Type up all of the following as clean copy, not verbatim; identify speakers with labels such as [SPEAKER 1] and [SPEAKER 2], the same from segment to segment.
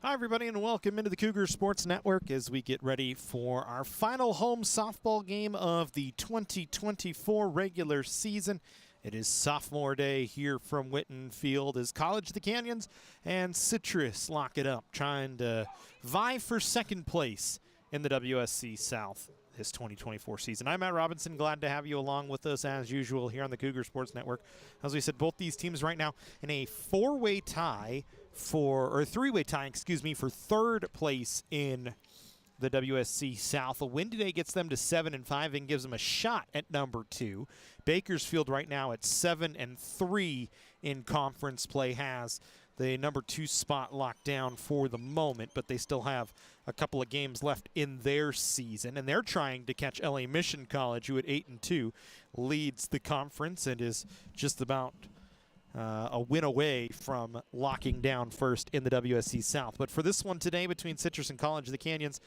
[SPEAKER 1] Hi, everybody, and welcome into the Cougars Sports Network as we get ready for our final home softball game of the 2024 regular season. It is sophomore day here from Whitten Field as College of the Canyons and Citrus lock it up, trying to vie for second place in the WSC-South this 2024 season. I'm Matt Robinson, glad to have you along with us as usual here on the Cougar Sports Network. As we said, both these teams right now in a three-way tie, for third place in the WSC South. A win today gets them to 7-5 and gives them a shot at number 2. Bakersfield right now at 7-3 in conference play has the number 2 spot locked down for the moment, but they still have a couple of games left in their season, and they're trying to catch LA Mission College, who at 8-2 leads the conference and is just about a win away from locking down first in the WSC South. But for this one today between Citrus and College of the Canyons,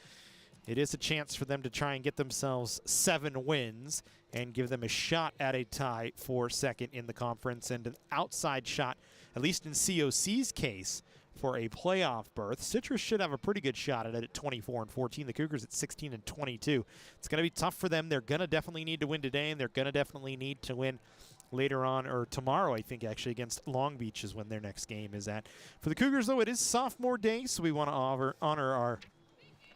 [SPEAKER 1] it is a chance for them to try and get themselves 7 wins and give them a shot at a tie for second in the conference and an outside shot, at least in COC's case, for a playoff berth. Citrus should have a pretty good shot at it at 24-14. The Cougars at 16-22. It's going to be tough for them. They're going to definitely need to win today, and they're going to definitely need to win later on, or tomorrow, I think, actually, against Long Beach is when their next game is at. For the Cougars, though, it is sophomore day, so we want to honor our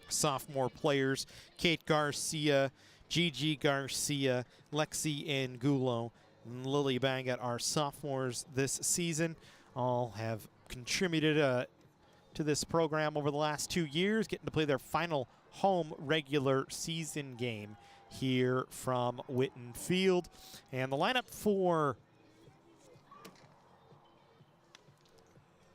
[SPEAKER 1] sophomore players. Kate Garcia, Gigi Garcia, Lexi Angulo, and Lily Baggett are sophomores this season. All have contributed to this program over the last 2 years, getting to play their final home regular season game here from Whitten Field. And the lineup for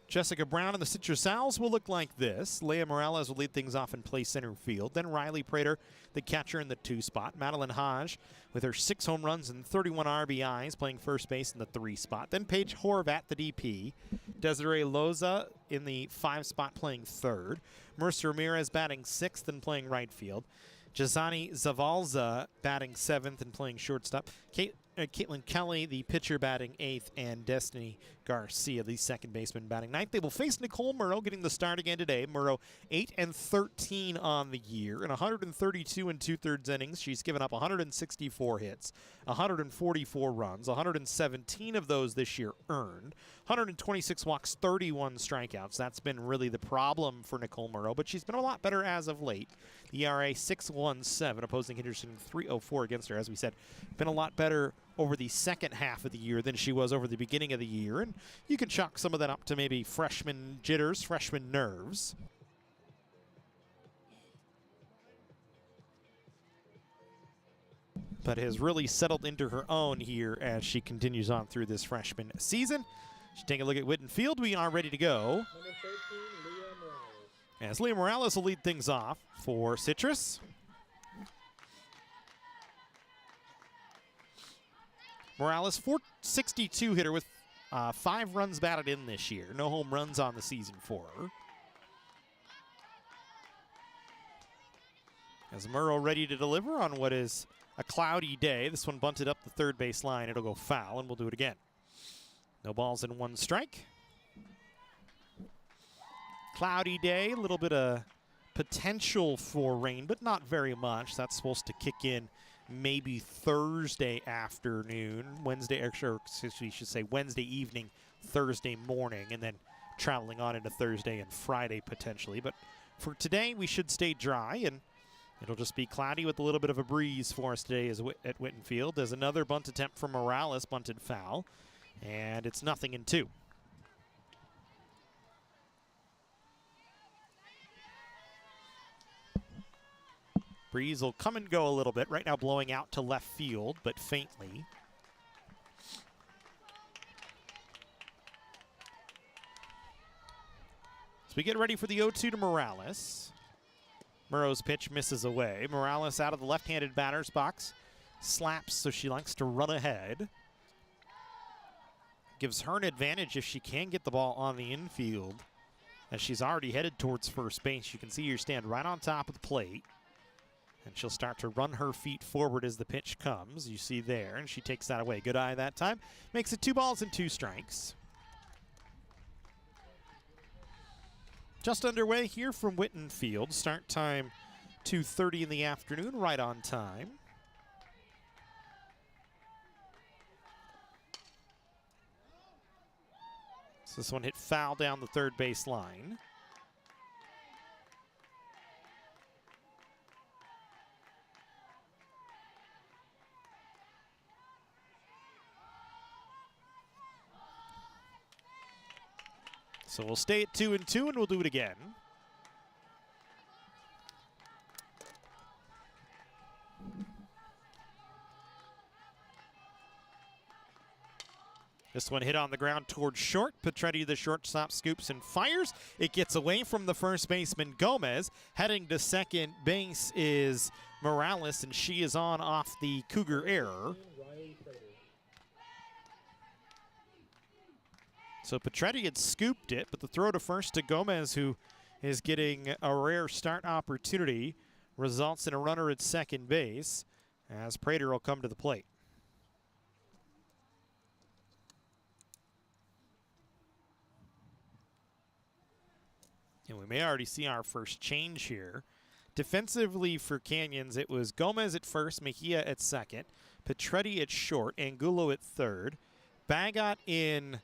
[SPEAKER 1] Jessica Brown and the Citrus Owls will look like this. Leah Morales will lead things off and play center field. Then Riley Prater, the catcher, in the 2 spot. Madeline Hodge with her 6 home runs and 31 RBIs playing first base in the 3 spot. Then Paige Horvat, the DP. Desiree Loza in the 5 spot playing third. Marissa Ramirez batting 6th and playing right field. Jazani Zavalza batting 7th and playing shortstop. Caitlin Kelly, the pitcher, batting 8th, and Destiny Garcia, the second baseman, batting 9th. They will face Nicole Murrow, getting the start again today. Murrow 8-13 on the year in 132 2/3 innings. She's given up 164 hits, 144 runs, 117 of those this year earned, 126 walks, 31 strikeouts. That's been really the problem for Nicole Murrow, but she's been a lot better as of late. The ERA 6.17, opposing hitters 3.04 against her. As we said, been a lot better over the second half of the year than she was over the beginning of the year, and you can chalk some of that up to maybe freshman jitters, freshman nerves. But has really settled into her own here as she continues on through this freshman season. Take a look at Whitten Field. We are ready to go.
[SPEAKER 2] Number 13, Leah Morales.
[SPEAKER 1] As Leah Morales will lead things off for Citrus. Morales, .462 hitter with 5 runs batted in this year. No home runs on the season for her. As Murrow ready to deliver on what is a cloudy day. This one bunted up the third base line. It'll go foul, and we'll do it again. No balls and 1 strike. Cloudy day, a little bit of potential for rain, but not very much. That's supposed to kick in maybe Thursday afternoon, Wednesday evening, Thursday morning, and then traveling on into Thursday and Friday potentially. But for today, we should stay dry, and it'll just be cloudy with a little bit of a breeze for us today at Whitten Field. There's another bunt attempt from Morales, bunted foul, and it's 0-2. Breeze will come and go a little bit. Right now blowing out to left field, but faintly. So we get ready for the 0-2 to Morales. Murrow's pitch misses away. Morales out of the left-handed batter's box. Slaps, so she likes to run ahead. Gives her an advantage if she can get the ball on the infield, as she's already headed towards first base. You can see her stand right on top of the plate. And she'll start to run her feet forward as the pitch comes. You see there, and she takes that away. Good eye that time. Makes it 2 balls and 2 strikes. Just underway here from Whitten Field. Start time 2:30 in the afternoon, right on time. So this one hit foul down the third base line. So we'll stay at 2-2 and we'll do it again. This one hit on the ground towards short. Petretti, the shortstop, scoops and fires. It gets away from the first baseman, Gomez. Heading to second base is Morales, and she is on off the Cougar error. So Petretti had scooped it, but the throw to first to Gomez, who is getting a rare start opportunity, results in a runner at second base as Prater will come to the plate. And we may already see our first change here. Defensively for Canyons, it was Gomez at first, Mejia at second, Petretti at short, Angulo at third, Bagot in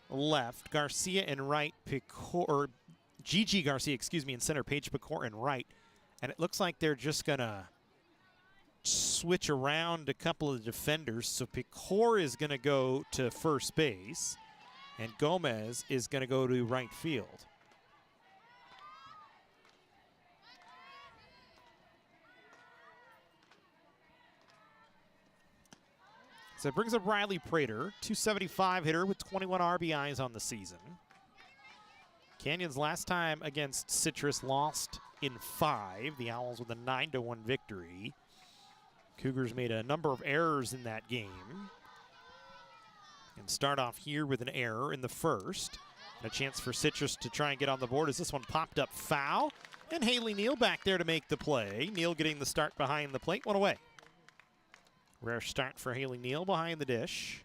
[SPEAKER 1] left, Garcia in right, Gigi Garcia, excuse me, in center, Paige Pecor in right. And it looks like they're just going to switch around a couple of defenders. So Pecor is going to go to first base, and Gomez is going to go to right field. So it brings up Riley Prater, 275 hitter with 21 RBIs on the season. Canyons last time against Citrus lost in 5. The Owls with a 9-1 victory. Cougars made a number of errors in that game. And start off here with an error in the first. And a chance for Citrus to try and get on the board as this one popped up foul. And Haley Neal back there to make the play. Neal getting the start behind the plate, one away. Rare start for Haley Neal behind the dish.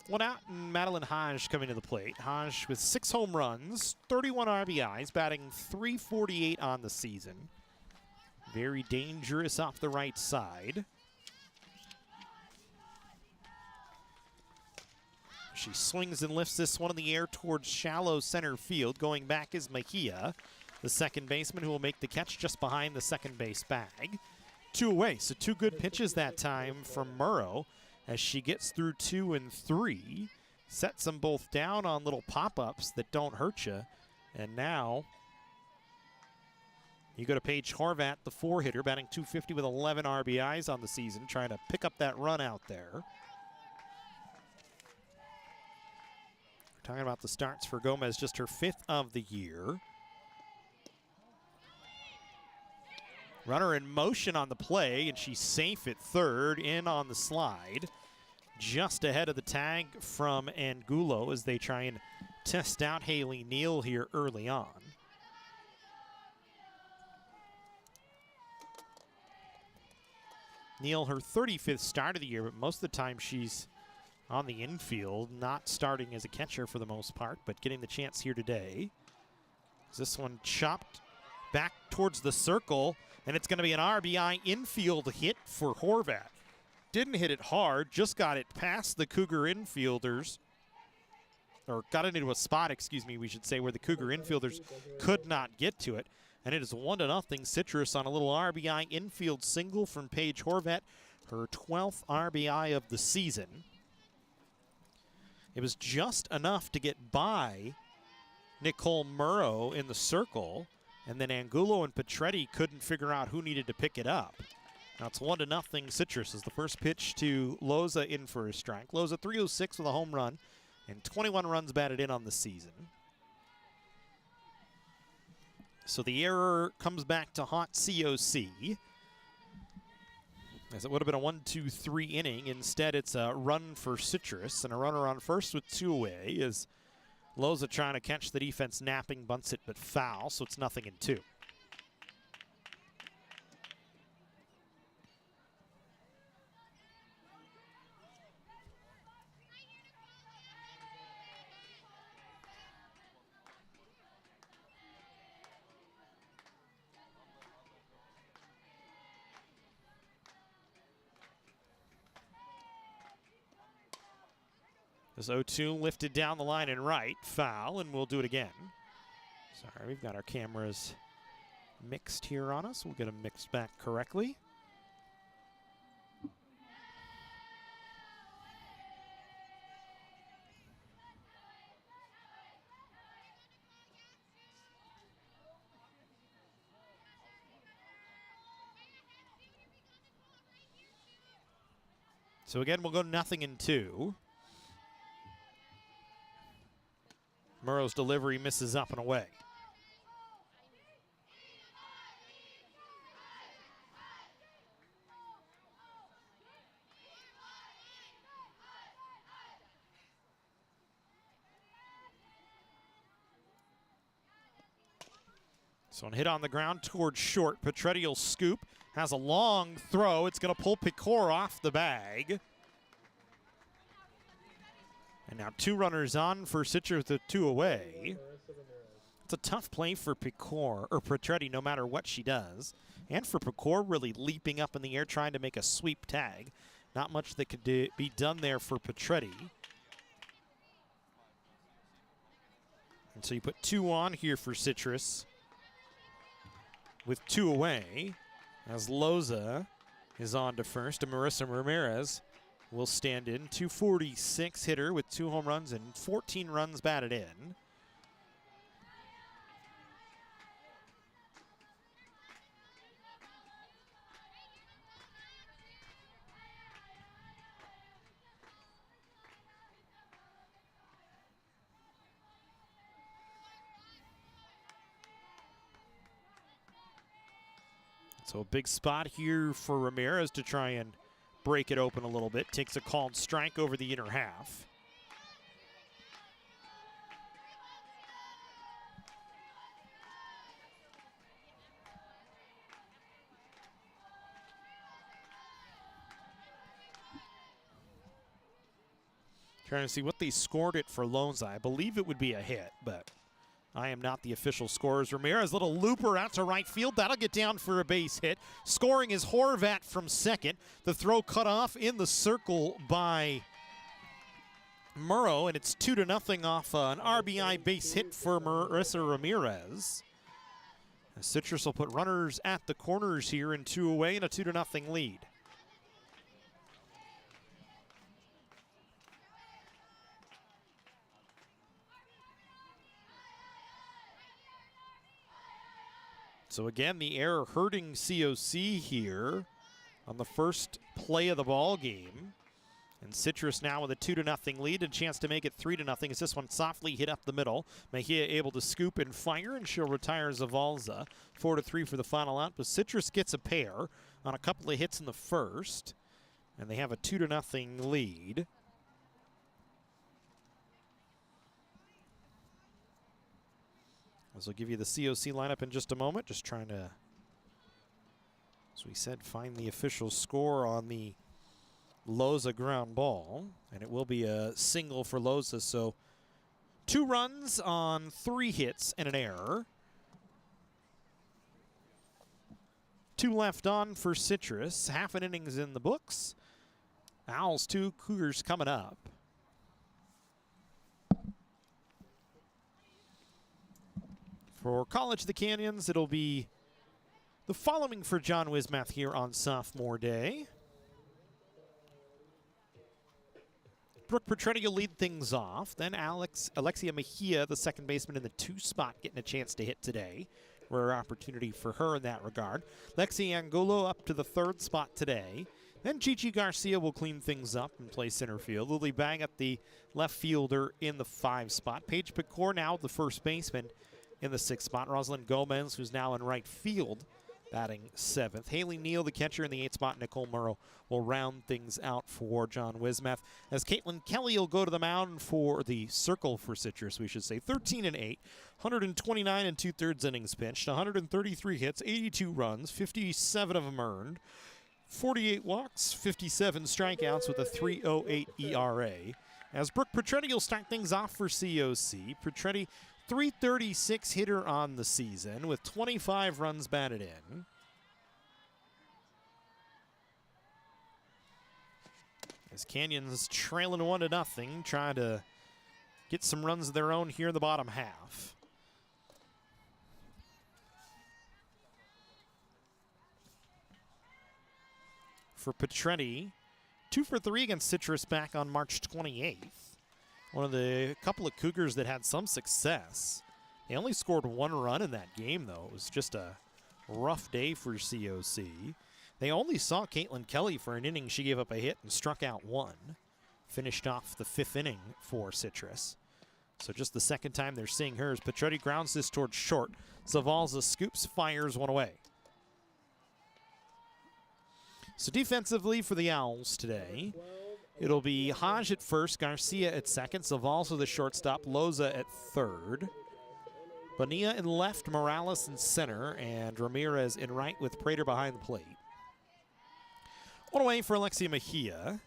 [SPEAKER 1] One out, and Madeline Hodge coming to the plate. Hodge with 6 home runs, 31 RBIs, batting .348 on the season. Very dangerous off the right side. She swings and lifts this one in the air towards shallow center field. Going back is Mejia, the second baseman, who will make the catch just behind the second base bag. 2 away, so 2 good pitches that time from Murrow as she gets through 2 and 3. Sets them both down on little pop-ups that don't hurt you. And now you go to Paige Horvat, the 4-hitter, batting .250 with 11 RBIs on the season, trying to pick up that run out there. Talking about the starts for Gomez, just her 5th of the year. Runner in motion on the play, and she's safe at third, in on the slide. Just ahead of the tag from Angulo as they try and test out Haley Neal here early on. Neal, her 35th start of the year, but most of the time she's on the infield, not starting as a catcher for the most part, but getting the chance here today. This one chopped back towards the circle, and it's going to be an RBI infield hit for Horvat. Didn't hit it hard, just got it past the Cougar infielders, or got it into a spot, excuse me, we should say, where the Cougar infielders could not get to it. And it is 1-0 Citrus on a little RBI infield single from Paige Horvat, her 12th RBI of the season. It was just enough to get by Nicole Murrow in the circle, and then Angulo and Petretti couldn't figure out who needed to pick it up. Now it's 1-0 Citrus as the first pitch to Loza in for a strike. Loza 306 with a home run and 21 runs batted in on the season. So the error comes back to haunt COC. As it would have been a 1-2-3 inning. Instead, it's a run for Citrus and a runner on first with 2 away as Loza trying to catch the defense napping, bunts it but foul, so it's 0-2. This 0-2 lifted down the line and right. Foul, and we'll do it again. Sorry, we've got our cameras mixed here on us. We'll get them mixed back correctly. So again, we'll go 0-2. Murrow's delivery misses up and away. So one hit on the ground towards short. Petretti will scoop. Has a long throw. It's going to pull Picor off the bag. And now 2 runners on for Citrus with 2 away. It's a tough play for Picor, or Petretti, no matter what she does. And for Picor, really leaping up in the air, trying to make a sweep tag. Not much that could be done there for Petretti. And so you put 2 on here for Citrus with 2 away, as Loza is on to first, and Marissa Ramirez will stand in. 246 hitter with 2 home runs and 14 runs batted in. So a big spot here for Ramirez to try and break it open a little bit. Takes a called strike over the inner half. Trying to see what they scored it for Lonza. I believe it would be a hit, but I am not the official scorers. Ramirez, little looper out to right field. That'll get down for a base hit. Scoring is Horvat from second. The throw cut off in the circle by Murrow, and it's 2-0 off an RBI base hit for Marissa Ramirez. Citrus will put runners at the corners here and 2 away and a 2-0 lead. So again, the error hurting COC here on the first play of the ball game. And Citrus now with a 2-0 lead, a chance to make it 3-0 as this one softly hit up the middle. Mejia able to scoop and fire, and she'll retire Zavalza. 4-3 for the final out, but Citrus gets a pair on a couple of hits in the first, and they have a 2-0 lead. As we'll give you the COC lineup in just a moment. Just trying to, as we said, find the official score on the Loza ground ball. And it will be a single for Loza. So 2 runs on 3 hits and an error. 2 left on for Citrus. Half an innings in the books. Owls 2, Cougars coming up. For College of the Canyons, it'll be the following for John Wismath here on sophomore day. Brooke Petretti will lead things off. Then Alexia Mejia, the second baseman in the 2 spot, getting a chance to hit today. Rare opportunity for her in that regard. Lexi Angulo up to the 3rd spot today. Then Gigi Garcia will clean things up and play center field. Lily Bang up the left fielder in the 5 spot. Paige Picor now the first baseman in the 6th spot. Rosalind Gomez, who's now in right field, batting 7th. Haley Neal, the catcher, in the 8th spot. Nicole Murrow will round things out for John Wismath. As Caitlin Kelly will go to the mound for the circle for Citrus, we should say. 13-8, 129 2/3 innings pitched, 133 hits, 82 runs, 57 of them earned, 48 walks, 57 strikeouts with a 3.08 ERA. As Brooke Petretti will start things off for COC. Petretti, 336 hitter on the season with 25 runs batted in. As Canyon's trailing 1-0, trying to get some runs of their own here in the bottom half. For Petretti, 2 for 3 against Citrus back on March 28th. One of the couple of Cougars that had some success. They only scored 1 run in that game, though. It was just a rough day for COC. They only saw Caitlin Kelly for an inning. She gave up a hit and struck out 1. Finished off the 5th inning for Citrus. So just the second time they're seeing her as Petretti grounds this towards short. Zavalza scoops, fires one away. So defensively for the Owls today, it'll be Hodge at first, Garcia at second, Zavalza the shortstop, Loza at third. Bonilla in left, Morales in center, and Ramirez in right with Prater behind the plate. One away for Alexia Mejia.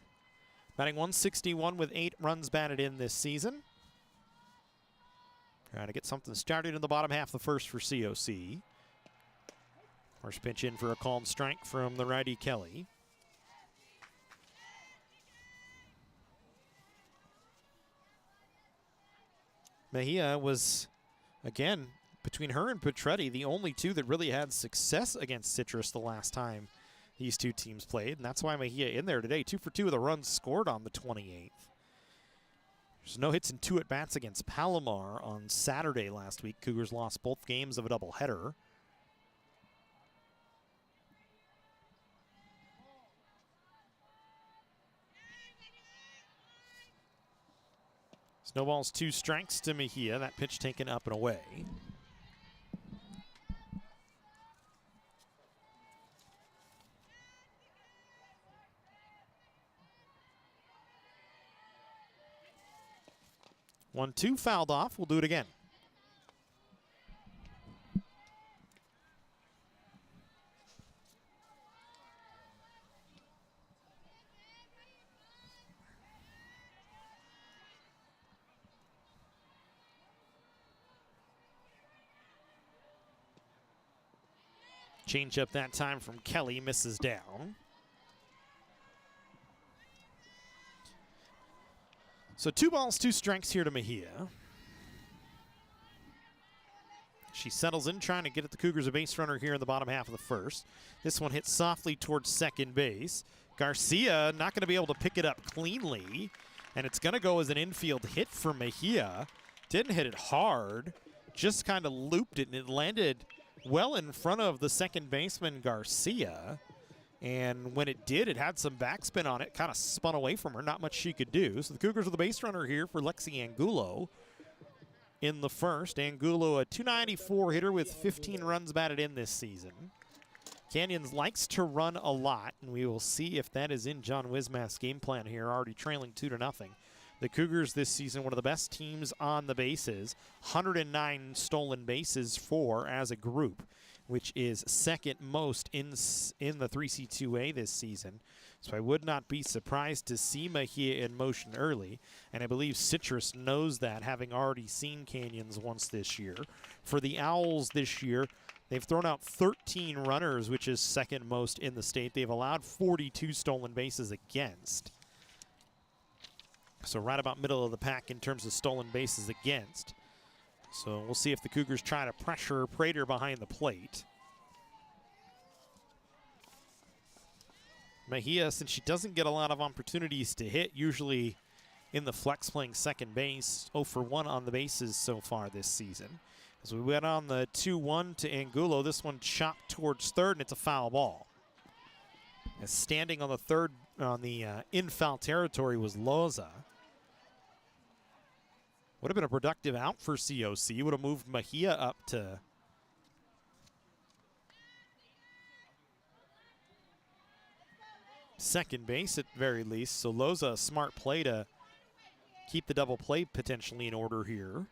[SPEAKER 1] Batting 161 with 8 runs batted in this season. Trying to get something started in the bottom half of the first for COC. First pitch in for a called strike from the righty Kelly. Mejia was, again, between her and Petretti, the only two that really had success against Citrus the last time these two teams played, and that's why Mejia in there today. 2 for 2 of the runs scored on the 28th. There's no hits and 2 at-bats against Palomar on Saturday last week. Cougars lost both games of a doubleheader. Snowballs 2 strikes to Mejia. That pitch taken up and away. One, 2 fouled off. We'll do it again. Change up that time from Kelly, misses down. So 2 balls, 2 strikes here to Mejia. She settles in, trying to get at the Cougars a base runner here in the bottom half of the first. This one hits softly towards second base. Garcia not going to be able to pick it up cleanly, and it's going to go as an infield hit for Mejia. Didn't hit it hard, just kind of looped it, and it landed well in front of the second baseman, Garcia. And when it did, it had some backspin on it, kind of spun away from her. Not much she could do. So the Cougars with the base runner here for Lexi Angulo in the first. Angulo, a .294 hitter with 15 runs batted in this season. Canyons likes to run a lot, and we will see if that is in John Wismath's game plan here, already trailing 2-0. The Cougars this season, one of the best teams on the bases, 109 stolen bases for as a group, which is second most in the 3C2A this season. So I would not be surprised to see Mejia in motion early, and I believe Citrus knows that, having already seen Canyons once this year. For the Owls this year, they've thrown out 13 runners, which is second most in the state. They've allowed 42 stolen bases against. So right about middle of the pack in terms of stolen bases against. So we'll see if the Cougars try to pressure Prater behind the plate. Mejia, since she doesn't get a lot of opportunities to hit, usually in the flex playing second base, 0 for 1 on the bases so far this season. As we went on the 2-1 to Angulo, this one chopped towards third, and it's a foul ball. As standing on the third, on the in-foul territory was Loza. Would have been a productive out for COC. Would have moved Mejia up to second base at very least. So Loza, a smart play to keep the double play potentially in order here.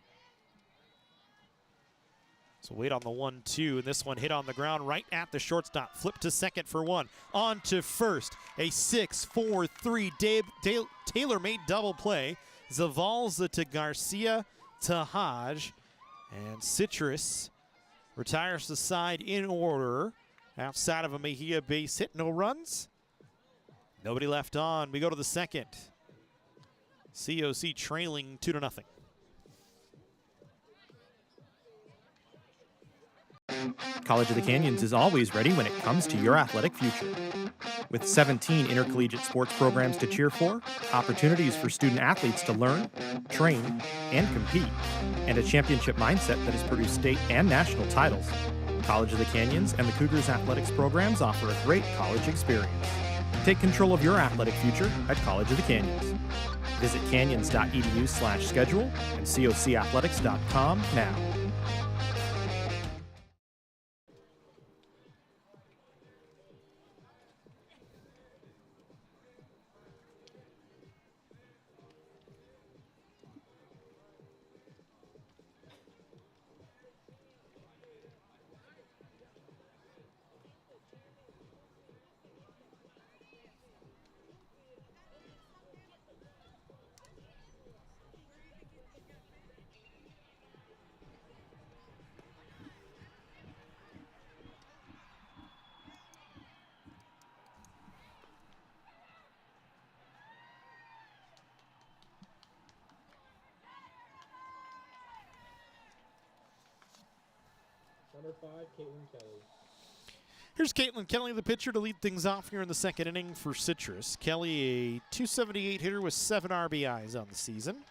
[SPEAKER 1] So wait on the 1-2, and this one hit on the ground right at the shortstop. Flip to second for 1. On to first. A 6-4-3 tailor-made double play. Zavalza to Garcia to Hodge. And Citrus retires the side in order. Outside of a Mejia base hit, no runs. Nobody left on. We go to the second. COC trailing 2-0.
[SPEAKER 3] College of the Canyons is always ready when it comes to your athletic future. With 17 intercollegiate sports programs to cheer for, opportunities for student athletes to learn, train, and compete, and a championship mindset that has produced state and national titles, College of the Canyons and the Cougars athletics programs offer a great college experience. Take control of your athletic future at College of the Canyons. Visit canyons.edu/schedule and cocathletics.com now.
[SPEAKER 2] Number 5, Caitlin Kelly.
[SPEAKER 1] Here's Caitlin Kelly, the pitcher, to lead things off here in the second inning for Citrus. Kelly, a .278 hitter with 7 RBIs on the season.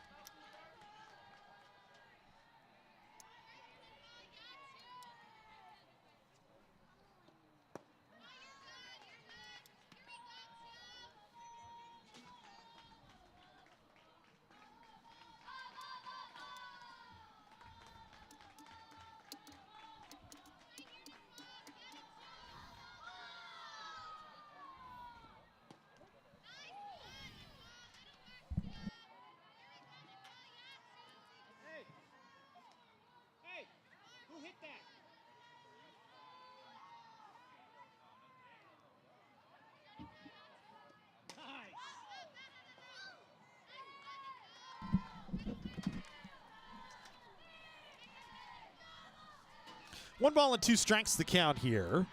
[SPEAKER 1] One ball and 2 strikes the count here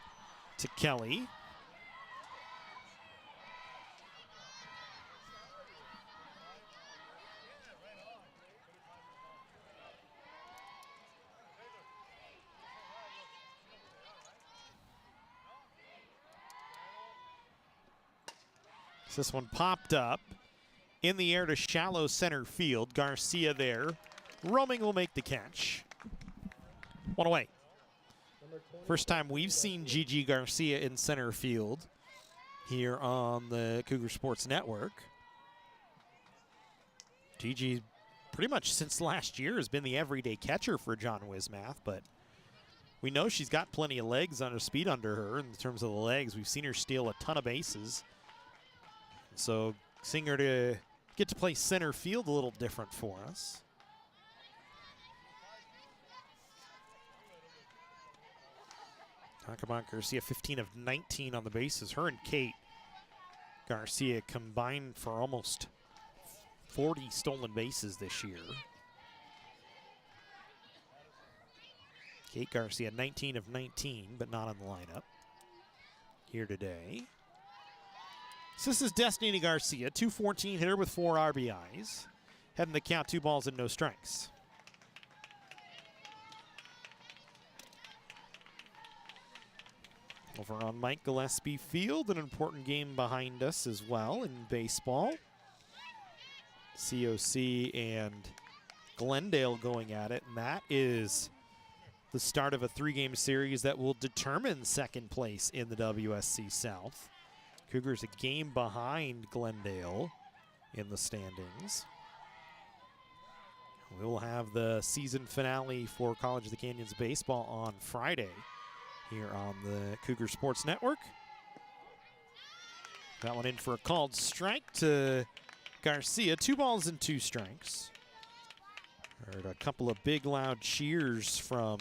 [SPEAKER 1] to Kelly. This one popped up in the air to shallow center field. Garcia there. Roaming will make the catch. One away. First time we've seen Gigi Garcia in center field here on the Cougar Sports Network. Gigi, pretty much since last year, has been the everyday catcher for John Wismath, but we know she's got plenty of legs on her, speed under her in terms of the legs. We've seen her steal a ton of bases. So seeing her to get to play center field a little different for us. Talk about Garcia, 15 of 19 on the bases. Her and Kate Garcia combined for almost 40 stolen bases this year. Kate Garcia, 19 of 19, but not on the lineup here today. So this is Destiny Garcia, 214 hitter with 4 RBIs. Heading the count, 2 balls and no strikes. Over on Mike Gillespie Field, an important game behind us as well in baseball. COC and Glendale going at it, and that is the start of a 3-game series that will determine second place in the WSC-South. Cougars a game behind Glendale in the standings. We will have the season finale for College of the Canyons baseball on Friday here on the Cougar Sports Network. That one in for a called strike to Garcia. 2 balls and 2 strikes. Heard a couple of big loud cheers from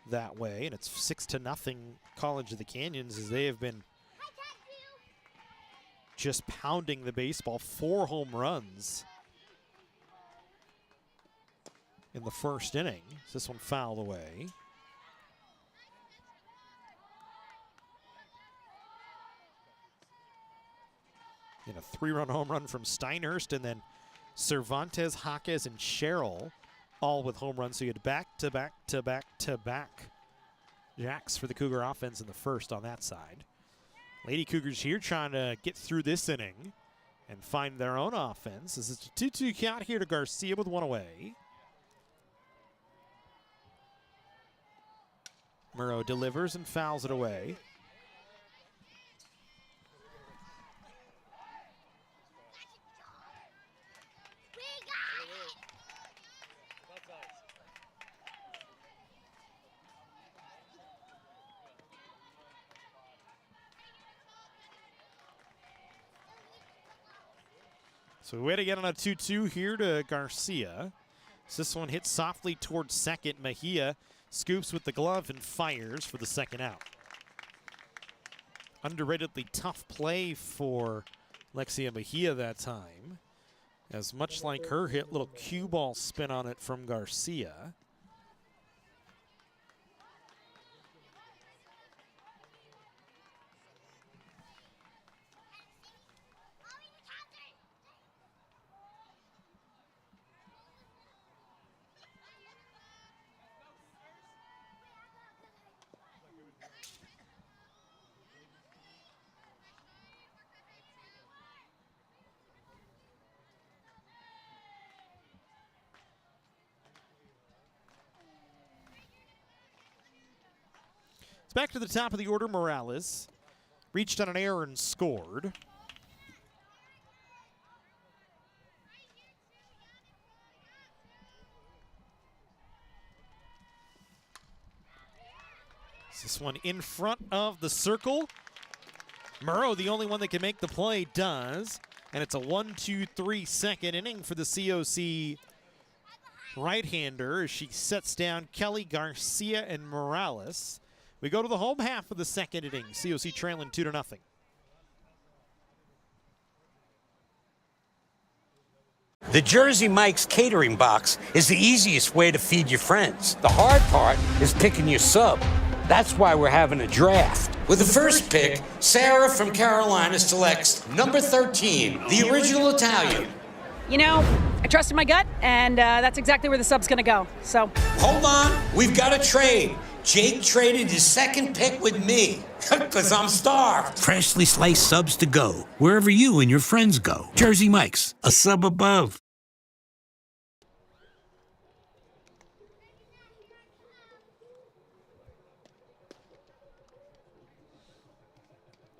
[SPEAKER 1] that way, and it's 6-0 College of the Canyons as they have been just pounding the baseball. 4 home runs in the first inning. This one fouled away. in a 3-run home run from Steinhurst, and then Cervantes, Jaques, and Sherrill all with home runs. So you had back-to-back-to-back-to-back jacks for the Cougar offense in the first on that side. Lady Cougars here trying to get through this inning and find their own offense. This is a 2-2 count here to Garcia with one away. Murrow delivers and fouls it away. So we wait again on a 2-2 here to Garcia. So this one hits softly towards second. Mejia scoops with the glove and fires for the second out. Underratedly tough play for Lexia Mejia that time, as much like her hit, little cue ball spin on it from Garcia. Back to the top of the order, Morales reached on an error and scored. This one in front of the circle. Murrow, the only one that can make the play, does. And it's a 1-2-3 second inning for the COC right-hander as she sets down Kelly, Garcia, and Morales. We go to the home half of the second inning. COC trailing 2-0.
[SPEAKER 4] The Jersey Mike's catering box is the easiest way to feed your friends. The hard part is picking your sub. That's why we're having a draft. With the first pick, Sarah from Carolina selects number 13, the original Italian.
[SPEAKER 5] You know, I trusted my gut, and that's exactly where the sub's going to go. So
[SPEAKER 4] Hold on, we've got a trade. Jake traded his second pick with me, because I'm starved. Freshly sliced subs to go, wherever you and your friends go. Jersey Mike's, a sub above.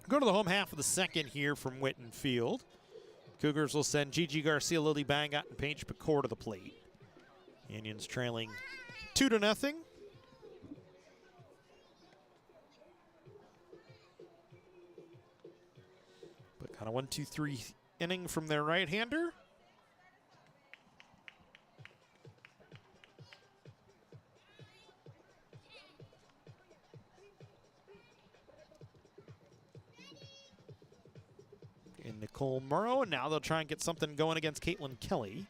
[SPEAKER 1] Go to the home half of the second here from Whitten Field. Cougars will send Gigi Garcia, Lily Bangot, and Paige Pecor to the plate. Unions trailing 2-0. But kind of 1-2-3 inning from their right-hander. In Nicole Murrow, and now they'll try and get something going against Caitlin Kelly.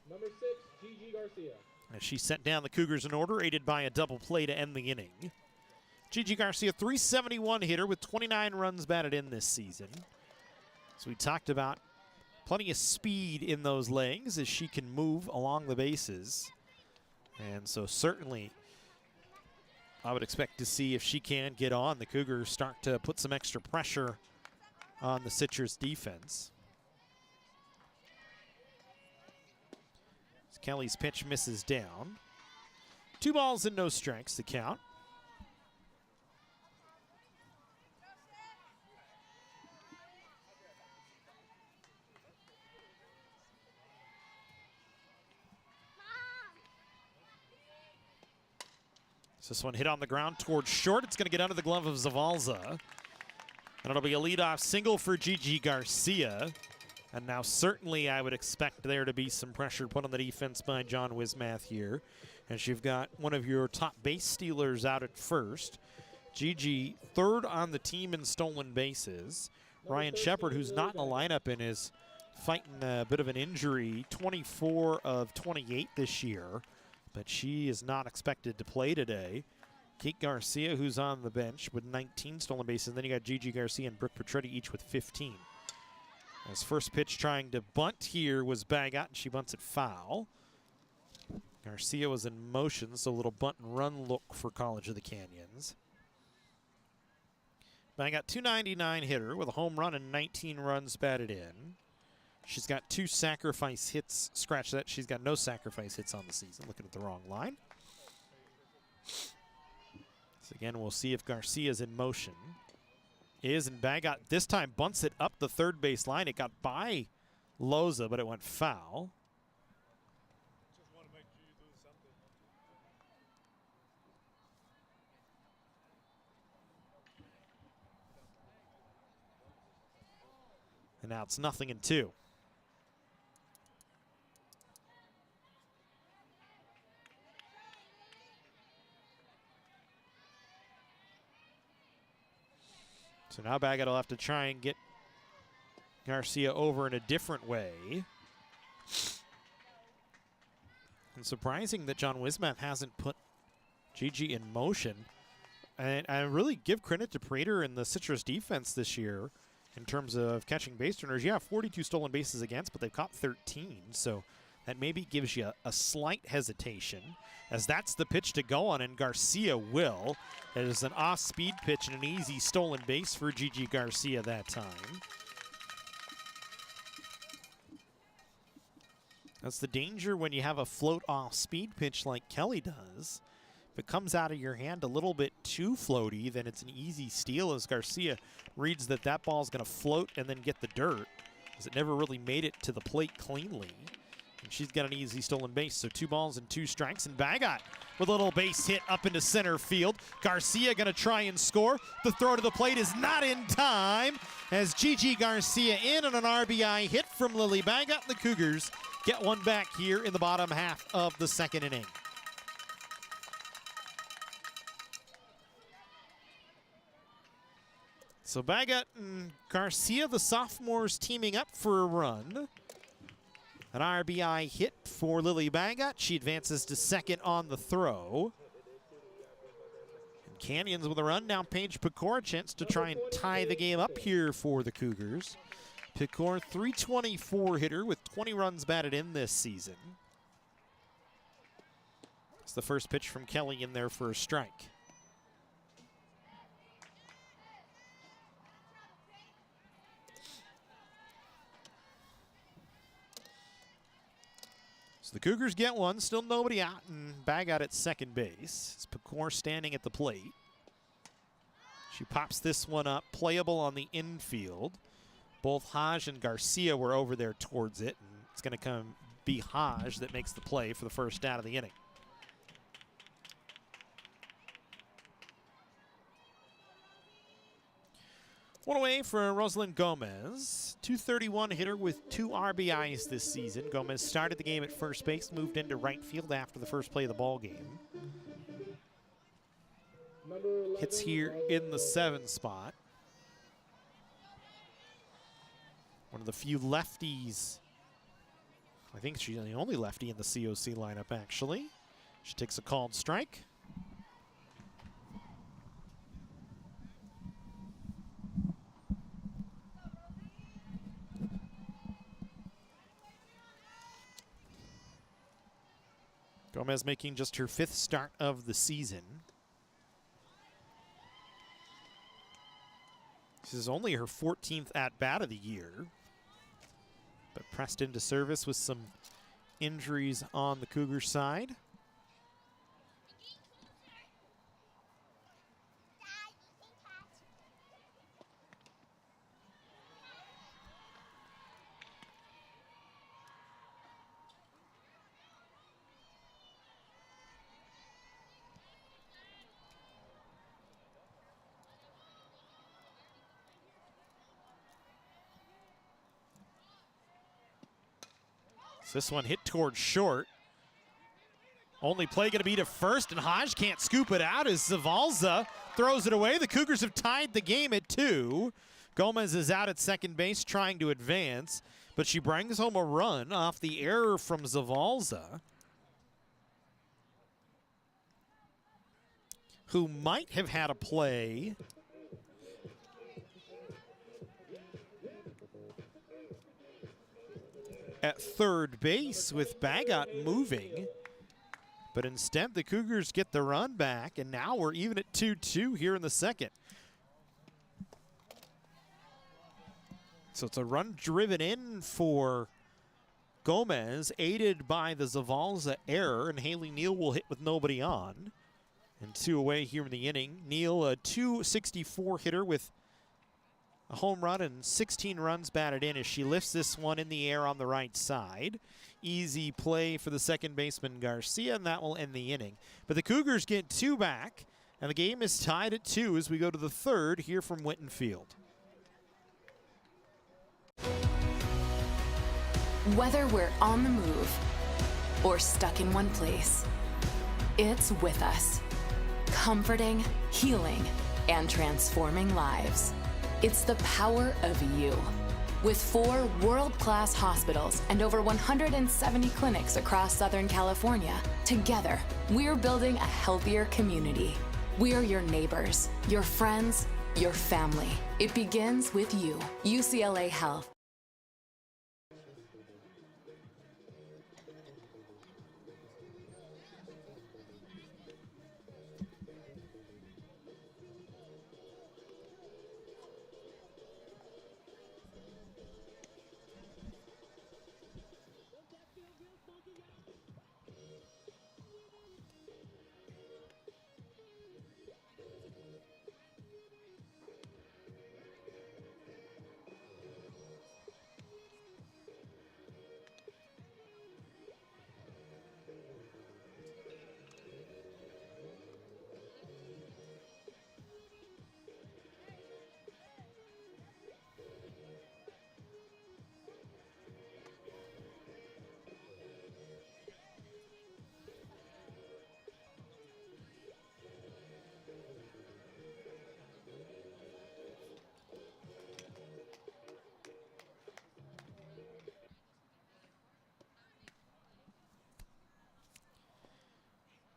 [SPEAKER 2] Number 6, Gigi Garcia.
[SPEAKER 1] As she set down the Cougars in order, aided by a double play to end the inning. Gigi Garcia, 371 hitter with 29 runs batted in this season. So we talked about plenty of speed in those legs as she can move along the bases. And so certainly I would expect to see if she can get on. The Cougars start to put some extra pressure on the Citrus defense. As Kelly's pitch misses down. 2 balls and no strikes to count. This one hit on the ground towards short. It's going to get under the glove of Zavalza. And it'll be a leadoff single for Gigi Garcia. And now certainly I would expect there to be some pressure put on the defense by John Wismath here. As you've got one of your top base stealers out at first. Gigi third on the team in stolen bases. Ryan Shepard, who's not in the lineup and is fighting a bit of an injury, 24 of 28 this year. But she is not expected to play today. Kate Garcia, who's on the bench with 19 stolen bases. And then you got Gigi Garcia and Brooke Petretti each with 15. As first pitch trying to bunt here was Bagot, and she bunts it foul. Garcia was in motion, so a little bunt and run look for College of the Canyons. Bagot, 299 hitter with a home run and 19 runs batted in. She's got 2 sacrifice hits. Scratch that. She's got no sacrifice hits on the season. Looking at the wrong line. So again, we'll see if Garcia's in motion. Is, and Bagot this time bunts it up the third base line. It got by Loza, but it went foul. And now it's 0-2. So now Bagot will have to try and get Garcia over in a different way. And surprising that John Wismath hasn't put Gigi in motion. And I really give credit to Prater and the Citrus defense this year in terms of catching base runners. Yeah, 42 stolen bases against, but they've caught 13. So that maybe gives you a slight hesitation, as that's the pitch to go on, and Garcia will. It is an off-speed pitch and an easy stolen base for Gigi Garcia that time. That's the danger when you have a float off-speed pitch like Kelly does. If it comes out of your hand a little bit too floaty, then it's an easy steal, as Garcia reads that that ball's going to float and then get the dirt, as it never really made it to the plate cleanly. And she's got an easy stolen base, so 2 balls and 2 strikes. And Bagot with a little base hit up into center field. Garcia going to try and score. The throw to the plate is not in time, as Gigi Garcia in on an RBI hit from Lily Bagot. The Cougars get one back here in the bottom half of the second inning. So Bagot and Garcia, the sophomores, teaming up for a run. An RBI hit for Lily Bagot. She advances to second on the throw. And Canyons with a run. Now Paige Pecor, a chance to try and tie the game up here for the Cougars. Pecor, 324 hitter with 20 runs batted in this season. It's the first pitch from Kelly in there for a strike. So the Cougars get one, still nobody out, and Bagot at second base. It's Pecor standing at the plate. She pops this one up, playable on the infield. Both Haj and Garcia were over there towards it, and it's going to be Haj that makes the play for the first out of the inning. One away for Rosalind Gomez. 231 hitter with 2 RBIs this season. Gomez started the game at first base, moved into right field after the first play of the ball game. Hits here in the 7 spot. One of the few lefties. I think she's the only lefty in the COC lineup, actually. She takes a called strike. Gomez making just her 5th start of the season. This is only her 14th at-bat of the year, but pressed into service with some injuries on the Cougars side. This one hit towards short. Only play going to be to first, and Haj can't scoop it out as Zavalza throws it away. The Cougars have tied the game at 2. Gomez is out at second base trying to advance, but she brings home a run off the error from Zavalza. who might have had a play at third base with Bagot moving. But instead, the Cougars get the run back, and now we're even at 2-2 here in the second. So it's a run driven in for Gomez, aided by the Zavalza error, and Haley Neal will hit with nobody on. And 2 away here in the inning. Neal, a .264 hitter with a home run and 16 runs batted in as she lifts this one in the air on the right side. Easy play for the second baseman Garcia, and that will end the inning. But the Cougars get 2 back, and the game is tied at 2 as we go to the third here from Whitten Field.
[SPEAKER 6] Whether we're on the move or stuck in one place, it's with us, comforting, healing, and transforming lives. It's the power of you. With 4 world-class hospitals and over 170 clinics across Southern California, together, we're building a healthier community. We're your neighbors, your friends, your family. It begins with you. UCLA Health.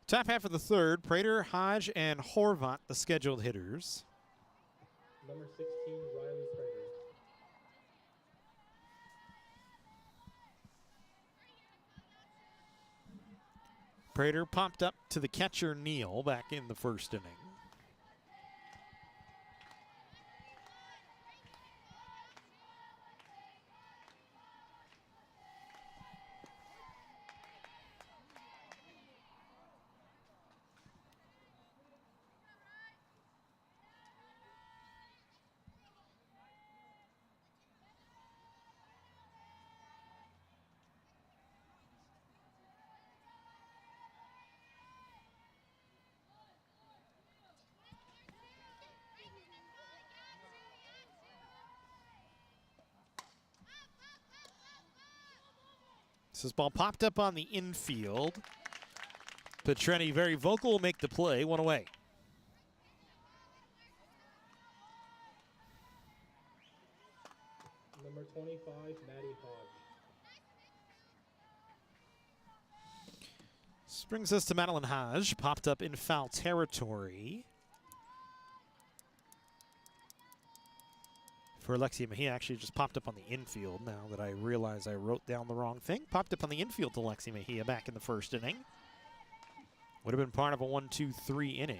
[SPEAKER 1] Top half of the third, Prater, Hodge, and Horvat, the scheduled hitters.
[SPEAKER 2] Number 16, Riley Prater.
[SPEAKER 1] Prater popped up to the catcher Neal back in the first inning. This ball popped up on the infield. Petreni, very vocal, will make the play, 1 away.
[SPEAKER 2] Number 25, Maddie Hodge.
[SPEAKER 1] This brings us to Madeline Hodge, popped up in foul territory. For Alexia Mejia, actually just popped up on the infield now that I realize I wrote down the wrong thing. Popped up on the infield to Alexia Mejia back in the first inning. Would have been part of a 1-2-3 inning.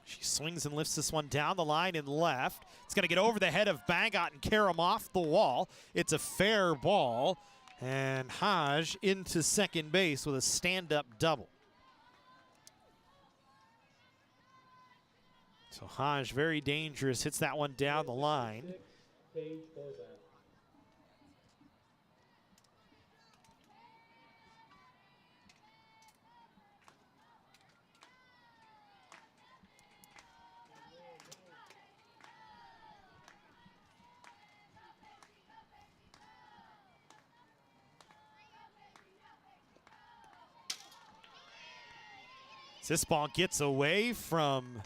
[SPEAKER 1] She swings and lifts this one down the line and left. It's going to get over the head of Bagot and carry him off the wall. It's a fair ball. And Hodge into second base with a stand-up double. So Hodge, very dangerous, hits that one down the line.
[SPEAKER 2] Paige Horvat.
[SPEAKER 1] This ball gets away from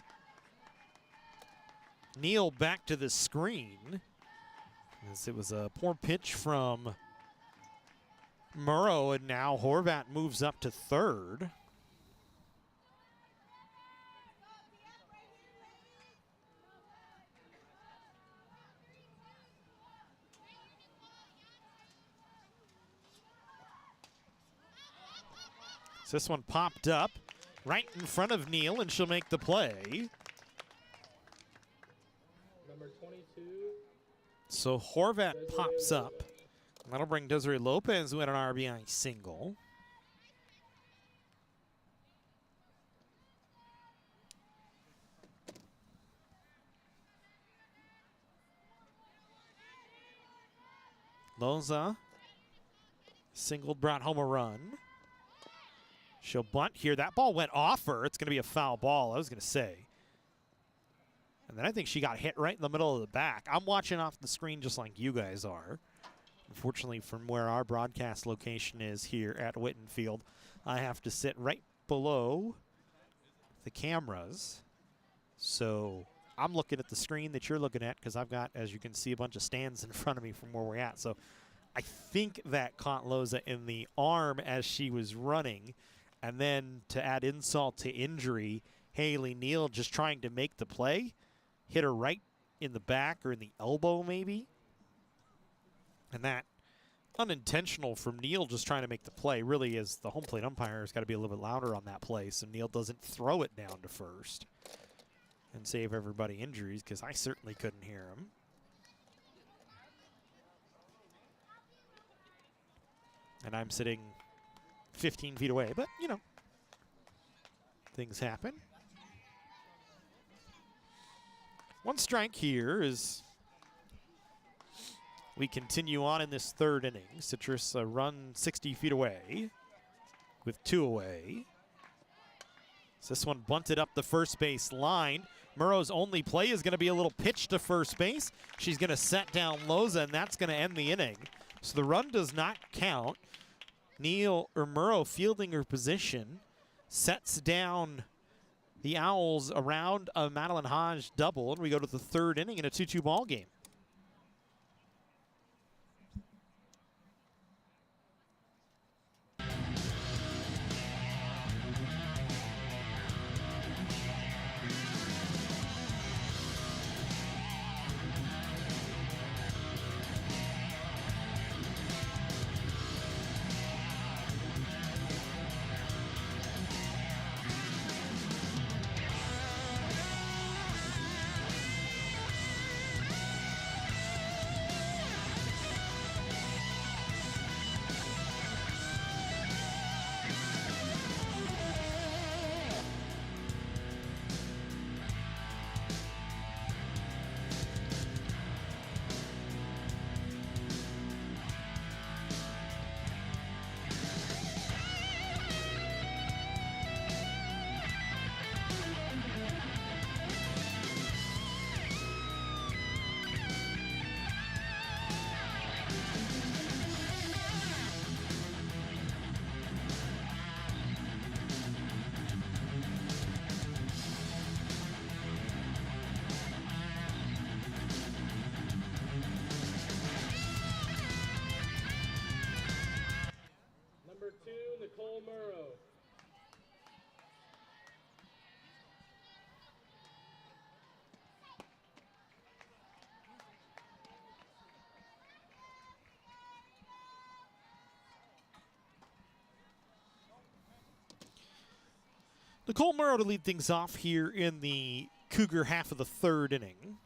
[SPEAKER 1] Neal back to the screen. As it was a poor pitch from Murrow, and now Horvat moves up to third. So this one popped up right in front of Neal, and she'll make the play.
[SPEAKER 2] Number 22.
[SPEAKER 1] So Horvat pops up. That'll bring Desiree Lopez, who had an RBI single. Loza singled, brought home a run. She'll bunt here. That ball went off her. It's going to be a foul ball, I was going to say. And then I think she got hit right in the middle of the back. I'm watching off the screen just like you guys are. Unfortunately, from where our broadcast location is here at Whitten Field, I have to sit right below the cameras. So I'm looking at the screen that you're looking at because I've got, as you can see, a bunch of stands in front of me from where we're at. So I think that caught Loza in the arm as she was running. And then to add insult to injury, Haley Neal just trying to make the play, hit her right in the back or in the elbow maybe. And that unintentional from Neal just trying to make the play really is the home plate umpire has got to be a little bit louder on that play so Neal doesn't throw it down to first and save everybody injuries, because I certainly couldn't hear him. And I'm sitting 15 feet away, but, you know, things happen. One strike here as we continue on in this third inning. Citrus run 60 feet away with 2 away. So this one bunted up the first base line. Murrow's only play is going to be a little pitch to first base. She's going to set down Loza, and that's going to end the inning. So the run does not count. Neal or Murrow fielding her position sets down the Owls around a Madeline Hodge double, and we go to the third inning in a 2-2 ball game.
[SPEAKER 2] Murrow.
[SPEAKER 1] Nicole Murrow to lead things off here in the Cougar half of the third inning.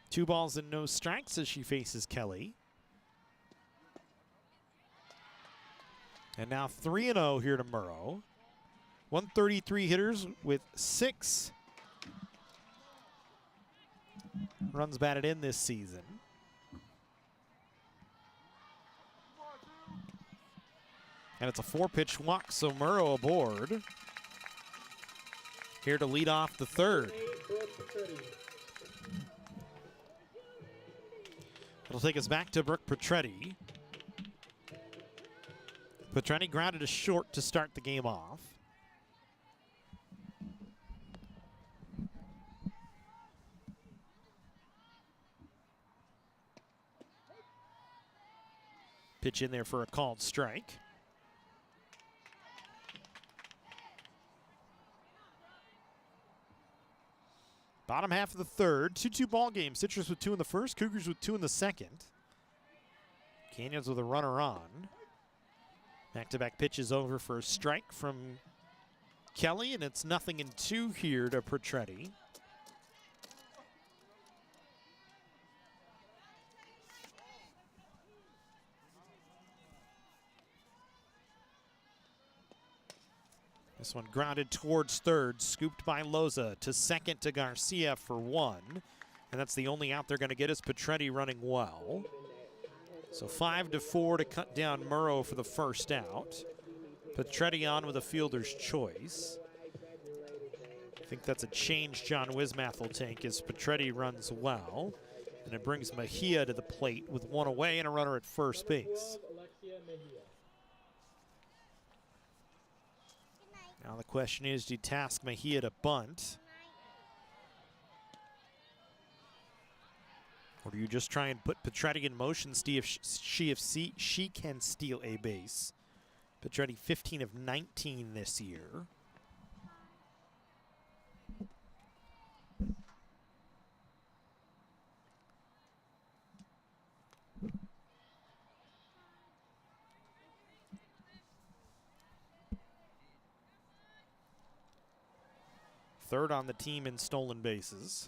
[SPEAKER 1] Two balls and no strikes as she faces Kelly. And now 3-0 here to Murrow. 133 hitters with 6 runs batted in this season. And it's a 4-pitch walk, so Murrow aboard. here to lead off the third. It'll take us back to Brooke Petretti. Petretti grounded a short to start the game off. Pitch in there for a called strike. Bottom half of the third, 2-2 ball game. Citrus with 2 in the first, Cougars with 2 in the second. Canyons with a runner on. Back-to-back pitches over for a strike from Kelly, and it's 0-2 here to Petretti. This one grounded towards third, scooped by Loza to second to Garcia for 1. And that's the only out they're going to get is Petretti running well. So 5-4 to cut down Murrow for the first out. Petretti on with a fielder's choice. I think that's a change John Wismath will take as Petretti runs well. And it brings Mejia to the plate with 1 away and a runner at first base. Now the question is, do you task Mejia to bunt? Or do you just try and put Petretti in motion, see if she can steal a base? Petretti 15 of 19 this year. Third on the team in stolen bases.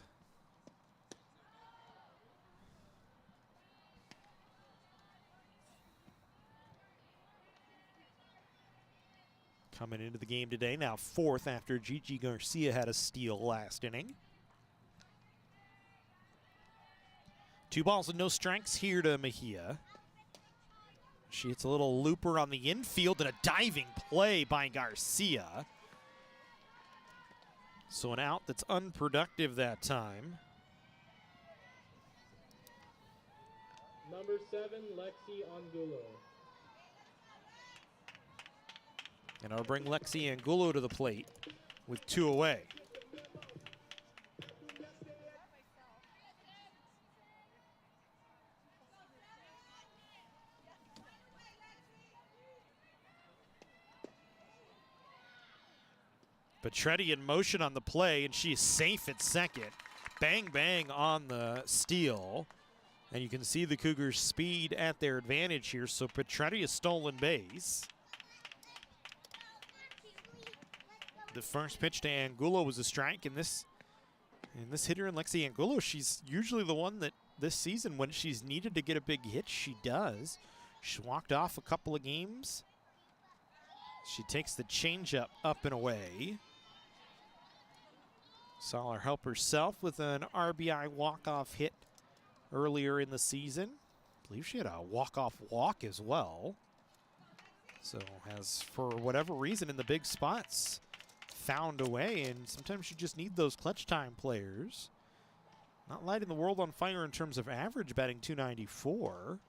[SPEAKER 1] Coming into the game today, now 4th after Gigi Garcia had a steal last inning. 2 balls and no strikes here to Mejia. She hits a little looper on the infield and a diving play by Garcia. So an out that's unproductive that time.
[SPEAKER 2] Number 7, Lexi Angulo.
[SPEAKER 1] And I'll bring Lexi Angulo to the plate with 2 away. Petretti in motion on the play, and she's safe at second. Bang, bang on the steal. And you can see the Cougars' speed at their advantage here. So Petretti is stolen base. The first pitch to Angulo was a strike, and this hitter in Lexi Angulo, she's usually the one that this season, when she's needed to get a big hit, she does. She walked off a couple of games. She takes the changeup up and away. Saw her help herself with an RBI walk-off hit earlier in the season. I believe she had a walk-off walk as well. So has, for whatever reason, in the big spots, found a way, and sometimes you just need those clutch time players. Not lighting the world on fire in terms of average, batting .294.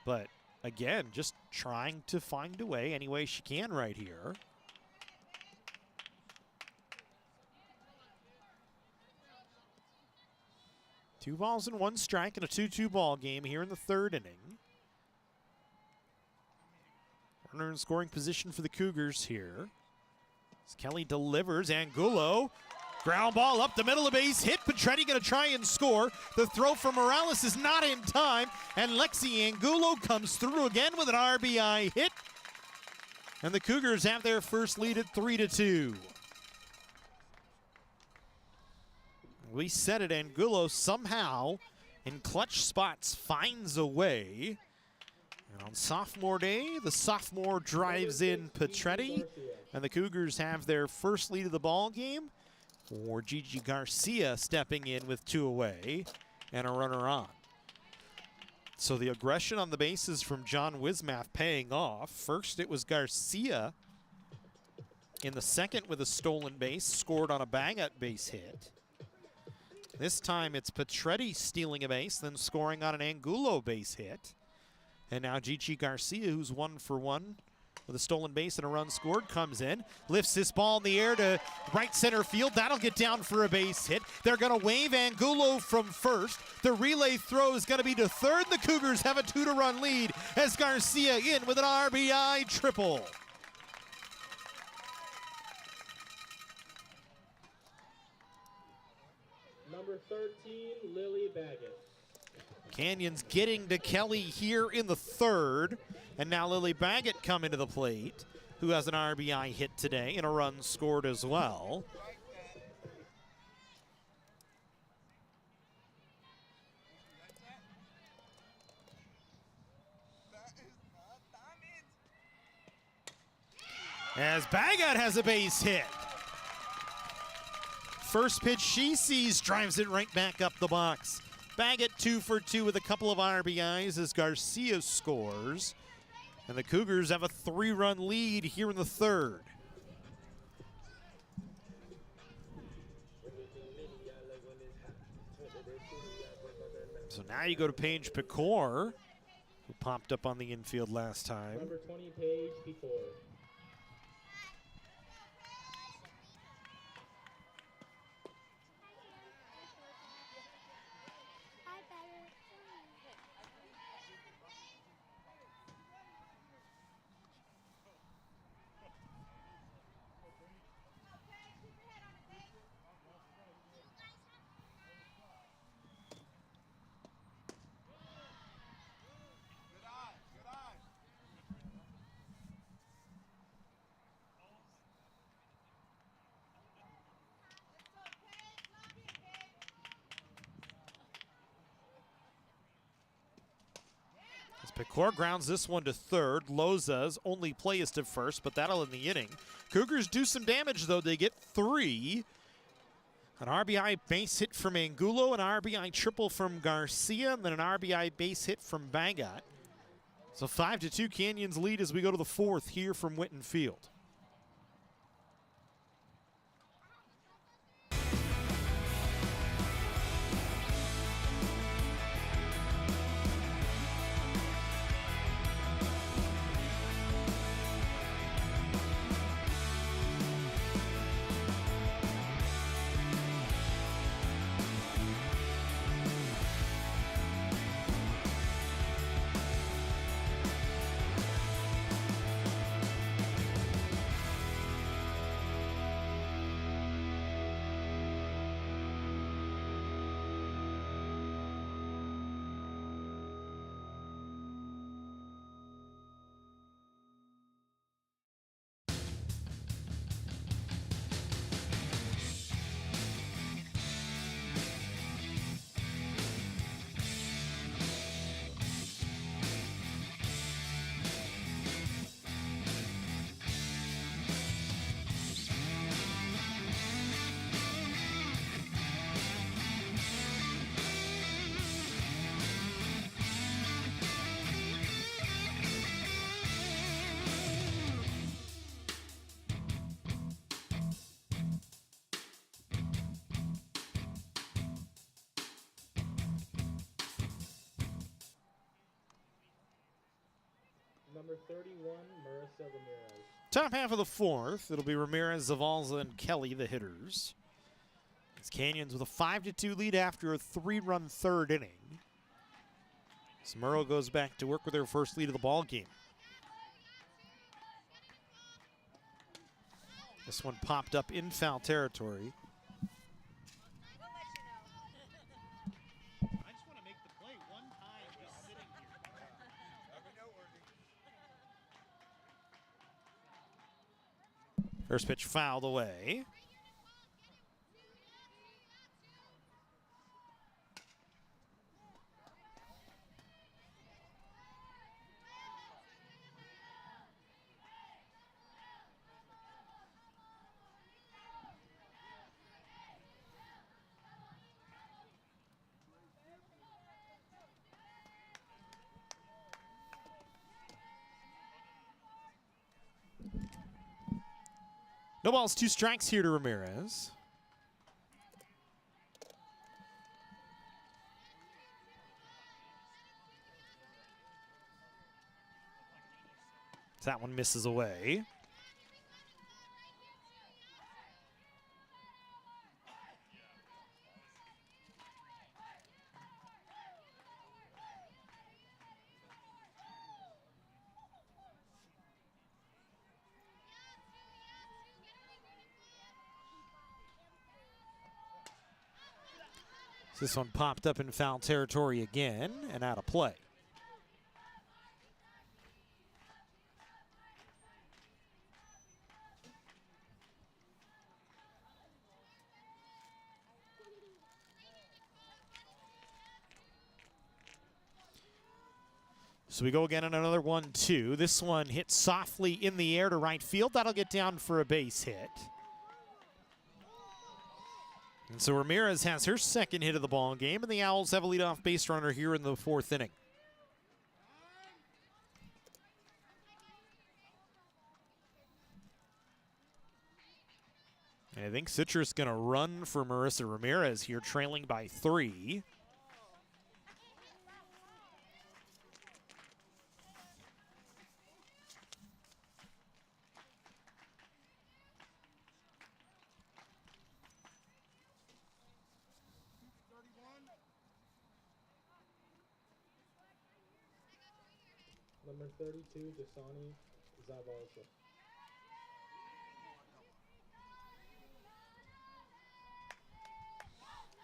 [SPEAKER 1] But again, just trying to find a way any way she can right here. Two balls and 1 strike in a 2-2 ball game here in the third inning. Runner in scoring position for the Cougars here. As Kelly delivers, Angulo, ground ball up the middle of the base, hit. Petretti going to try and score. The throw from Morales is not in time, and Lexi Angulo comes through again with an RBI hit. And the Cougars have their first lead at 3-2. We said it, Angulo somehow in clutch spots finds a way. And on sophomore day, the sophomore drives in Petretti, and the Cougars have their first lead of the ball game. For Gigi Garcia stepping in with 2 away and a runner on. So the aggression on the bases from John Wismath paying off. First it was Garcia in the second with a stolen base, scored on a bang-up base hit. This time it's Petretti stealing a base, then scoring on an Angulo base hit. And now Gigi Garcia, who's 1 for 1 with a stolen base and a run scored, comes in, lifts this ball in the air to right center field. That'll get down for a base hit. They're going to wave Angulo from first. The relay throw is going to be to third. The Cougars have a 2-to-run lead as Garcia in with an RBI triple.
[SPEAKER 2] Number 13, Lily Baggett.
[SPEAKER 1] Canyons getting to Kelly here in the third. And now Lily Baggett coming to the plate, who has an RBI hit today and a run scored as well. As Baggett has a base hit. First pitch she sees, drives it right back up the box. Baggett 2 for 2 with a couple of RBIs as Garcia scores. And the Cougars have a 3-run lead here in the third. So now you go to Paige Pecor, who popped up on the infield last time.
[SPEAKER 2] Number 20, Paige Pecor.
[SPEAKER 1] Pecor grounds this one to third. Loza's only play is to first, but that'll end the inning. Cougars do some damage, though. They get 3. An RBI base hit from Angulo, an RBI triple from Garcia, and then an RBI base hit from Baggett. So 5-2 Canyons lead as we go to the fourth here from Whitten Field.
[SPEAKER 2] Number 31, Marissa Ramirez.
[SPEAKER 1] Top half of the fourth, it'll be Ramirez, Zavalza, and Kelly, the hitters. It's Canyons with a 5-2 lead after a 3-run third inning. Smurl goes back to work with their first lead of the ball game. This one popped up in foul territory. First pitch fouled away. No balls, 2 strikes here to Ramirez. That one misses away. This one popped up in foul territory again and out of play. So we go again on another 1-2. This one hit softly in the air to right field. That'll get down for a base hit. And so Ramirez has her second hit of the ball game, and the Owls have a leadoff base runner here in the 4th inning. And I think Citrus going to run for Marissa Ramirez here, trailing by 3.
[SPEAKER 2] Number 32, Dasani Zavalza.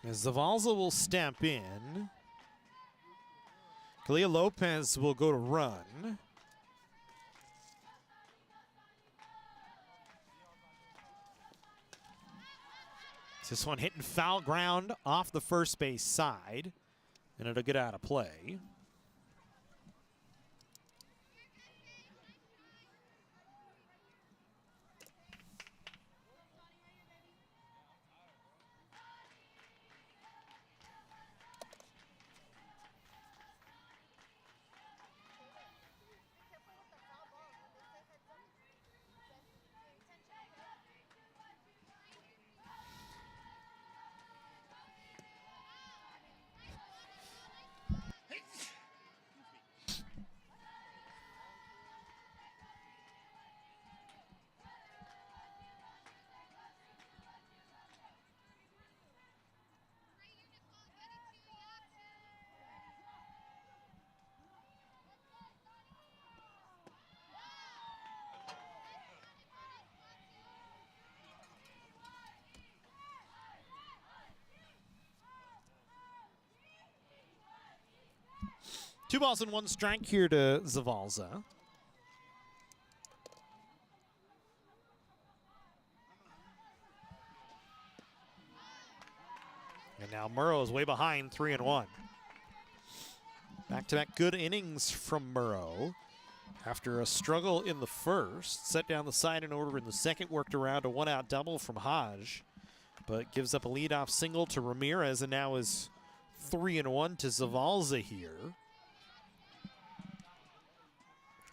[SPEAKER 1] As Zavalza will step in. Kalia Lopez will go to run. This one hitting foul ground off the first base side, and it'll get out of play. Two balls and 1 strike here to Zavalza. And now Murrow is way behind, 3-1. Back-to-back good innings from Murrow. After a struggle in the first, set down the side in order in the second, worked around a 1-out double from Hodge, but gives up a leadoff single to Ramirez, and now is 3-1 to Zavalza here.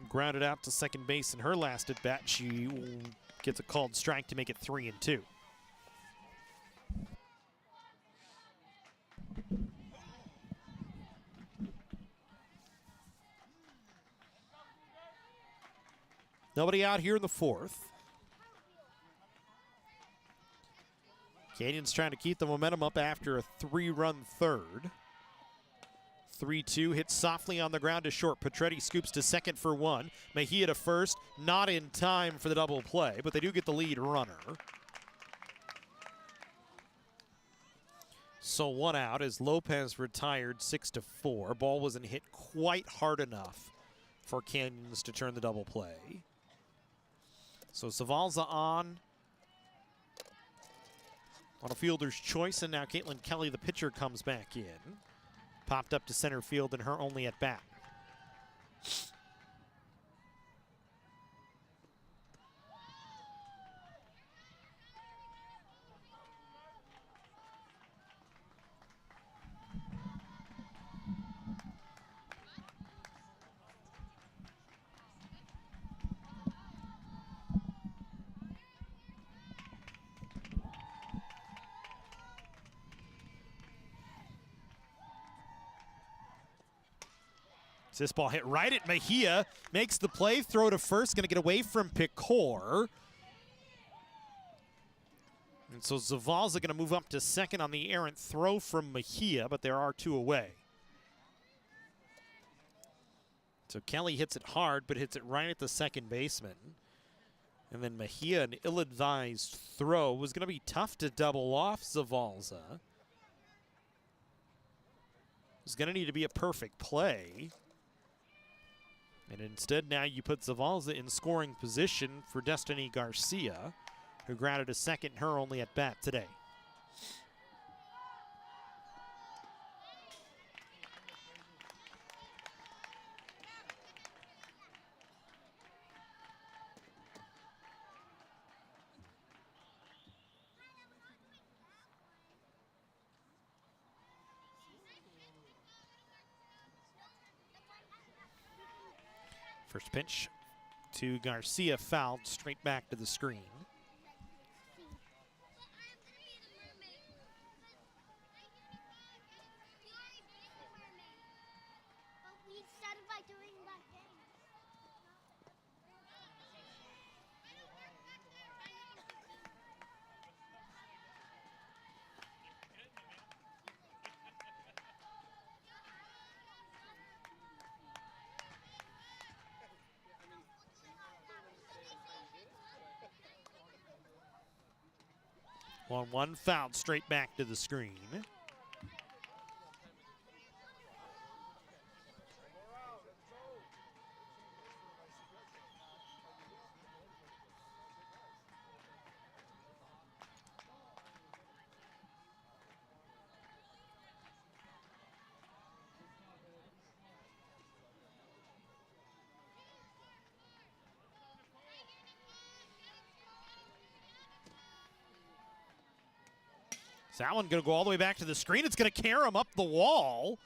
[SPEAKER 1] Grounded out to second base in her last at bat. She gets a called strike to make it 3-2. Nobody out here in the 4th. Canyons trying to keep the momentum up after a 3-run third. 3-2, hit softly on the ground to short. Petretti scoops to second for 1. Mejia to first, not in time for the double play, but they do get the lead runner. So 1 out as Lopez retired 6-4. Ball wasn't hit quite hard enough for Canyons to turn the double play. So Zavalza on a fielder's choice, and now Caitlin Kelly, the pitcher, comes back in. Popped up to center field in her only at bat. This ball hit right at Mejia, makes the play, throw to first, gonna get away from Picor. And so Zavalza gonna move up to second on the errant throw from Mejia, but there are 2 away. So Kelly hits it hard, but hits it right at the second baseman. And then Mejia, an ill-advised throw, was gonna be tough to double off Zavalza. It's gonna need to be a perfect play. And instead now you put Zavalza in scoring position for Destiny Garcia, who grounded a second, her only at bat today. First pitch to Garcia, fouled straight back to the screen. One fouled straight back to the screen. That one gonna go all the way back to the screen. It's gonna carry him up the wall.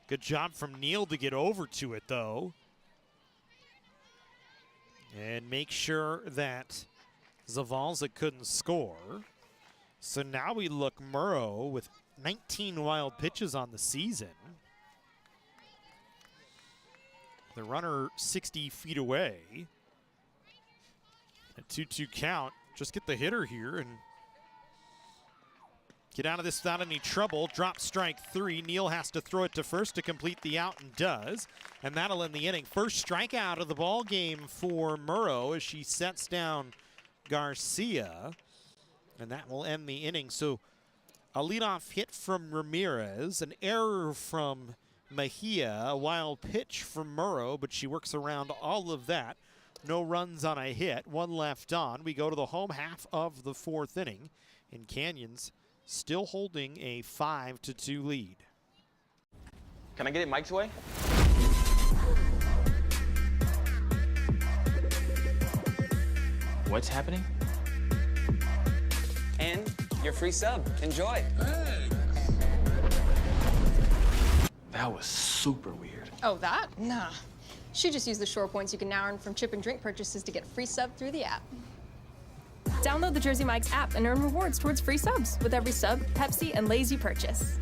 [SPEAKER 1] Good job from Neal to get over to it though. And make sure that Zavalza couldn't score. So now we look Murrow with 19 wild pitches on the season. The runner 60 feet away. A 2-2 count. Just get the hitter here and get out of this without any trouble. Drop strike 3. Neal has to throw it to first to complete the out and does. And that'll end the inning. First strikeout of the ball game for Murrow as she sets down Garcia. And that will end the inning. So a leadoff hit from Ramirez, an error from Mejia, a wild pitch from Murrow, but she works around all of that. No runs on a hit, 1 left on. We go to the home half of the 4th inning, and Canyons still holding a 5-2 lead.
[SPEAKER 7] Can I get it Mike's way? What's happening? And your free sub. Enjoy. Hey. That was super weird.
[SPEAKER 8] Oh, that? Nah. She just used the Shore points you can now earn from chip and drink purchases to get free sub through the app. Download the Jersey Mike's app and earn rewards towards free subs with every sub, Pepsi, and Lay's you purchase.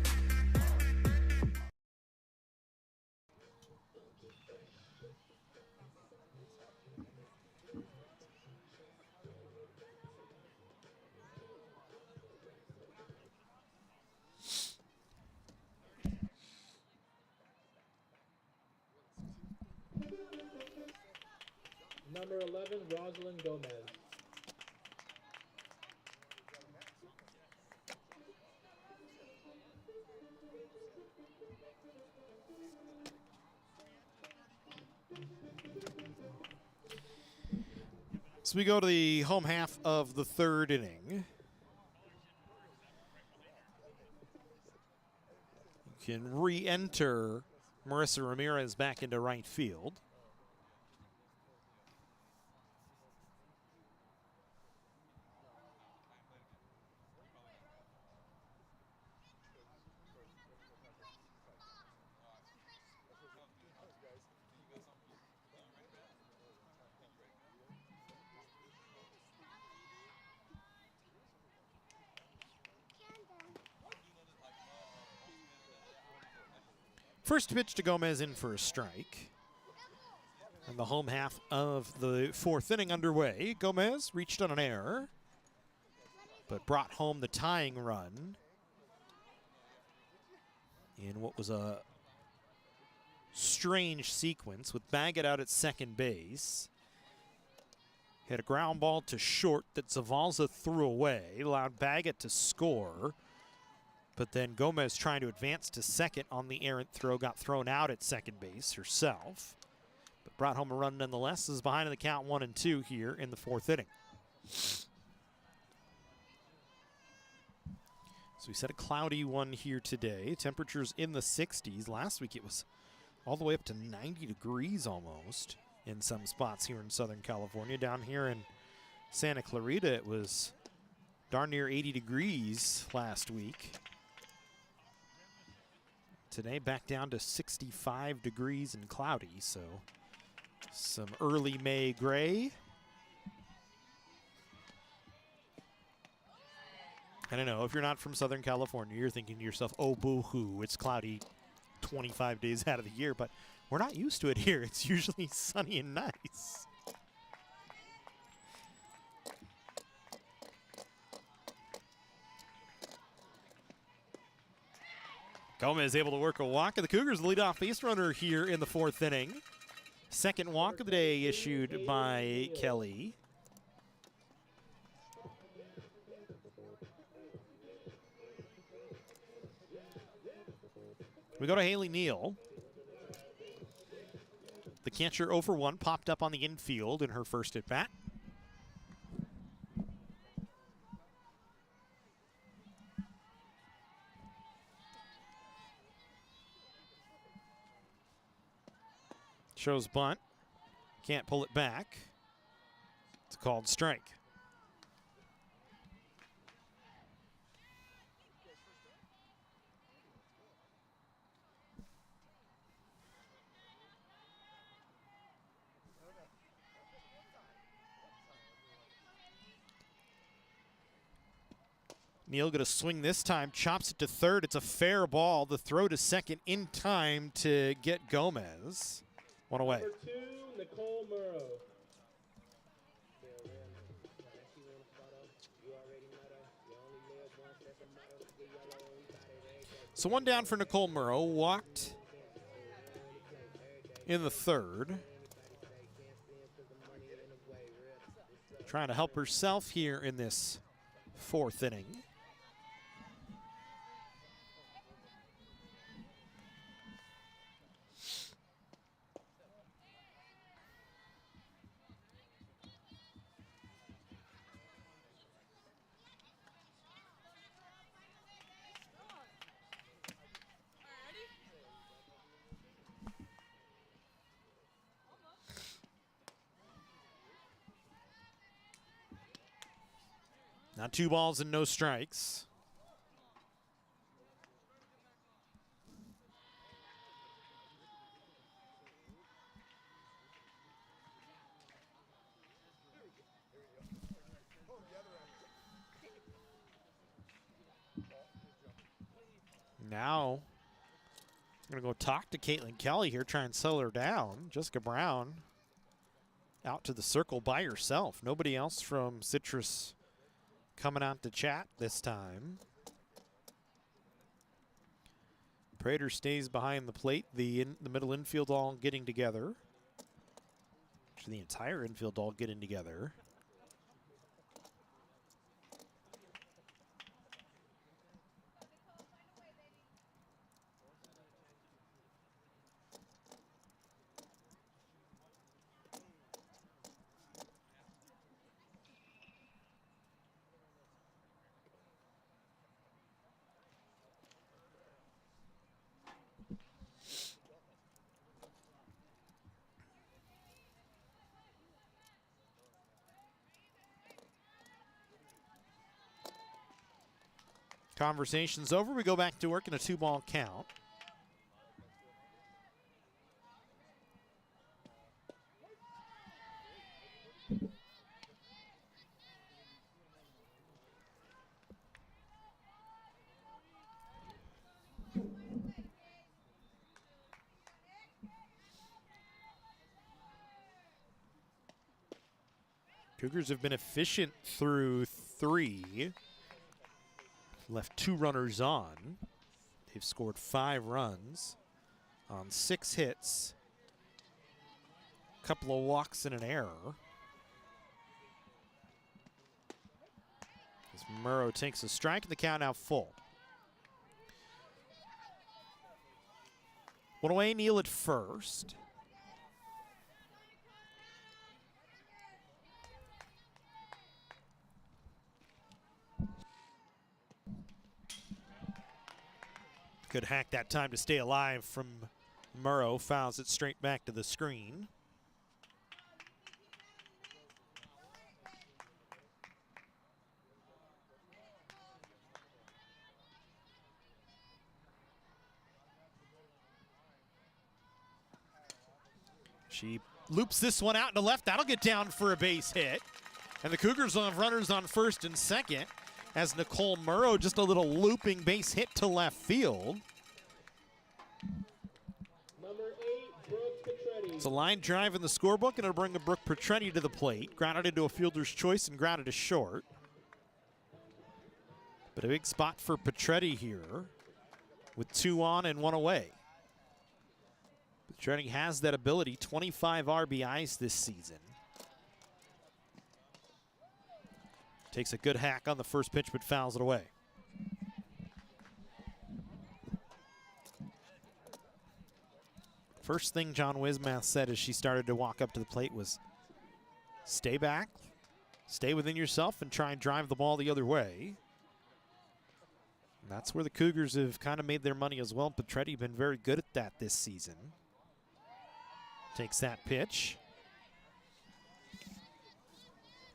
[SPEAKER 2] Number 11, Rosalind Gomez.
[SPEAKER 1] So we go to the home half of the 3rd inning. You can re-enter Marissa Ramirez back into right field. First pitch to Gomez in for a strike. And the home half of the fourth inning underway. Gomez reached on an error, but brought home the tying run in what was a strange sequence with Baggett out at second base. Hit a ground ball to short that Zavalza threw away, allowed Baggett to score. But then Gomez trying to advance to second on the errant throw, got thrown out at second base herself. But brought home a run nonetheless, is behind in the count 1-2 here in the fourth inning. So we set a cloudy one here today. Temperatures in the 60s. Last week it was all the way up to 90 degrees almost in some spots here in Southern California. Down here in Santa Clarita, it was darn near 80 degrees last week. Today back down to 65 degrees and cloudy, so some early May gray. I don't know, if you're not from Southern California, you're thinking to yourself, oh, boo-hoo, it's cloudy 25 days out of the year, but we're not used to it here. It's usually sunny and nice. Gomez able to work a walk, and the Cougars lead off base runner here in the fourth inning. Second walk of the day issued by Kelly. We go to Haley Neal. The catcher 0 for 1, popped up on the infield in her first at bat. Shows bunt. Can't pull it back. It's a called strike. Neal going to swing this time, chops it to third. It's a fair ball. The throw to second in time to get Gomez. One away.
[SPEAKER 2] Number 2, Nicole Murrow.
[SPEAKER 1] So one down for Nicole Murrow. Walked in the third. Trying to help herself here in this fourth inning. Now 2 balls and no strikes. Now, I'm going to go talk to Caitlin Kelly here, try and settle her down. Jessica Brown out to the circle by herself. Nobody else from Citrus coming out to chat this time. Prater stays behind the plate. The middle infield all getting together. Actually, the entire infield all getting together. Conversation's over. We go back to work in a 2-ball count. Cougars have been efficient through 3. Left 2 runners on. They've scored 5 runs on 6 hits. A couple of walks and an error. As Murrow takes a strike, and the count now full. 1 away, Neal at first. Good hack that time to stay alive from Murrow. Fouls it straight back to the screen. She loops this one out to left. That'll get down for a base hit. And the Cougars will have runners on first and second as Nicole Murrow, just a little looping base hit to left field.
[SPEAKER 2] Number 8, Brooke Petretti.
[SPEAKER 1] It's a line drive in the scorebook, and it'll bring a Brooke Petretti to the plate. Grounded into a fielder's choice and grounded to short. But a big spot for Petretti here with 2 on and 1 away. Petretti has that ability, 25 RBIs this season. Takes a good hack on the first pitch, but fouls it away. First thing John Wismath said as she started to walk up to the plate was, stay back, stay within yourself, and try and drive the ball the other way. And that's where the Cougars have kind of made their money as well. Petretti been very good at that this season. Takes that pitch.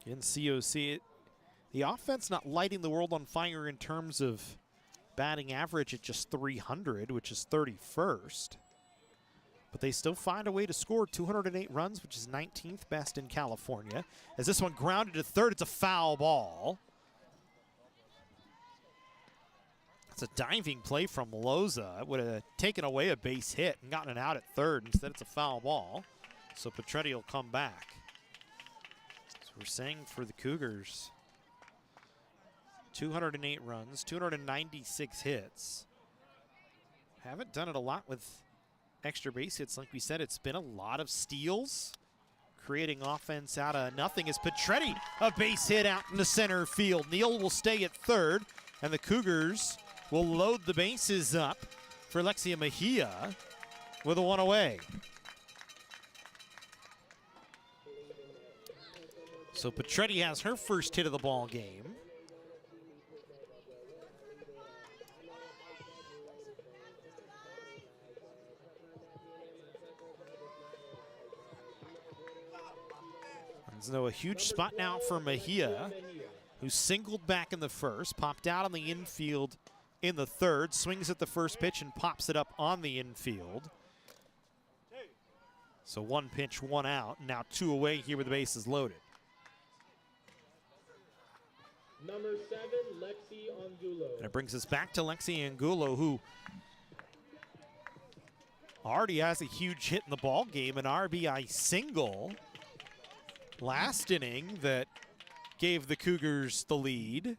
[SPEAKER 1] In COC, the offense not lighting the world on fire in terms of batting average at just 300, which is 31st. But they still find a way to score 208 runs, which is 19th best in California. As this one grounded to third, it's a foul ball. It's a diving play from Loza. It would have taken away a base hit and gotten it out at third. Instead, it's a foul ball. So Petretti will come back. So we're saying for the Cougars, 208 runs, 296 hits. Haven't done it a lot with extra base hits. Like we said, it's been a lot of steals, creating offense out of nothing. As Petretti, a base hit out in the center field. Neal will stay at third, and the Cougars will load the bases up for Lexia Mejia with a 1 away. So Petretti has her first hit of the ball game. There's a huge spot now for Mejia, who singled back in the first, popped out on the infield in the third, swings at the first pitch and pops it up on the infield. So 1 pitch, 1 out, now 2 away here with the bases loaded.
[SPEAKER 2] Number 7, Lexi Angulo.
[SPEAKER 1] And it brings us back to Lexi Angulo, who already has a huge hit in the ball game, an RBI single last inning that gave the Cougars the lead.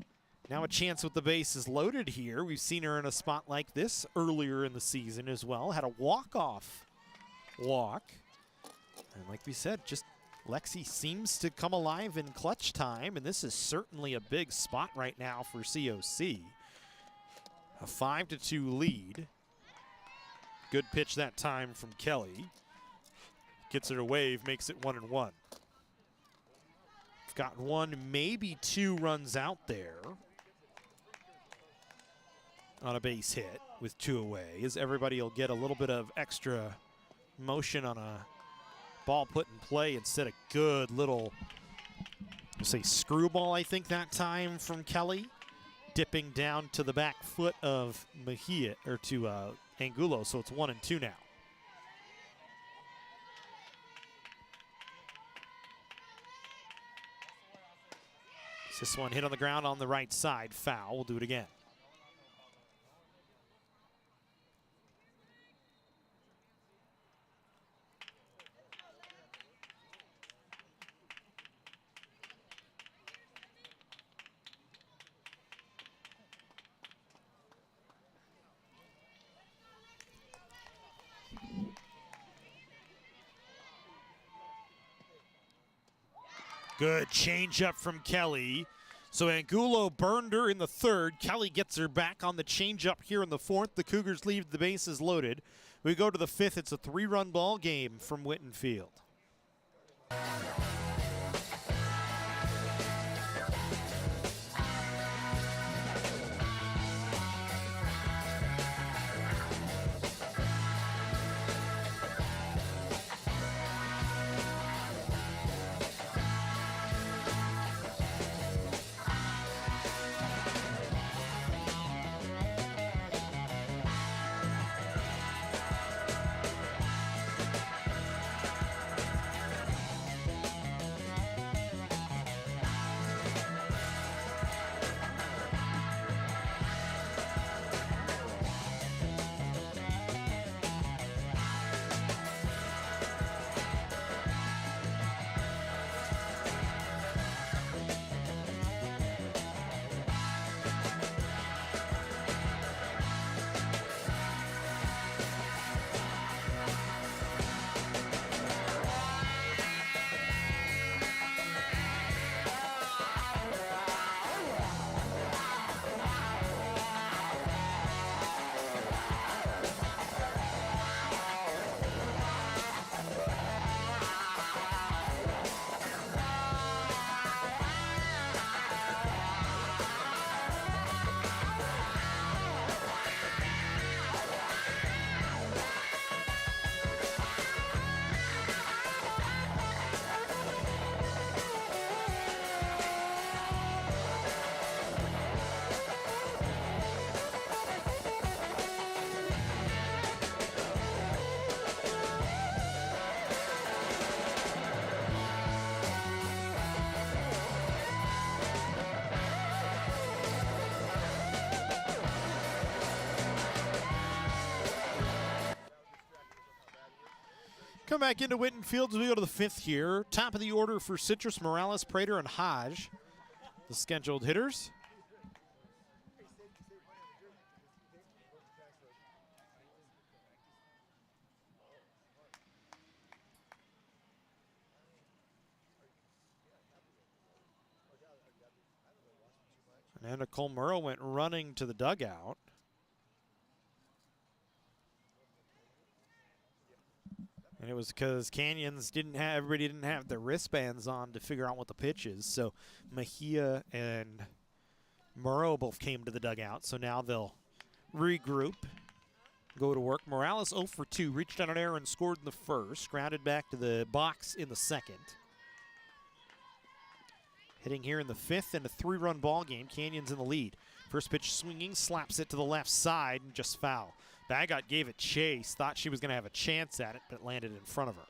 [SPEAKER 1] Now a chance with the bases loaded here. We've seen her in a spot like this earlier in the season as well. Had a walk-off walk. And like we said, just Lexi seems to come alive in clutch time, and this is certainly a big spot right now for COC. A 5-2 lead. Good pitch that time from Kelly. Gets it a wave, makes it 1-1. Got 1, maybe 2 runs out there on a base hit with 2 away, as everybody will get a little bit of extra motion on a ball put in play instead of good little, say, screwball, I think, that time from Kelly, dipping down to the back foot of Mejia, or to Angulo, so it's 1-2 now. This one hit on the ground on the right side, foul. We'll do it again. Good change up from Kelly. So Angulo burned her in the third. Kelly gets her back on the change up here in the fourth. The Cougars leave the bases loaded. We go to the fifth. It's a 3-run ball game from Whitten Field. Come back into Whitten Field as we go to the fifth here. Top of the order for Citrus, Morales, Prater, and Hodge, the scheduled hitters. And Nicole Murrow went running to the dugout. And it was because Canyons everybody didn't have their wristbands on to figure out what the pitch is. So Mejia and Murrow both came to the dugout. So now they'll regroup, go to work. Morales 0 for 2, reached on an error and scored in the first. Grounded back to the box in the second. Hitting here in the fifth and a 3-run ball game. Canyons in the lead. First pitch swinging, slaps it to the left side and just foul. Bagot gave it chase, thought she was going to have a chance at it, but it landed in front of her.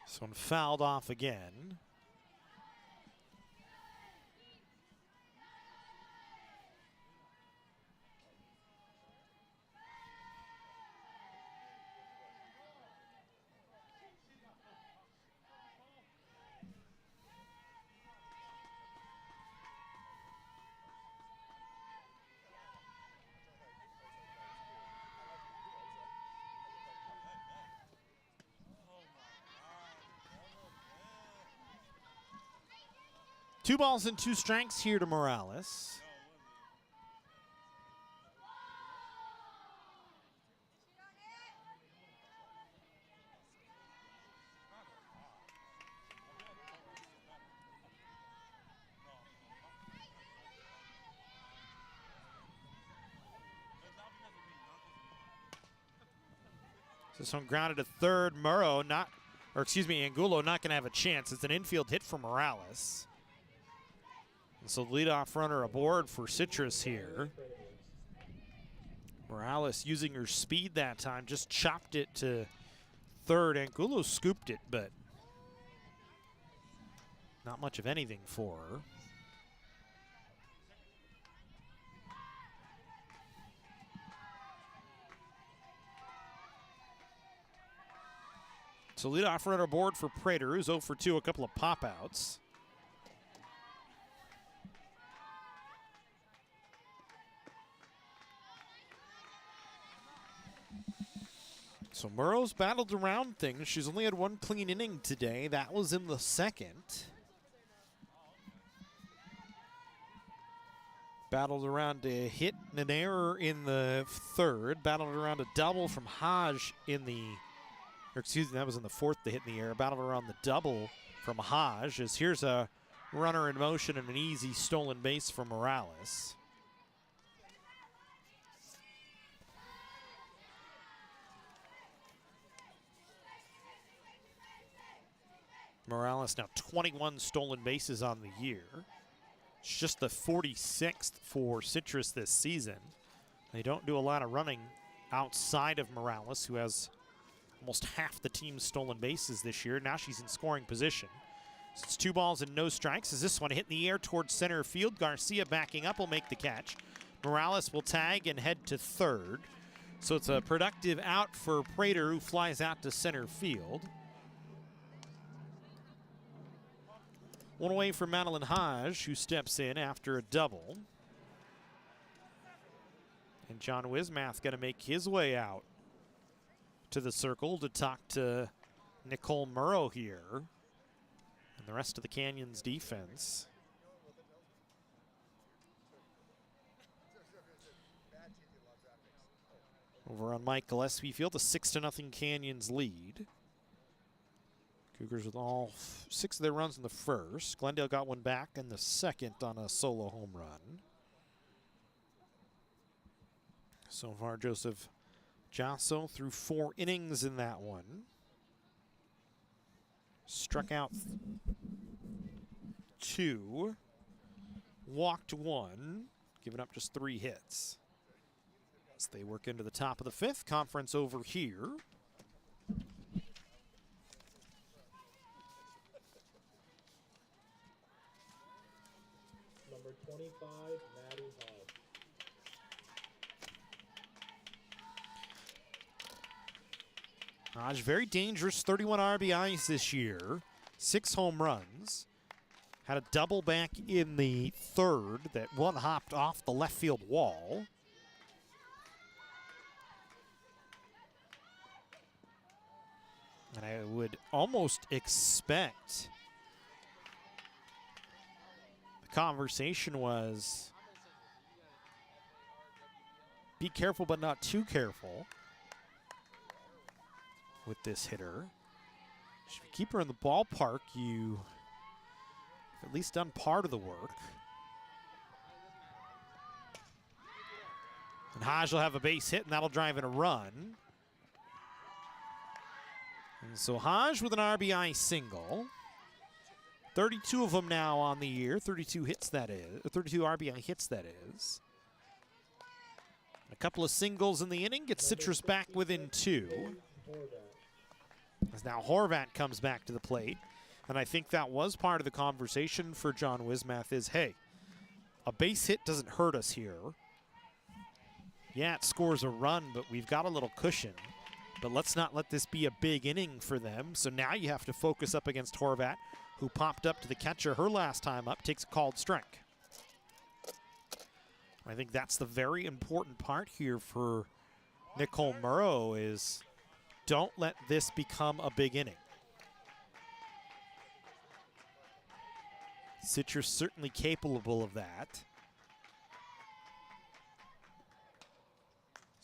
[SPEAKER 1] This one fouled off again. Two balls and 2 strikes here to Morales. This one grounded to third. Angulo not going to have a chance. It's an infield hit for Morales. And so leadoff runner aboard for Citrus here. Morales using her speed that time, just chopped it to third. Angulo scooped it, but not much of anything for her. So leadoff runner aboard for Prater, who's 0 for 2, a couple of pop-outs. So Murrow's battled around things. She's only had one clean inning today. That was in the second. Battled around a hit and an error in the third. Battled around a double from Haj in the, or excuse me, that was in the fourth, the hit in the air. Battled around the double from Haj. As here's a runner in motion and an easy stolen base for Morales. Morales now 21 stolen bases on the year. It's just the 46th for Citrus this season. They don't do a lot of running outside of Morales, who has almost half the team's stolen bases this year. Now she's in scoring position. So it's 2 balls and no strikes as this one hit in the air towards center field. Garcia backing up will make the catch. Morales will tag and head to third. So it's a productive out for Prater, who flies out to center field. One away from Madeline Haj, who steps in after a double. And John Wismath going to make his way out to the circle to talk to Nicole Murrow here and the rest of the Canyons defense. Over on Mike Gillespie Field, a 6-0 Canyons lead. Cougars with all 6 of their runs in the first. Glendale got one back in the second on a solo home run. So far, Joseph Jasso threw 4 innings in that one. Struck out 2. Walked 1. Giving up just 3 hits. As they work into the top of the 5th. Conference over here.
[SPEAKER 2] Number 25, Maddie Hall.
[SPEAKER 1] Haj very dangerous, 31 RBIs this year, 6 home runs. Had a double back in the third that one hopped off the left field wall. And I would almost expect the conversation was be careful but not too careful with this hitter. If you keep her in the ballpark, you have at least done part of the work. And Haj will have a base hit, and that'll drive in a run. And so Haj with an RBI single. 32 of them now on the year. 32 hits that is. 32 RBI hits that is. A couple of singles in the inning. Gets Citrus back within 2. As now Horvat comes back to the plate. And I think that was part of the conversation for John Wismath is, hey, a base hit doesn't hurt us here. Yeah, it scores a run, but we've got a little cushion. But let's not let this be a big inning for them. So now you have to focus up against Horvat, who popped up to the catcher her last time up, takes a called strike. I think that's the very important part here for Nicole Murrow is don't let this become a big inning. Citrus certainly capable of that.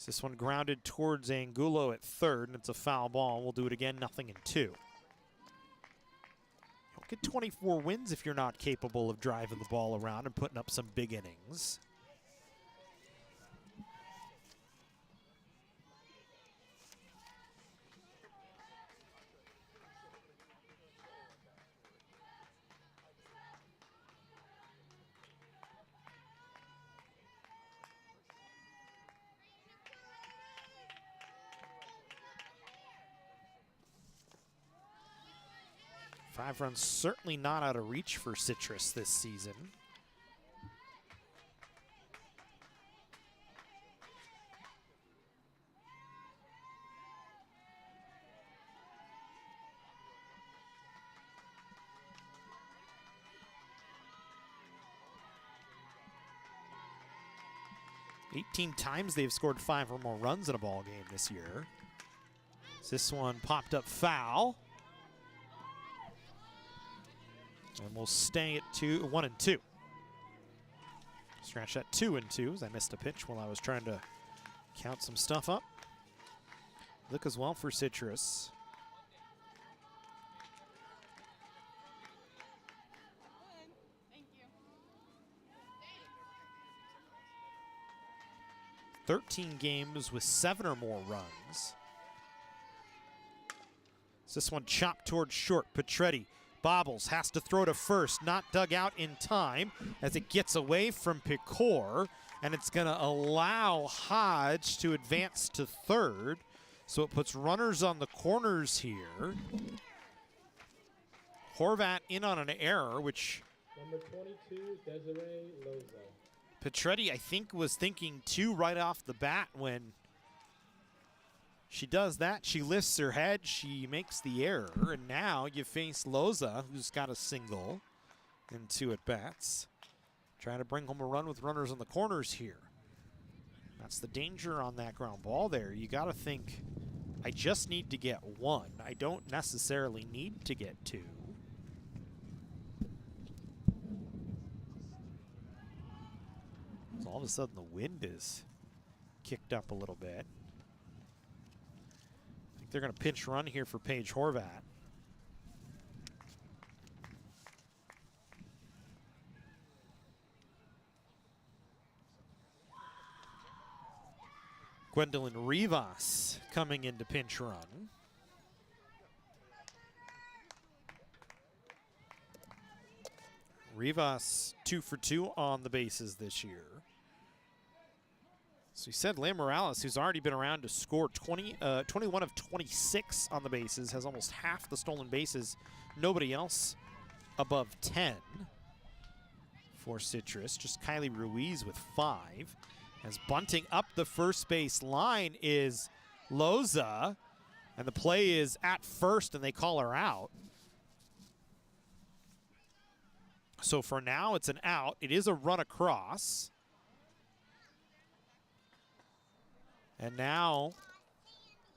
[SPEAKER 1] This one grounded towards Angulo at third, and it's a foul ball. We'll do it again, 0-2. You don't get 24 wins if you're not capable of driving the ball around and putting up some big innings. 5 runs certainly not out of reach for Citrus this season. Eighteen times they've scored 5 or more runs in a ball game this year. This one popped up foul. And we'll stay at 1-2. Scratch that 2-2 as I missed a pitch while I was trying to count some stuff up. Look as well for Citrus. "13 games with 7 or more runs." This one chopped towards short. Petretti bobbles, has to throw to first, not dug out in time as it gets away from Picor, and it's going to allow Hodge to advance to third. So it puts runners on the corners here. Horvat in on an error, which
[SPEAKER 2] Number 22, Desiree Loza.
[SPEAKER 1] Petretti, I think, was thinking 2 right off the bat when she does that. She lifts her head, she makes the error, and now you face Loza, who's got a single and 2 at-bats. Trying to bring home a run with runners on the corners here. That's the danger on that ground ball there. You got to think, I just need to get 1. I don't necessarily need to get 2. So all of a sudden the wind is kicked up a little bit. I think they're going to pinch run here for Paige Horvat. Gwendolyn Rivas coming into pinch run. Rivas 2 for 2 on the bases this year. So he said Leah Morales, who's already been around to score 21 of 26 on the bases, has almost half the stolen bases. Nobody else above 10 for Citrus. Just Kylie Ruiz with 5. As bunting up the first base line is Loza, and the play is at first, and they call her out. So for now, it's an out. It is a run across. And now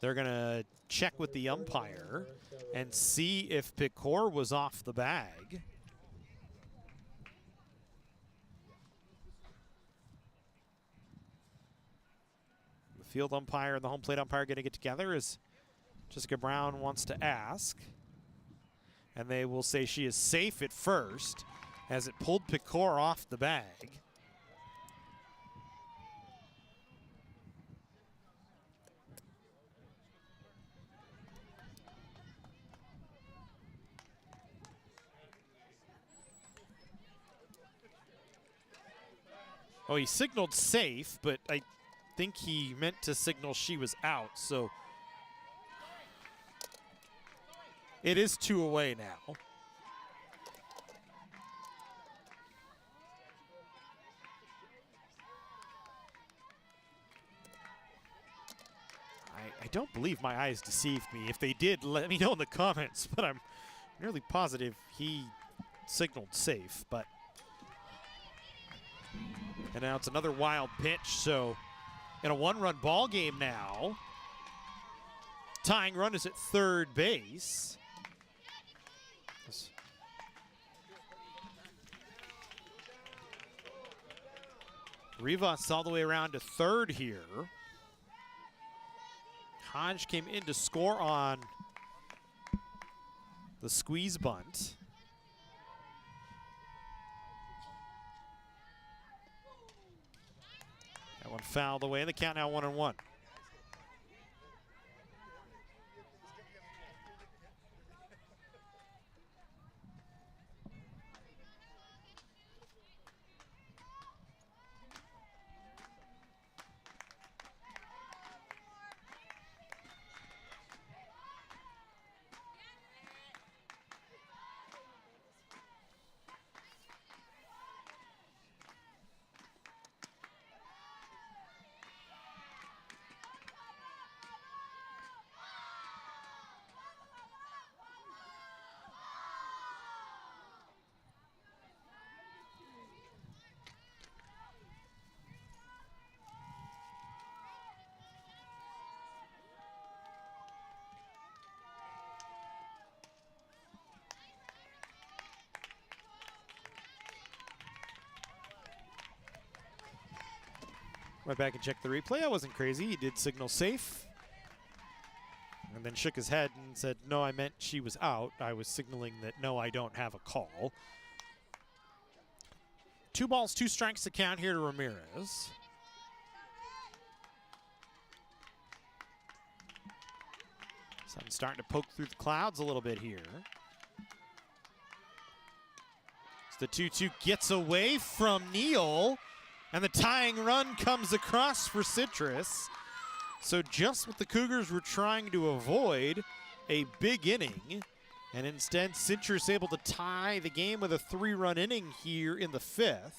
[SPEAKER 1] they're going to check with the umpire and see if Picor was off the bag. The field umpire and the home plate umpire going to get together as Jessica Brown wants to ask. And they will say she is safe at first as it pulled Picor off the bag. Oh, he signaled safe, but I think he meant to signal she was out, so it is 2 away now. I don't believe my eyes deceived me. If they did, let me know in the comments, but I'm nearly positive he signaled safe, but. And now it's another wild pitch, so in a 1-run ball game now. Tying run is at third base. Rivas all the way around to third here. Hodge came in to score on the squeeze bunt. That one fouled away, and the count now 1-1. Went back and checked the replay. I wasn't crazy. He did signal safe. And then shook his head and said, no, I meant she was out. I was signaling that, no, I don't have a call. 2 balls, 2 strikes to count here to Ramirez. Sun's starting to poke through the clouds a little bit here. The 2-2 gets away from Neal, and the tying run comes across for Citrus. So just what the Cougars were trying to avoid, a big inning, and instead Citrus able to tie the game with a 3-run inning here in the 5th.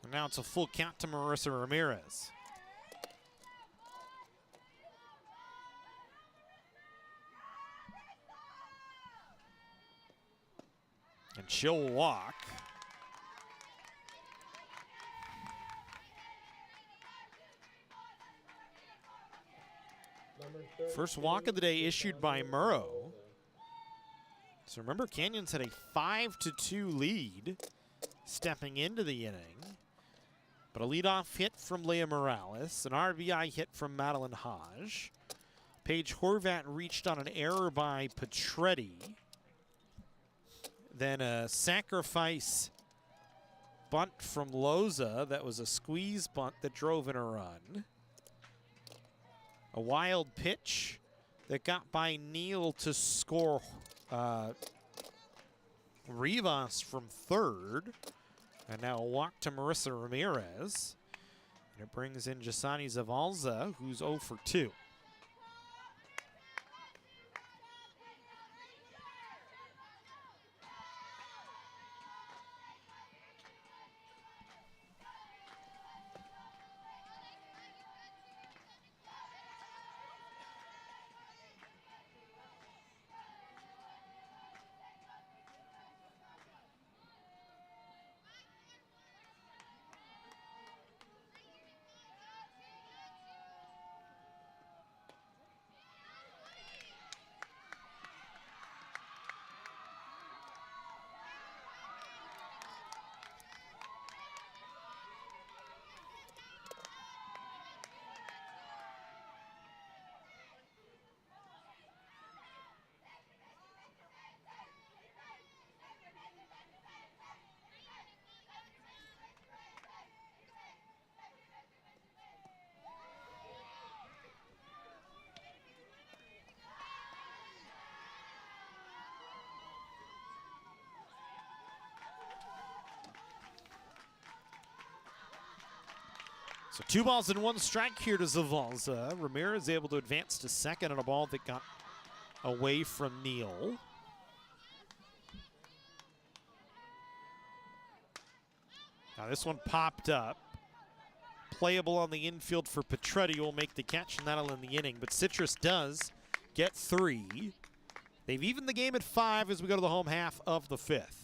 [SPEAKER 1] And now it's a full count to Marissa Ramirez. And she'll walk. First walk of the day issued by Murrow. So remember, Canyons had a 5-2 lead stepping into the inning. But a leadoff hit from Leah Morales, an RBI hit from Madeline Hodge. Paige Horvat reached on an error by Petretti. Then a sacrifice bunt from Loza that was a squeeze bunt that drove in a run. A wild pitch that got by Neal to score Rivas from third. And now a walk to Marissa Ramirez. And it brings in Jasani Zavalza, who's 0 for 2. So 2 balls and 1 strike here to Zavalza. Ramirez able to advance to second on a ball that got away from Neal. Now this one popped up. Playable on the infield for Petretti, will make the catch, and that'll end the inning. But Citrus does get 3. They've evened the game at 5 as we go to the home half of the 5th.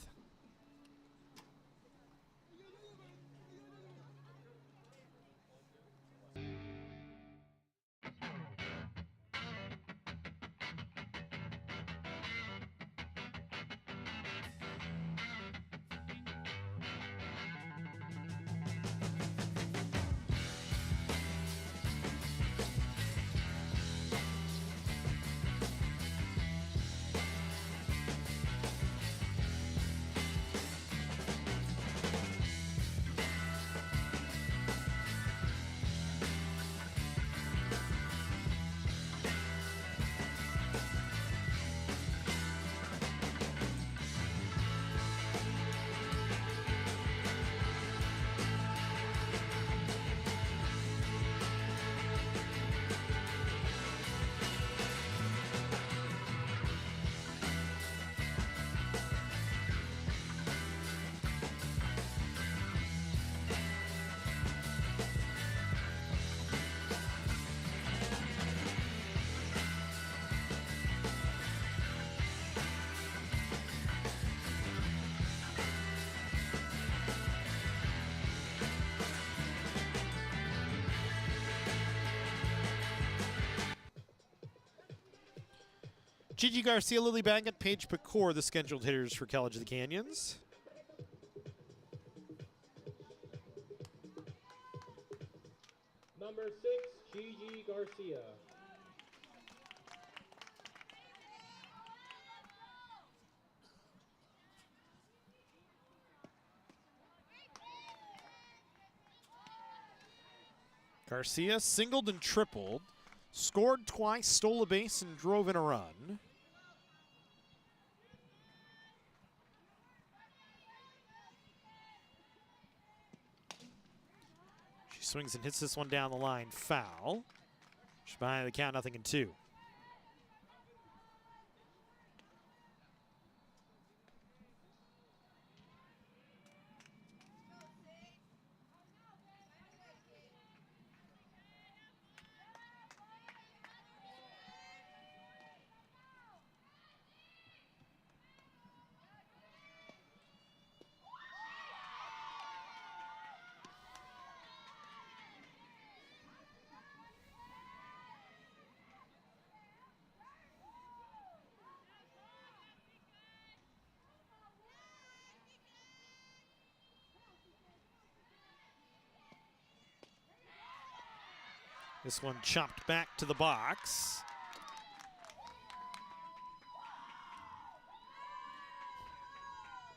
[SPEAKER 1] Gigi Garcia, Lily Baggett, Paige Pecor, the scheduled hitters for College of the Canyons.
[SPEAKER 2] Number 6, Gigi Garcia.
[SPEAKER 1] Garcia singled and tripled, scored twice, stole a base, and drove in a run. She swings and hits this one down the line, foul. She's behind the count, 0-2. This one chopped back to the box.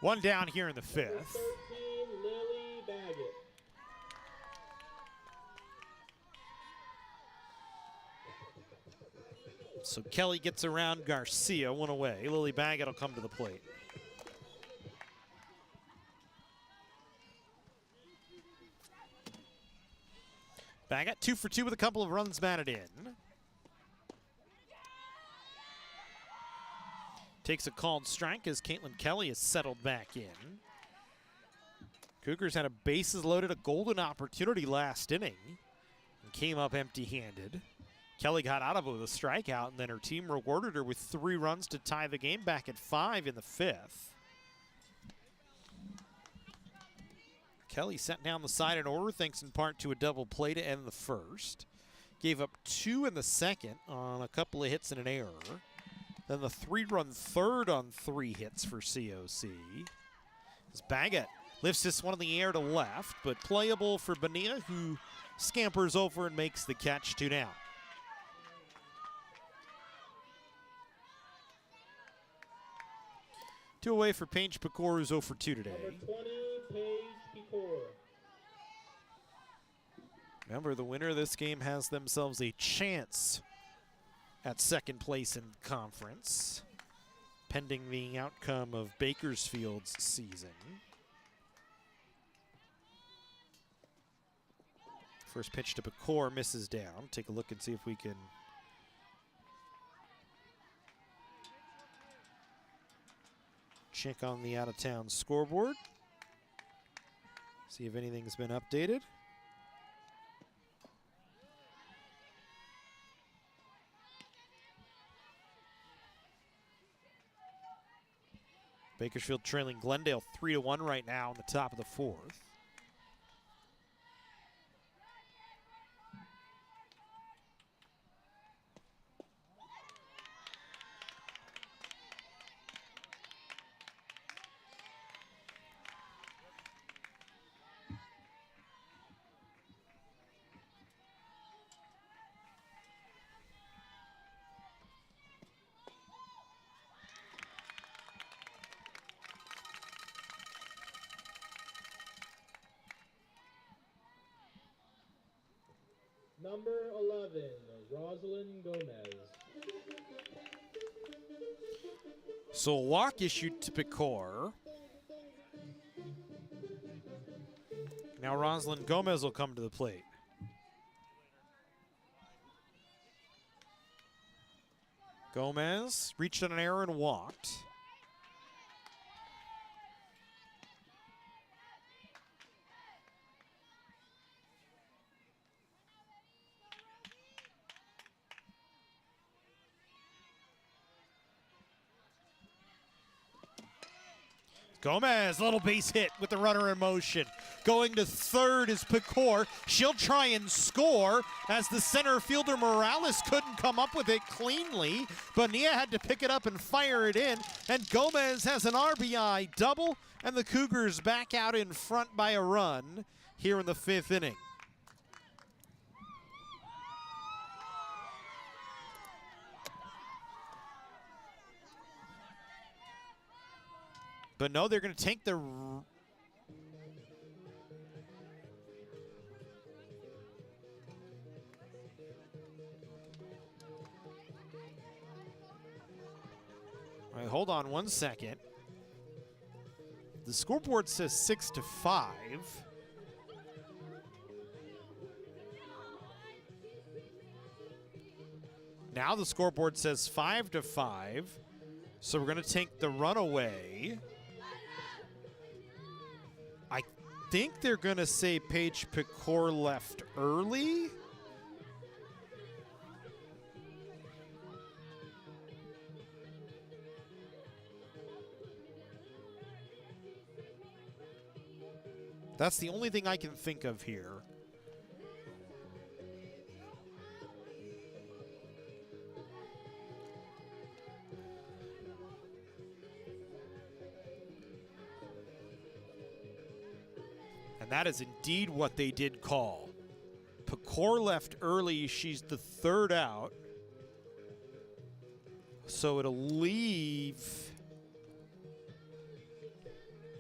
[SPEAKER 1] One down here in the 5th.
[SPEAKER 2] 13, Lily Baggett.
[SPEAKER 1] So Kelly gets around Garcia, one away. Lily Baggett will come to the plate. Baggett 2 for 2 with a couple of runs batted in. Takes a called strike as Caitlin Kelly is settled back in. Cougars had a bases loaded, a golden opportunity last inning and came up empty-handed. Kelly got out of it with a strikeout, and then her team rewarded her with 3 runs to tie the game back at 5 in the 5th. Kelly sent down the side in order, thanks in part to a double play to end the 1st. Gave up 2 in the 2nd on a couple of hits and an error. Then the 3-run 3rd on 3 hits for COC. As Baggett lifts this one in the air to left, but playable for Bonilla, who scampers over and makes the catch, 2 down. Two away for Paige Pecor, who's 0 for 2 today.
[SPEAKER 2] Number 20, Paige Pecor.
[SPEAKER 1] Remember, the winner of this game has themselves a chance at 2nd place in conference, pending the outcome of Bakersfield's season. First pitch to Pecor misses down. Take a look and see if we can check on the out-of-town scoreboard. See if anything's been updated. Bakersfield trailing Glendale 3-1 right now in the top of the 4th.
[SPEAKER 2] Number 11, Rosalind Gomez.
[SPEAKER 1] So a walk issued to Pecor. Now Rosalind Gomez will come to the plate. Gomez reached on an error and walked. Gomez, little base hit with the runner in motion. Going to third is Pecor. She'll try and score as the center fielder Morales couldn't come up with it cleanly. But Nia had to pick it up and fire it in. And Gomez has an RBI double. And the Cougars back out in front by a run here in the 5th inning. But no, they're going to take the... All right, hold on one second. The scoreboard says 6-5. Now the scoreboard says 5-5. So we're going to take the run away. I think they're going to say Paige Pecor left early. That's the only thing I can think of here. And that is indeed what they did call. Pecor left early. She's the third out. So it'll leave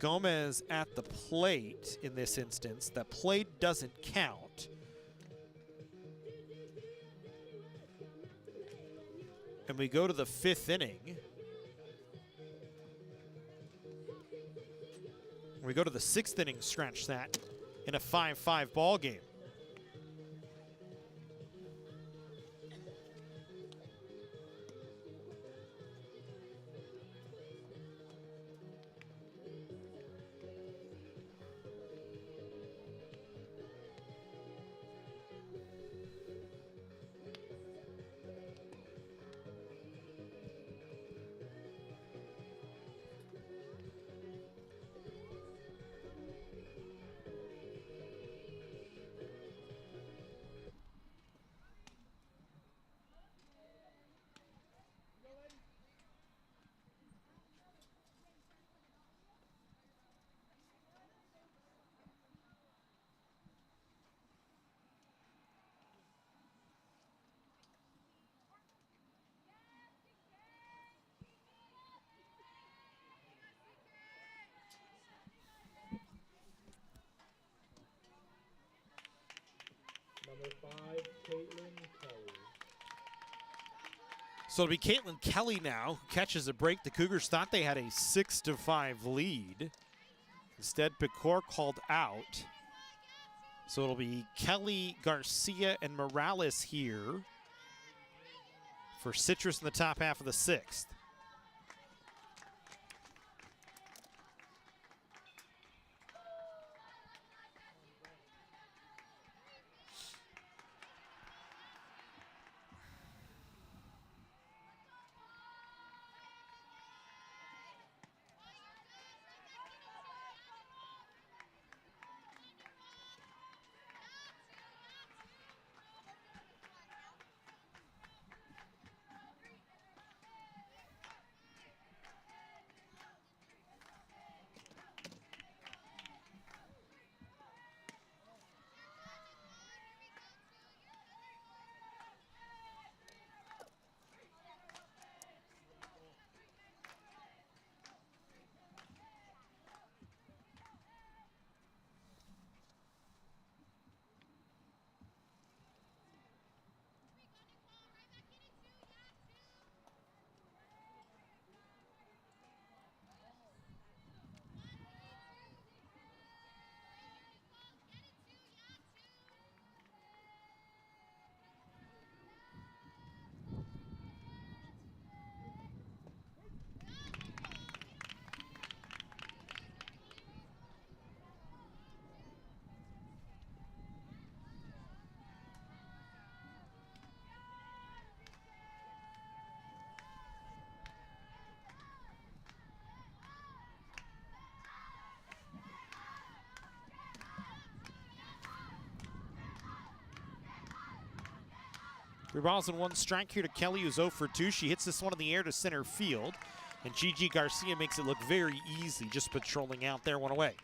[SPEAKER 1] Gomez at the plate in this instance. The plate doesn't count. And we go to the 5th inning. We go to the 6th inning, scratch that, in a 5-5 ball game.
[SPEAKER 2] Number 5, Caitlin Kelly.
[SPEAKER 1] So it'll be Caitlin Kelly now who catches a break. The Cougars thought they had a 6-5 lead. Instead, Pecor called out. So it'll be Kelly, Garcia, and Morales here for Citrus in the top half of the 6th. 3 balls and 1 strike here to Kelly, who's 0 for 2. She hits this one in the air to center field. And Gigi Garcia makes it look very easy, just patrolling out there, 1 away.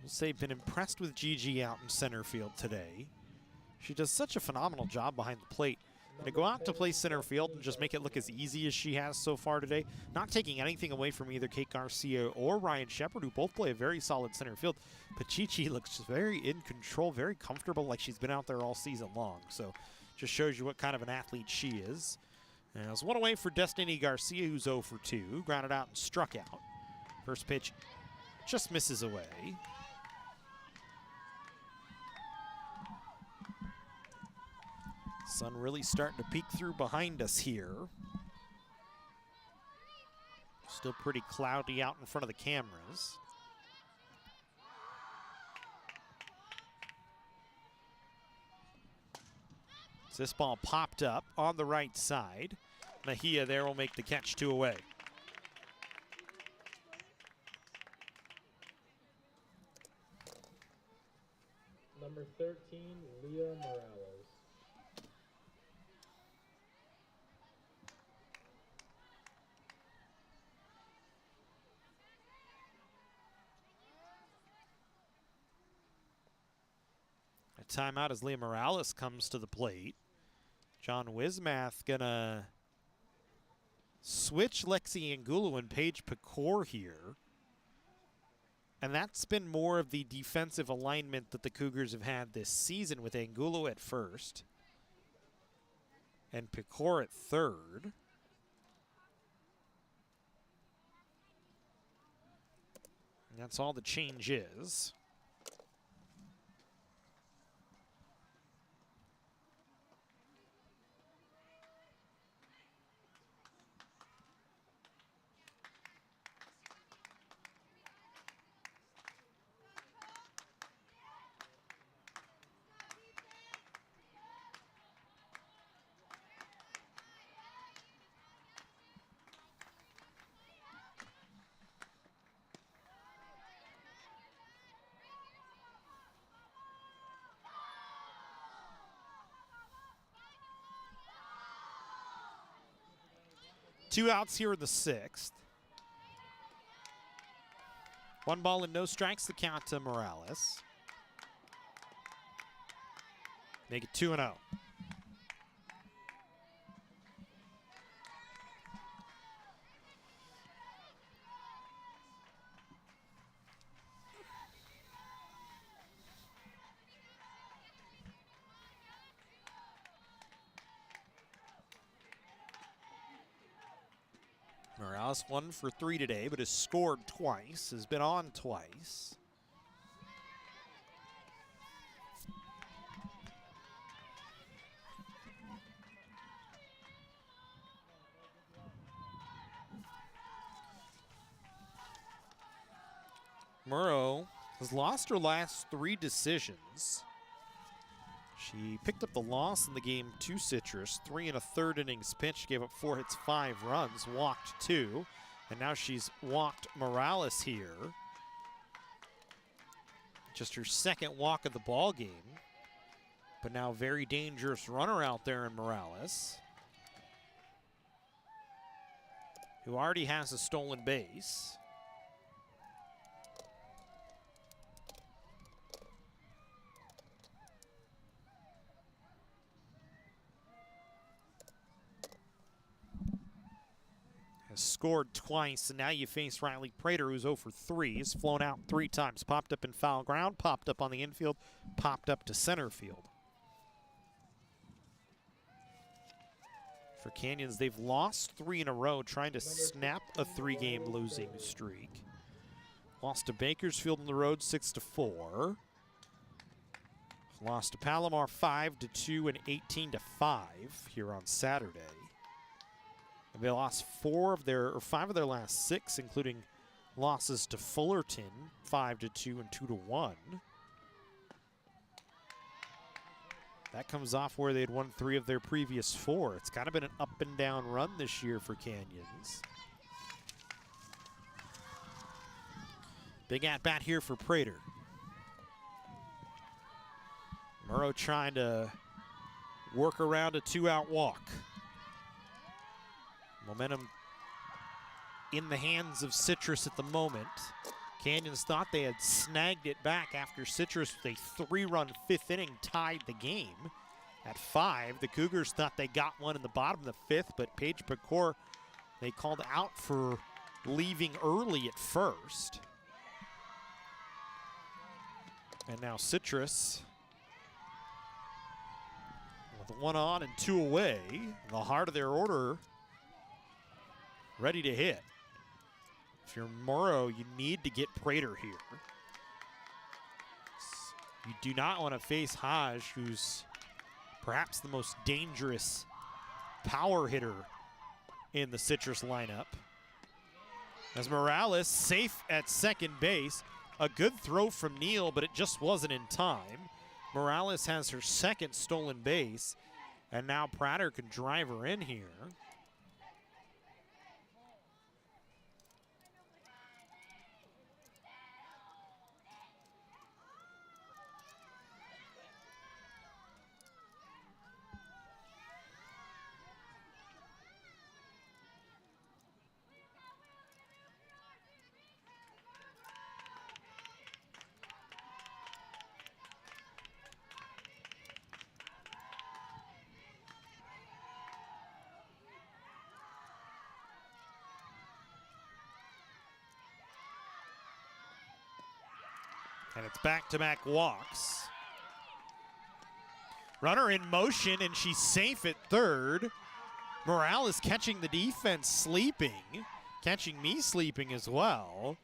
[SPEAKER 1] We'll say been impressed with Gigi out in center field today. She does such a phenomenal job behind the plate. And to go out to play center field and just make it look as easy as she has so far today, not taking anything away from either Kate Garcia or Ryan Shepard, who both play a very solid center field. But Gigi looks just very in control, very comfortable, like she's been out there all season long. So just shows you what kind of an athlete she is. And it's 1 away for Destiny Garcia, who's 0 for 2. Grounded out and struck out. First pitch just misses away. Sun really starting to peek through behind us here. Still pretty cloudy out in front of the cameras. This ball popped up on the right side. Mejia there will make the catch, 2 away.
[SPEAKER 2] Number 13, Leah Morales.
[SPEAKER 1] A timeout as Leah Morales comes to the plate. John Wismath gonna switch Lexi Angulo and Paige Pecor here. And that's been more of the defensive alignment that the Cougars have had this season, with Angulo at first and Pecor at third. And that's all the change is. Two outs here in the 6th. 1 ball and no strikes, the count to Morales. Make it 2-0. Morales 1 for 3 today, but has scored twice, has been on twice. Murrow has lost her last 3 decisions. She picked up the loss in the game to Citrus. 3 1/3 innings pitched, gave up 4 hits, 5 runs, walked 2. And now she's walked Morales here. Just her 2nd walk of the ball game. But now very dangerous runner out there in Morales, who already has a stolen base. Scored twice, and now you face Riley Prater, who's 0 for 3. He's flown out 3 times. Popped up in foul ground, popped up on the infield, popped up to center field. For Canyons, they've lost 3 in a row, trying to snap a 3-game losing streak. Lost to Bakersfield on the road 6-4. Lost to Palomar 5-2 and 18-5 here on Saturday. They lost 5 of their last 6, including losses to Fullerton, 5-2 and 2-1. That comes off where they'd won 3 of their previous 4. It's kind of been an up and down run this year for Canyons. Big at bat here for Prater. Murrow trying to work around a 2-out walk. Momentum in the hands of Citrus at the moment. Canyons thought they had snagged it back after Citrus with a 3-run 5th inning tied the game at 5. The Cougars thought they got one in the bottom of the 5th, but Paige Pecor, they called out for leaving early at first. And now Citrus with 1 on and 2 away. The heart of their order ready to hit. If you're Morrow, you need to get Prater here. You do not want to face Haj, who's perhaps the most dangerous power hitter in the Citrus lineup. As Morales safe at second base. A good throw from Neal, but it just wasn't in time. Morales has her 2nd stolen base, and now Prater can drive her in here. And it's back-to-back walks. Runner in motion, and she's safe at third. Morales catching the defense sleeping, catching me sleeping as well.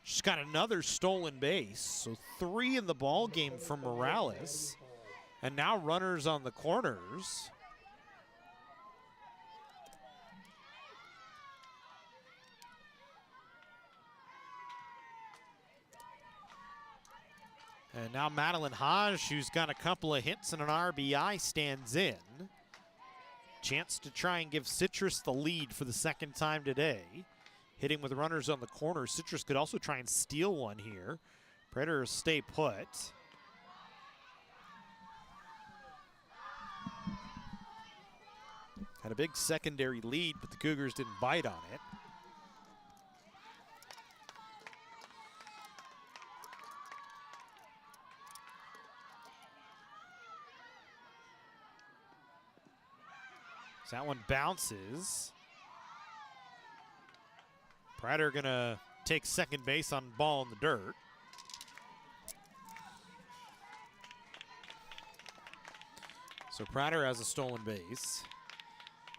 [SPEAKER 1] She's got another stolen base, so 3 in the ball game for Morales. And now runners on the corners. And now Madeline Haj, who's got a couple of hits and an RBI, stands in. Chance to try and give Citrus the lead for the 2nd time today. Hitting with runners on the corner. Citrus could also try and steal one here. Predators stay put. Had a big secondary lead, but the Cougars didn't bite on it. That one bounces. Prater gonna take second base on ball in the dirt. So Prater has a stolen base.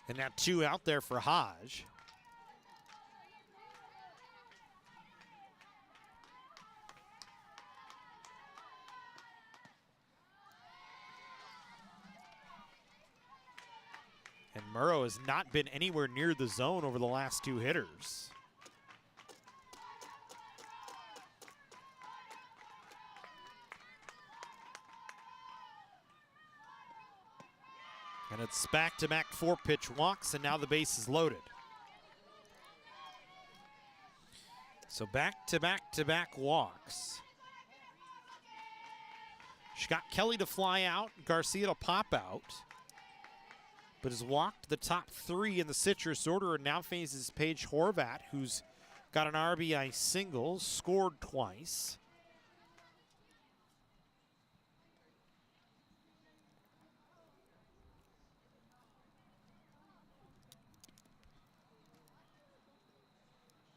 [SPEAKER 1] And now 2 out there for Haj. And Murrow has not been anywhere near the zone over the last 2 hitters. And it's back-to-back 4-pitch walks, and now the base is loaded. So back-to-back-to-back walks. She got Kelly to fly out, Garcia to pop out, but has walked the top 3 in the Citrus order and now faces Paige Horvat, who's got an RBI single, scored twice.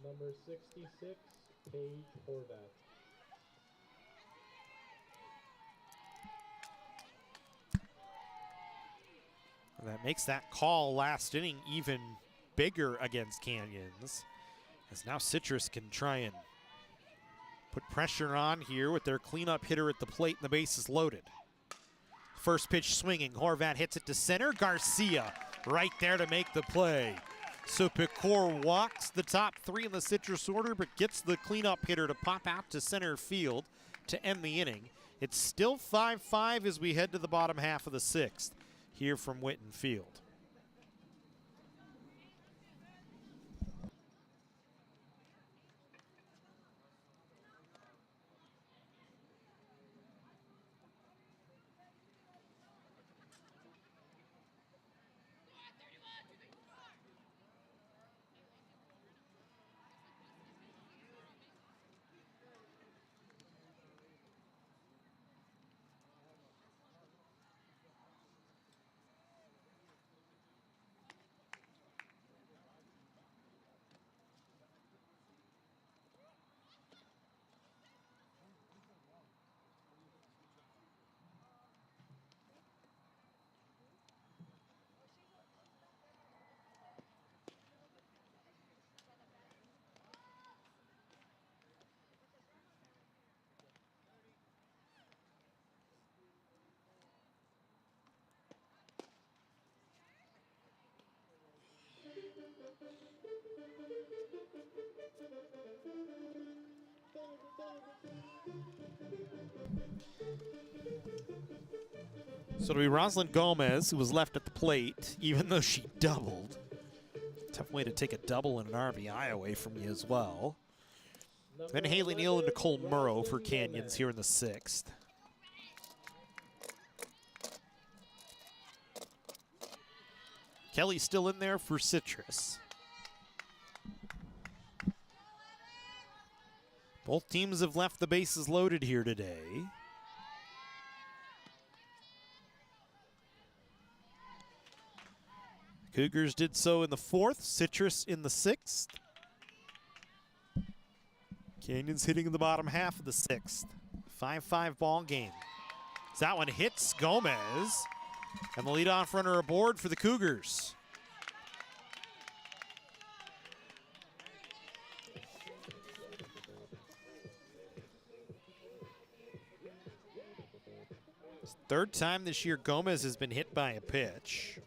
[SPEAKER 2] Number 66, Paige Horvat.
[SPEAKER 1] That makes that call last inning even bigger against Canyons, as now Citrus can try and put pressure on here with their cleanup hitter at the plate, and the base is loaded. First pitch swinging, Horvat hits it to center, Garcia right there to make the play. So Pecor walks the top 3 in the Citrus order, but gets the cleanup hitter to pop out to center field to end the inning. It's still 5-5 as we head to the bottom half of the 6th. Here from Whitten Field. So it'll be Rosalind Gomez who was left at the plate, even though she doubled. Tough way to take a double and an RBI away from you as well. Then Haley Neal and Nicole Murrow for Canyons here in the 6th. Kelly's still in there for Citrus. Both teams have left the bases loaded here today. Cougars did so in the 4th, Citrus in the 6th. Canyons hitting in the bottom half of the 6th. 5-5 ball game. As that one hits Gomez, and the leadoff runner aboard for the Cougars. It's the 3rd time this year Gomez has been hit by a pitch.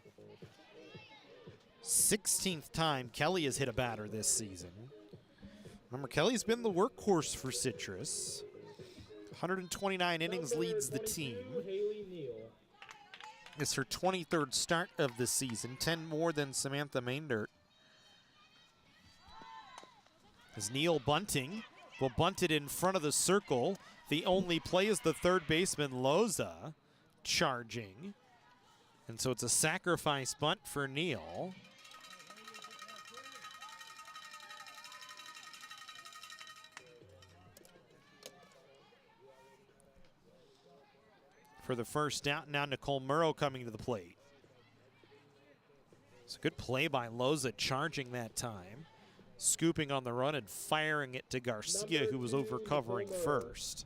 [SPEAKER 1] 16th time Kelly has hit a batter this season. Remember, Kelly's been the workhorse for Citrus. 129 innings leads the team. It's her 23rd start of the season, 10 more than Samantha Maindert. As Neal bunting, will bunt it in front of the circle. The only play is the 3rd baseman, Loza, charging. And so it's a sacrifice bunt for Neal. For the first out, now Nicole Murrow coming to the plate. It's a good play by Loza, charging that time. Scooping on the run and firing it to Garcia, who was over covering first.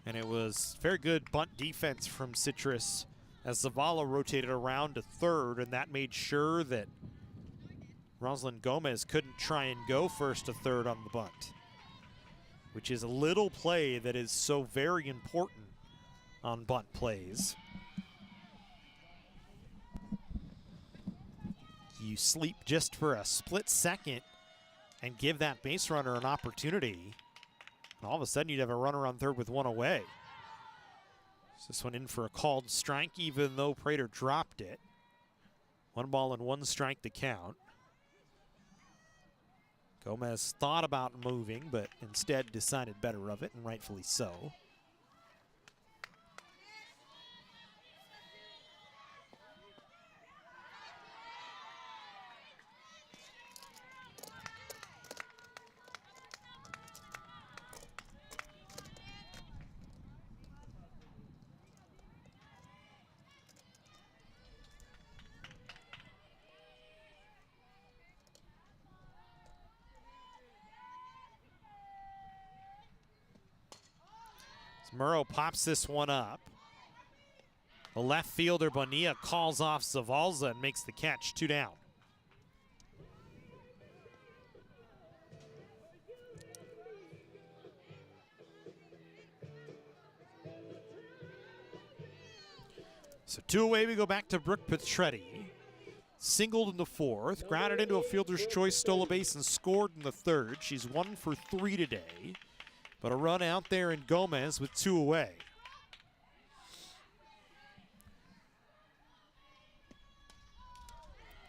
[SPEAKER 1] And it was very good bunt defense from Citrus as Zavala rotated around to 3rd, and that made sure that Rosalind Gomez couldn't try and go first to 3rd on the bunt, which is a little play that is so very important on bunt plays. You sleep just for a split second and give that base runner an opportunity, and all of a sudden you'd have a runner on 3rd with 1 away. So this one in for a called strike, even though Prater dropped it. 1 ball and 1 strike to count. Gomez thought about moving, but instead decided better of it, and rightfully so. Murrow pops this one up. The left fielder, Bonilla, calls off Zavalza and makes the catch, 2 down. So 2 away, we go back to Brooke Petretti. Singled in the 4th, grounded into a fielder's choice, stole a base, and scored in the 3rd. She's 1 for 3 today. But a run out there in Gomez with 2 away.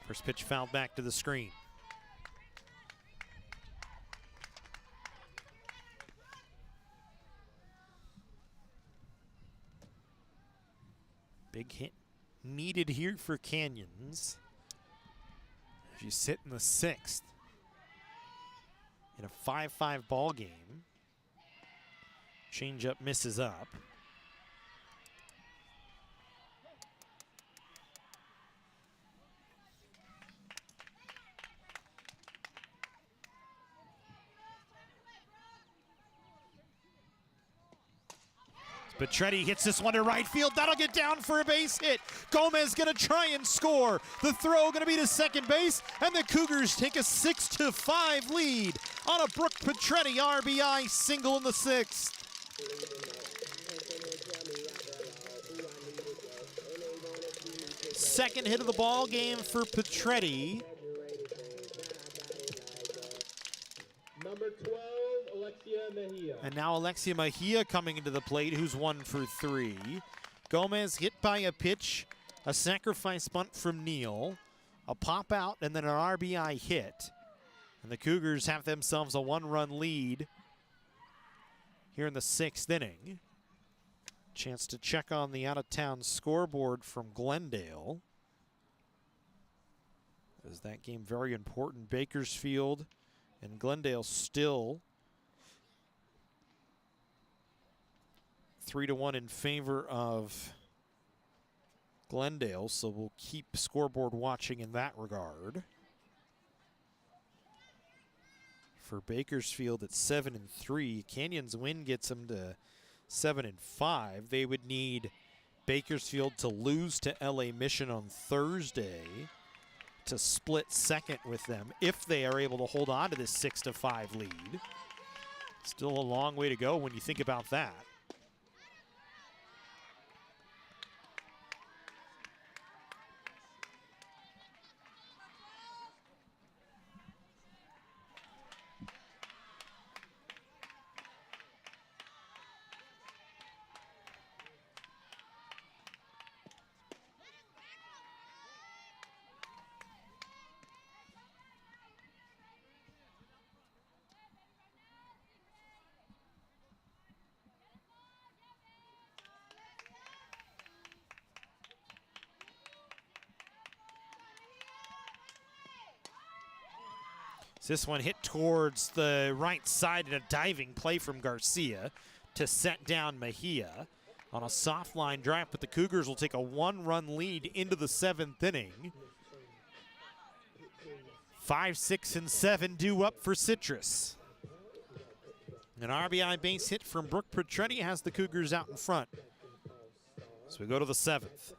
[SPEAKER 1] First pitch fouled back to the screen. Big hit needed here for Canyons. If you sit in the 6th in a 5-5 ball game. Changeup misses up. Petretti hits this one to right field. That'll get down for a base hit. Gomez gonna try and score. The throw gonna be to second base, and the Cougars take a 6-5 lead on a Brooke Petretti RBI single in the 6th. Second hit of the ball game for Petretti.
[SPEAKER 2] Number 12, Alexia Mejia.
[SPEAKER 1] And now Alexia Mejia coming into the plate, who's 1 for 3. Gomez hit by a pitch, a sacrifice bunt from Neal, a pop out, and then an RBI hit. And the Cougars have themselves a 1-run lead here in the 6th inning. Chance to check on the out-of-town scoreboard from Glendale. Is that game very important? Bakersfield and Glendale still 3-1 in favor of Glendale, so we'll keep scoreboard watching in that regard. For Bakersfield at 7-3, Canyon's win gets them to 7-5. They would need Bakersfield to lose to LA Mission on Thursday to split second with them if they are able to hold on to this 6-5 lead. Still a long way to go when you think about that. This one hit towards the right side and a diving play from Garcia to set down Mejia on a soft line drive, but the Cougars will take a 1-run lead into the 7th inning. 5, 6, and 7 due up for Citrus. An RBI base hit from Brooke Petretti has the Cougars out in front. So we go to the 7th.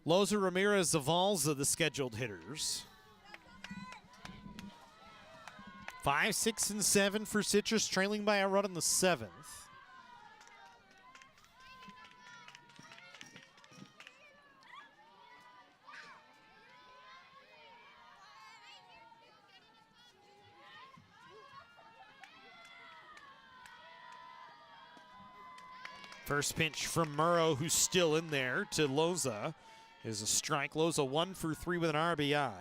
[SPEAKER 1] Loza, Ramirez, Zavalza, the scheduled hitters. 5, 6, and 7 for Citrus, trailing by a run in the 7th. First pitch from Murrow, who's still in there, to Loza. Is a strike. Loza 1 for 3 with an RBI.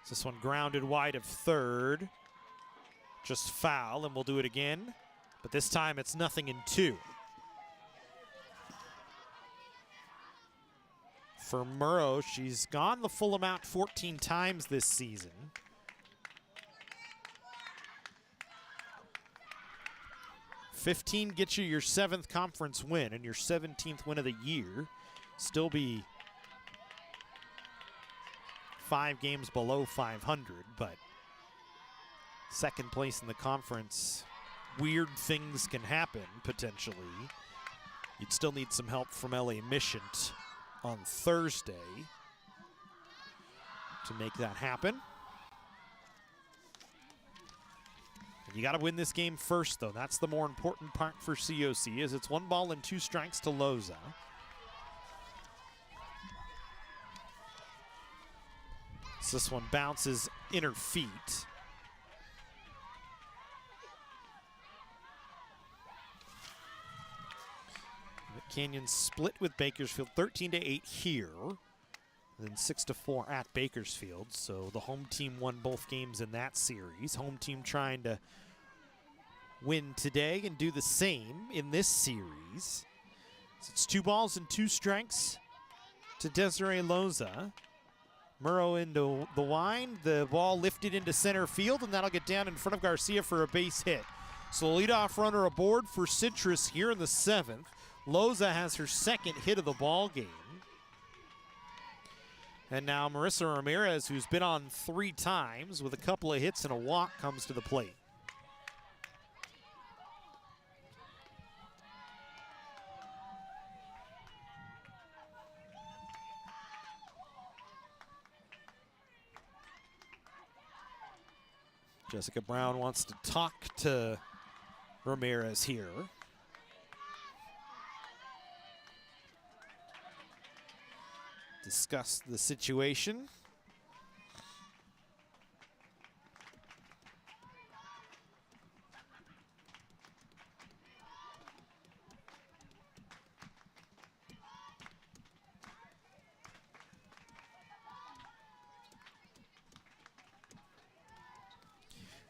[SPEAKER 1] This one grounded wide of third. Just foul, and we'll do it again. But this time it's 0-2. For Murrow, she's gone the full amount 14 times this season. 15 gets you your 7th conference win and your 17th win of the year. Still be 5 games below 500, but second place in the conference, weird things can happen potentially. You'd still need some help from LA Mission on Thursday to make that happen. And you got to win this game first, though. That's the more important part for COC, as it's 1 ball and 2 strikes to Loza. So this one bounces inner feet. The Canyons split with Bakersfield 13-8 here, then 6-4 at Bakersfield. So the home team won both games in that series. Home team trying to win today and do the same in this series. So it's 2 balls and 2 strikes to Desiree Loza. Murrow into the wind. The ball lifted into center field, and that'll get down in front of Garcia for a base hit. So leadoff runner aboard for Citrus here in the 7th. Loza has her 2nd hit of the ball game. And now Marissa Ramirez, who's been on 3 times with a couple of hits and a walk, comes to the plate. Jessica Brown wants to talk to Ramirez here. Discuss the situation.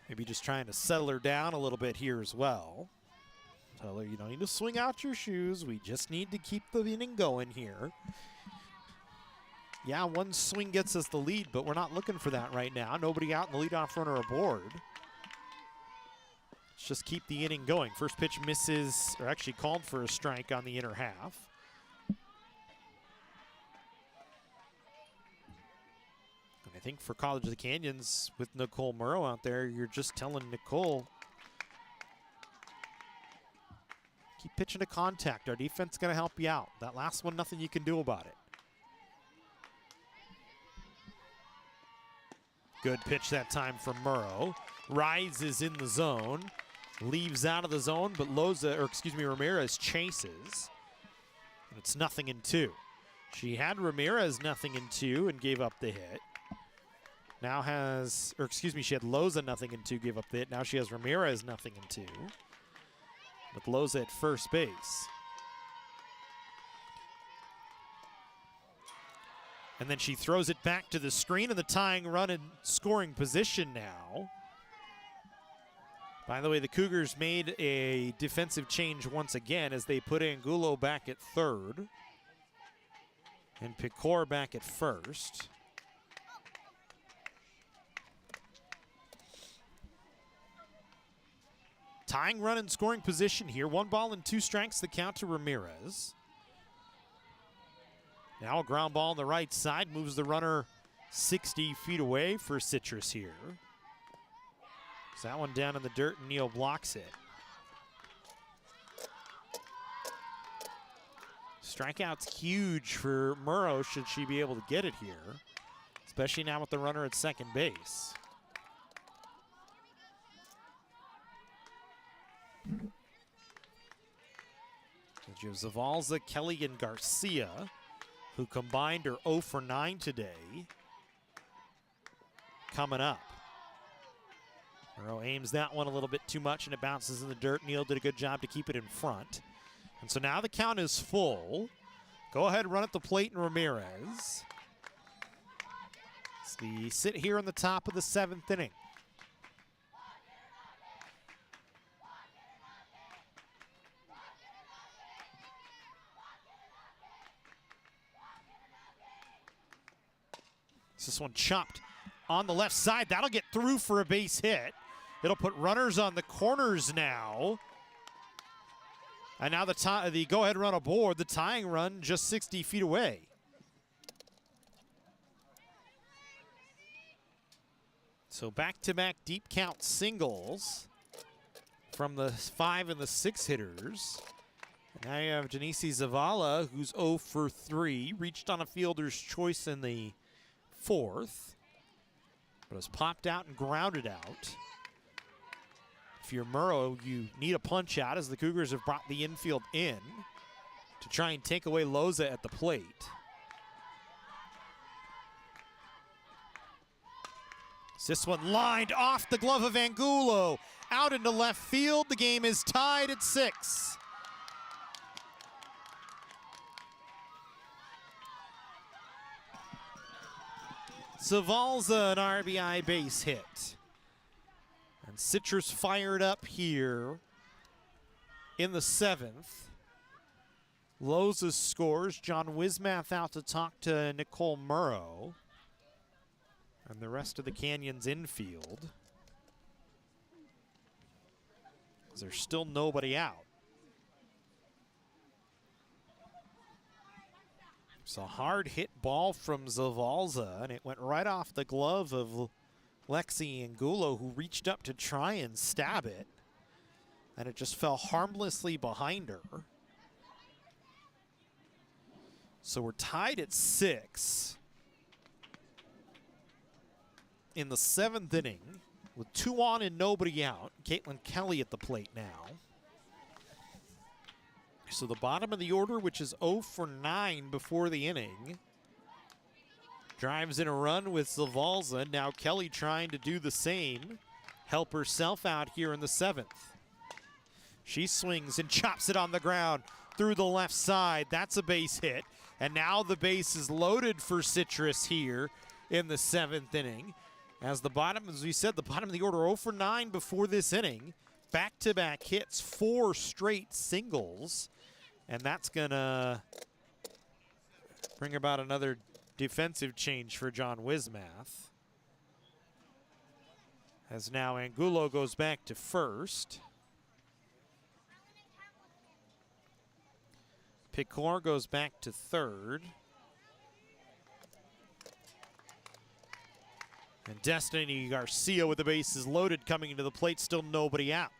[SPEAKER 1] Maybe just trying to settle her down a little bit here as well. Tell her you don't need to swing out your shoes. We just need to keep the inning going here. Yeah, 1 swing gets us the lead, but we're not looking for that right now. Nobody out and the leadoff runner aboard. Let's just keep the inning going. First pitch misses, or actually called for a strike on the inner half. I think for College of the Canyons, with Nicole Murrow out there, you're just telling Nicole, keep pitching to contact. Our defense is going to help you out. That last one, nothing you can do about it. Good pitch that time from Murrow. Rises in the zone, leaves out of the zone, but Ramirez chases. And it's 0-2. She had Ramirez 0-2 and gave up the hit. Now has, she had Loza 0-2, gave up the hit. Now she has Ramirez 0-2 with Loza at first base. And then she throws it back to the screen, and the tying run in scoring position now. By the way, the Cougars made a defensive change once again as they put Angulo back at 3rd and Picor back at 1st. Tying run in scoring position here. 1 ball and 2 strikes, the count to Ramirez. Now a ground ball on the right side, moves the runner 60 feet away for Citrus here. So that one down in the dirt, and Neal blocks it. Strikeout's huge for Murrow should she be able to get it here, especially now with the runner at second base. You have Zavalza, Kelly, and Garcia, who combined are 0 for 9 today. Coming up. Murrow aims that one a little bit too much, and it bounces in the dirt. Neal did a good job to keep it in front. And so now the count is full. Go ahead, run at the plate, and Ramirez. As we sit here in the top of the 7th inning. This one chopped on the left side. That'll get through for a base hit. It'll put runners on the corners now. And now the go-ahead run aboard, the tying run just 60 feet away. So back-to-back deep count singles from the 5 and the 6 hitters. And now you have Denise Zavala, who's 0 for 3, reached on a fielder's choice in the 4th, but has popped out and grounded out. If you're Murrow, you need a punch out as the Cougars have brought the infield in to try and take away Loza at the plate. This one lined off the glove of Angulo. Out into left field. The game is tied at 6. Zavalza, an RBI base hit. And Citrus fired up here in the 7th. Loza scores. John Wismath out to talk to Nicole Murrow. And the rest of the Canyons infield. There's still nobody out. It's a hard hit ball from Zavalza, and it went right off the glove of Lexi Angulo, who reached up to try and stab it. And it just fell harmlessly behind her. So we're tied at 6. In the 7th inning, with 2 on and nobody out. Caitlin Kelly at the plate now. So the bottom of the order, which is 0 for 9 before the inning, drives in a run with Zavalza. Now Kelly trying to do the same, help herself out here in the 7th. She swings and chops it on the ground through the left side. That's a base hit. And now the base is loaded for Citrus here in the 7th inning. As the bottom, as we said, the bottom of the order 0 for 9 before this inning. Back-to-back hits, 4 straight singles. And that's going to bring about another defensive change for John Wismath. As now Angulo goes back to first. Picor goes back to third. And Destiny Garcia with the bases loaded coming into the plate, still nobody out.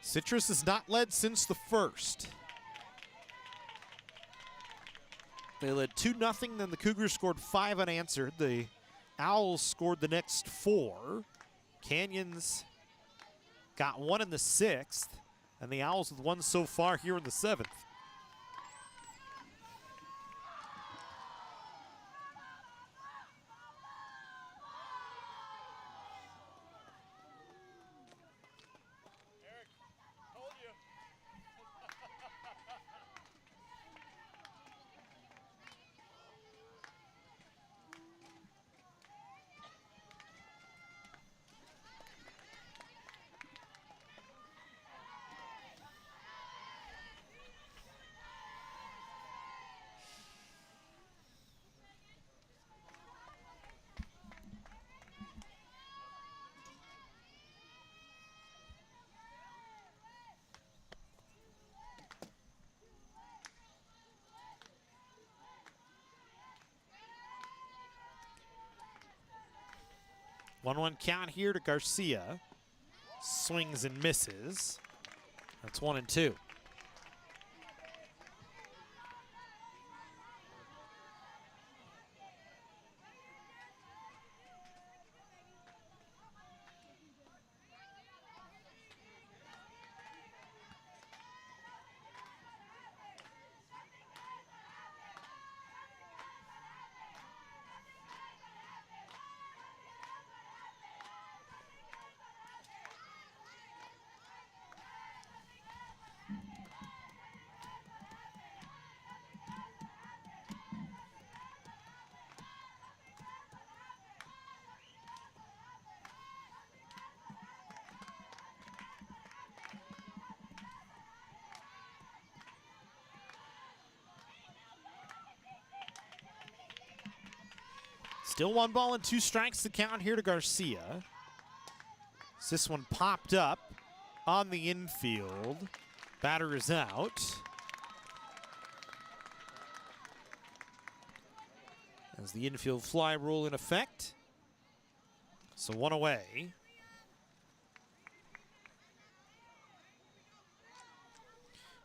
[SPEAKER 1] Citrus has not led since the 1st. They led 2-0, then the Cougars scored 5 unanswered. The Owls scored the next 4. Canyons got 1 in the 6th, and the Owls with 1 so far here in the 7th. One count here to Garcia. Swings and misses. That's 1-2. Still 1 ball and 2 strikes to count here to Garcia. This one popped up on the infield. Batter is out. As the infield fly rule in effect. So one away.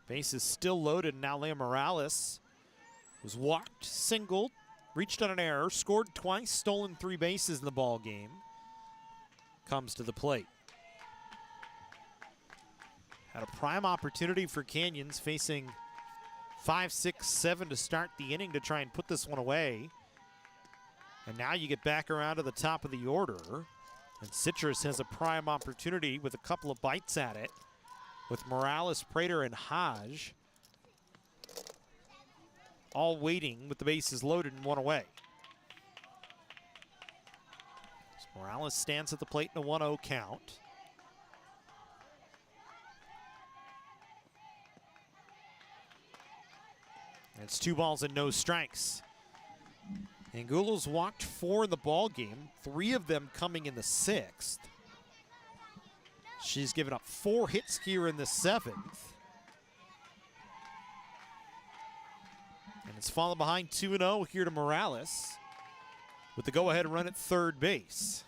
[SPEAKER 1] Base is still loaded. Now Leo Morales was walked, singled, reached on an error, scored twice, stolen 3 bases in the ball game. Comes to the plate. Had a prime opportunity for Canyons, facing 5, 6, 7 to start the inning to try and put this one away. And now you get back around to the top of the order. And Citrus has a prime opportunity with a couple of bites at it, with Morales, Prater, and Hodge all waiting with the bases loaded and one away. So Morales stands at the plate in a 1-0 count. And it's 2 balls and no strikes. Angulo's walked 4 in the ball game, 3 of them coming in the 6th. She's given up 4 hits here in the 7th. And it's fallen behind 2-0 here to Morales with the go-ahead run at third base.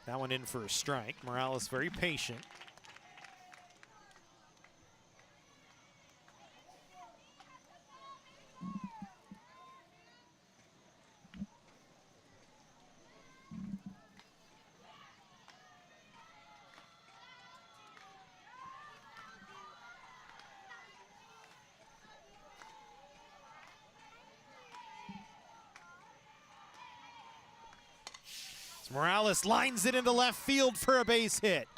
[SPEAKER 1] That one in for a strike. Morales very patient. Morales lines it into left field for a base hit.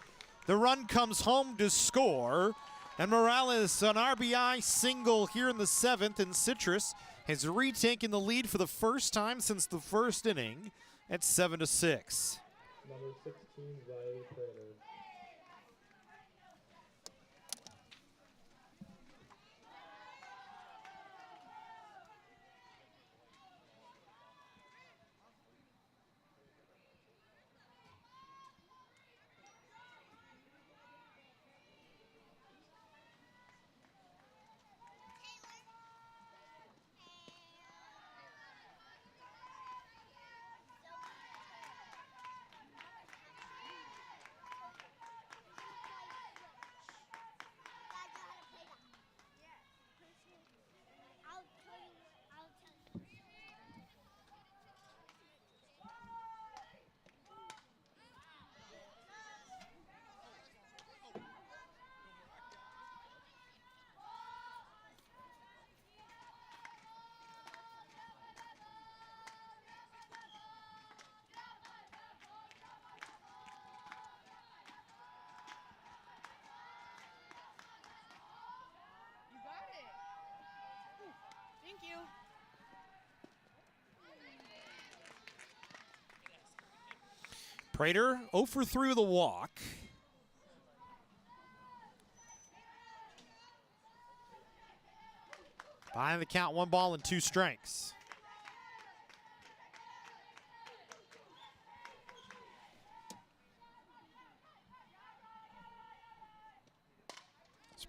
[SPEAKER 1] The run comes home to score, and Morales an RBI single here in the 7th, and Citrus has retaken the lead for the first time since the first inning at 7-6.
[SPEAKER 2] Number 16, Riley Prater.
[SPEAKER 5] Thank you.
[SPEAKER 1] Prater 0 for 3 with a walk. Behind the count, 1 ball and 2 strikes.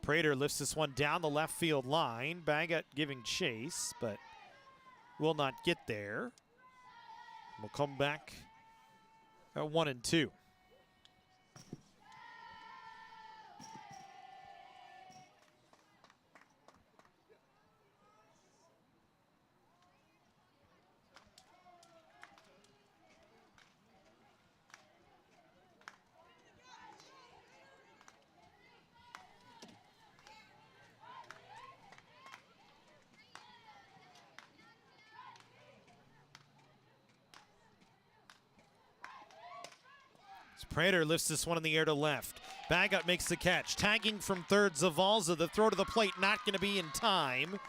[SPEAKER 1] Prater lifts this one down the left field line. Baggett giving chase, but will not get there. We'll come back at 1-2. Prater lifts this one in the air to left. Baggett makes the catch. Tagging from third, Zavalza. The throw to the plate not going to be in time.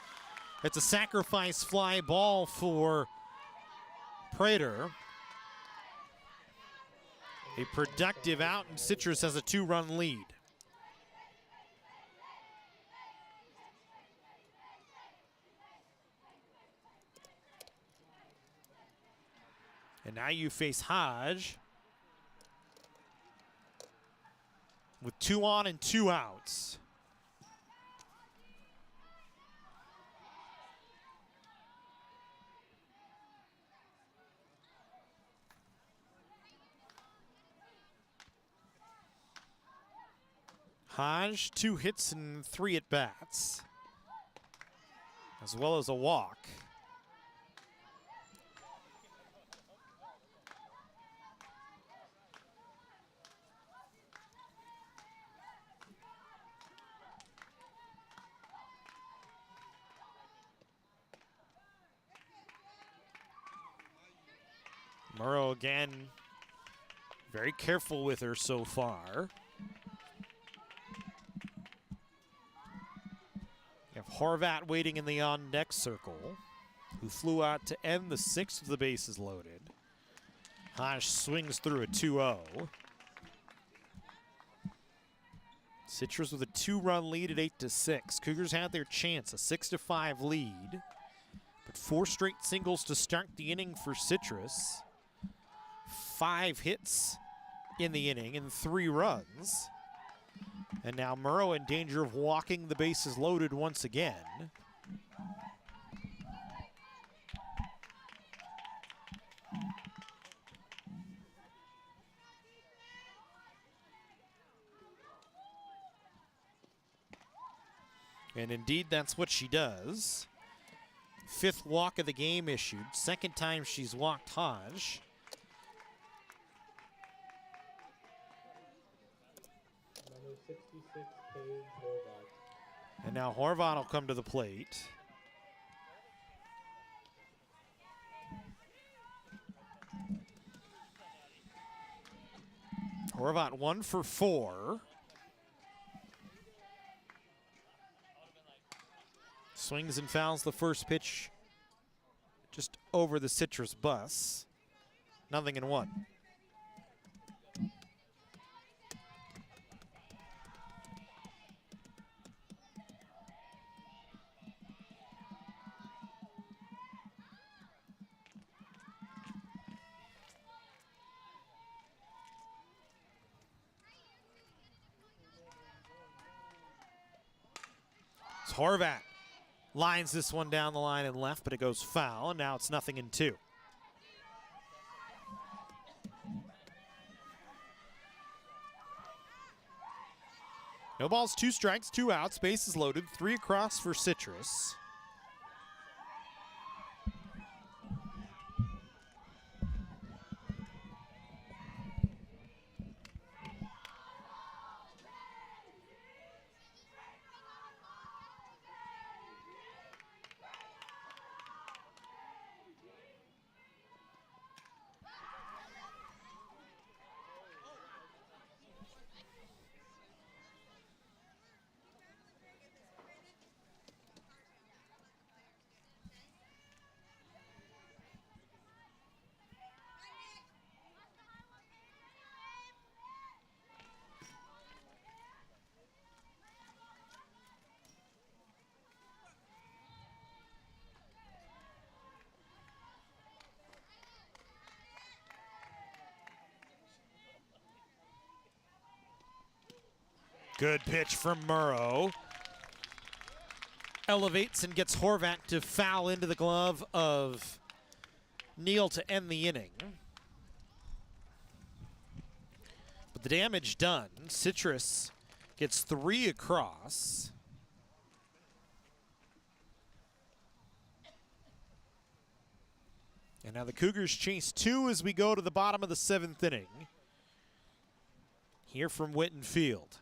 [SPEAKER 1] It's a sacrifice fly ball for Prater. A productive out, and Citrus has a 2-run lead. And now you face Hodge. with 2 on and 2 outs. Hodge, 2 hits and 3 at-bats, as well as a walk. Murrow again, very careful with her so far. You have Horvat waiting in the on-deck circle, who flew out to end the 6th of the bases loaded. Hodge swings through a 2-0. Citrus with a 2-run lead at 8-6. Cougars had their chance, a 6-5 lead, but 4 straight singles to start the inning for Citrus. 5 hits in the inning and 3 runs. And now Murrow in danger of walking the bases loaded once again. And indeed, that's what she does. 5th walk of the game issued. 2nd time she's walked Hodge.
[SPEAKER 2] Number 66, Paige Horvat.
[SPEAKER 1] And now Horvat will come to the plate. Horvat 1 for 4. Swings and fouls the first pitch just over the Citrus bus. 0-1. It's Horvat. Lines this one down the line and left, but it goes foul, and now it's 0-2. No balls, 2 strikes, 2 outs, bases loaded, 3 across for Citrus. Good pitch from Murrow. Elevates and gets Horvat to foul into the glove of Neal to end the inning. But the damage done. Citrus gets 3 across. And now the Cougars chase 2 as we go to the bottom of the 7th inning. Here from Whitten Field.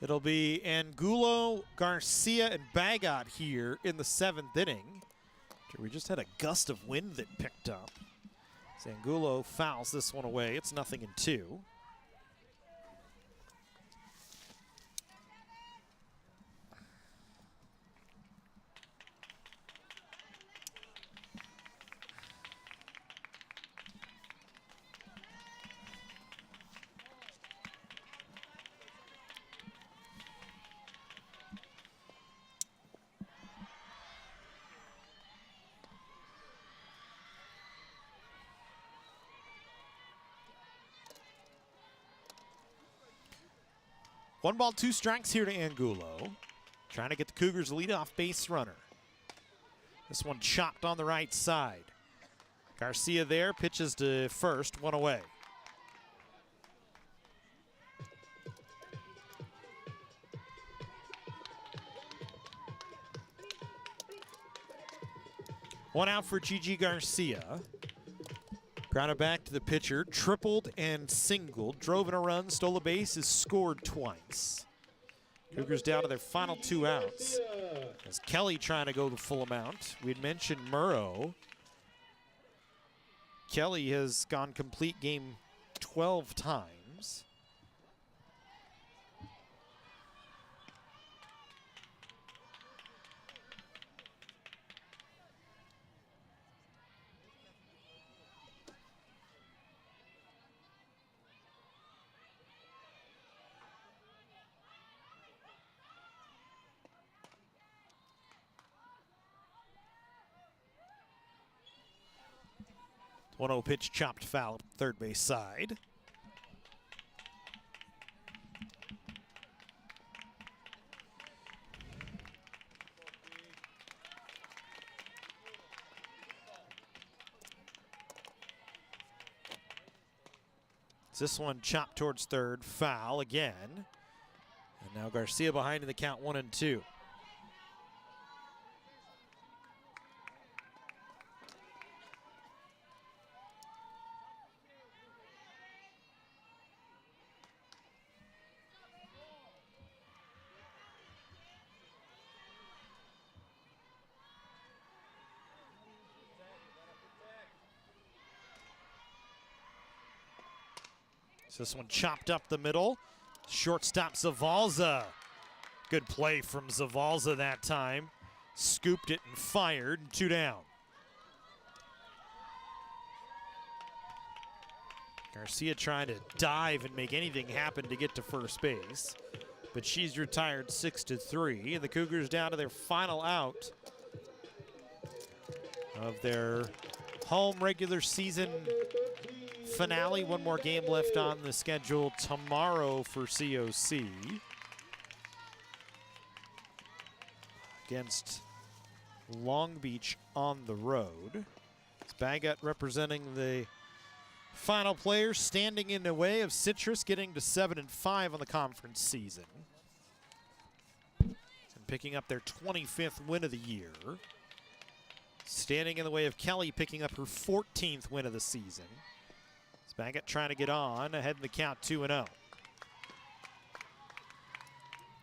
[SPEAKER 1] It'll be Angulo, Garcia, and Bagot here in the 7th inning. We just had a gust of wind that picked up. Angulo fouls this one away. It's 0-2. One ball, 2 strikes here to Angulo. Trying to get the Cougars leadoff base runner. This one chopped on the right side. Garcia there, pitches to first, 1 away. One out for Gigi Garcia. Grounded back to the pitcher, tripled and singled, drove in a run, stole a base, has scored twice. Cougars down to their final 2 outs. As Kelly trying to go the full amount. We had mentioned Murrow. Kelly has gone complete game 12 times. The 1-0 pitch chopped foul, third base side. This one chopped towards third, foul again. And now Garcia behind in the count, 1-2. This one chopped up the middle. Shortstop Zavalza. Good play from Zavalza that time. Scooped it and fired, and 2 down. Garcia trying to dive and make anything happen to get to first base. But she's retired 6-3. And the Cougars down to their final out of their home regular season finale. One more game left on the schedule tomorrow for COC against Long Beach on the road. It's Bagot representing the final players, standing in the way of Citrus getting to 7-5 on the conference season and picking up their 25th win of the year. Standing in the way of Kelly picking up her 14th win of the season. Bagot trying to get on, ahead in the count, 2-0.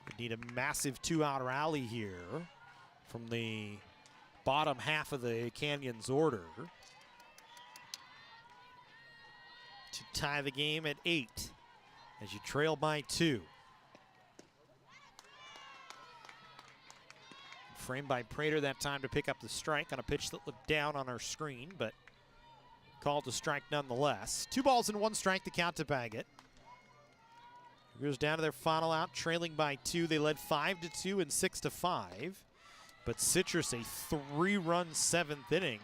[SPEAKER 1] We need a massive 2-out rally here from the bottom half of the Canyons order to tie the game at 8 as you trail by 2. Framed by Prater that time to pick up the strike on a pitch that looked down on our screen, but called a strike nonetheless. 2 balls and 1 strike to count to Bagot. Cougars down to their final out, trailing by 2. They led 5-2 and 6-5. But Citrus, a 3-run 7th inning.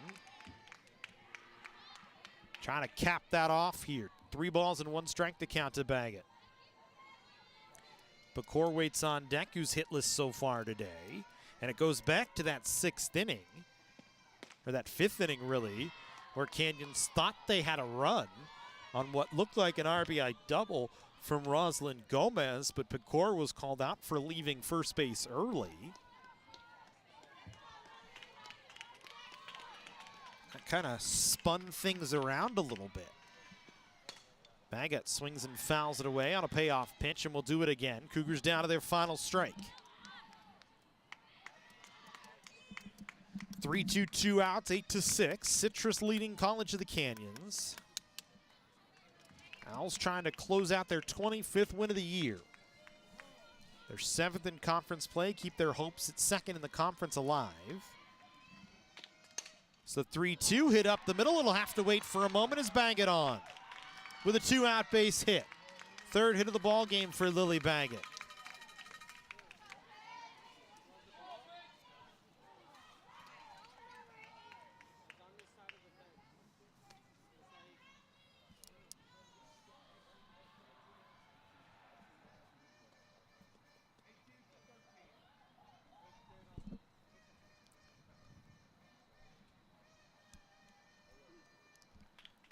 [SPEAKER 1] Trying to cap that off here. 3 balls and 1 strike to count to Bagot. Bakor waits on deck, who's hitless so far today. And it goes back to that 6th inning, or that 5th inning really, where Canyons thought they had a run on what looked like an RBI double from Roslyn Gomez, but Pecor was called out for leaving first base early. That kind of spun things around a little bit. Baggett swings and fouls it away on a payoff pitch, and will do it again. Cougars down to their final strike. 3-2, 2 outs, 8-6. Citrus leading College of the Canyons. Owls trying to close out their 25th win of the year. They're 7th in conference play, keep their hopes at 2nd in the conference alive. So 3-2 hit up the middle. It'll have to wait for a moment as Baggett on with a 2-out base hit. 3rd hit of the ball game for Lily Baggett.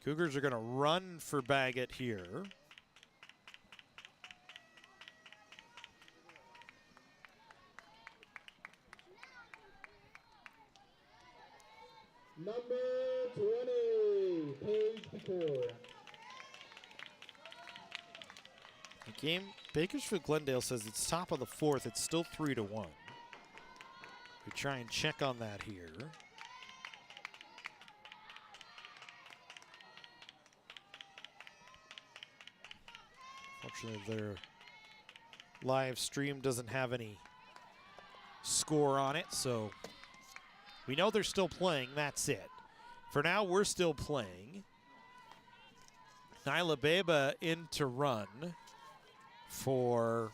[SPEAKER 1] Cougars are going to run for Baggett here.
[SPEAKER 2] Number 20, Paige Picor.
[SPEAKER 1] The game, Bakersfield Glendale says it's top of the 4th. It's still 3-1. We try and check on that here. Fortunately, their live stream doesn't have any score on it, so we know they're still playing. That's it. For now, we're still playing. Nyla Beba in to run for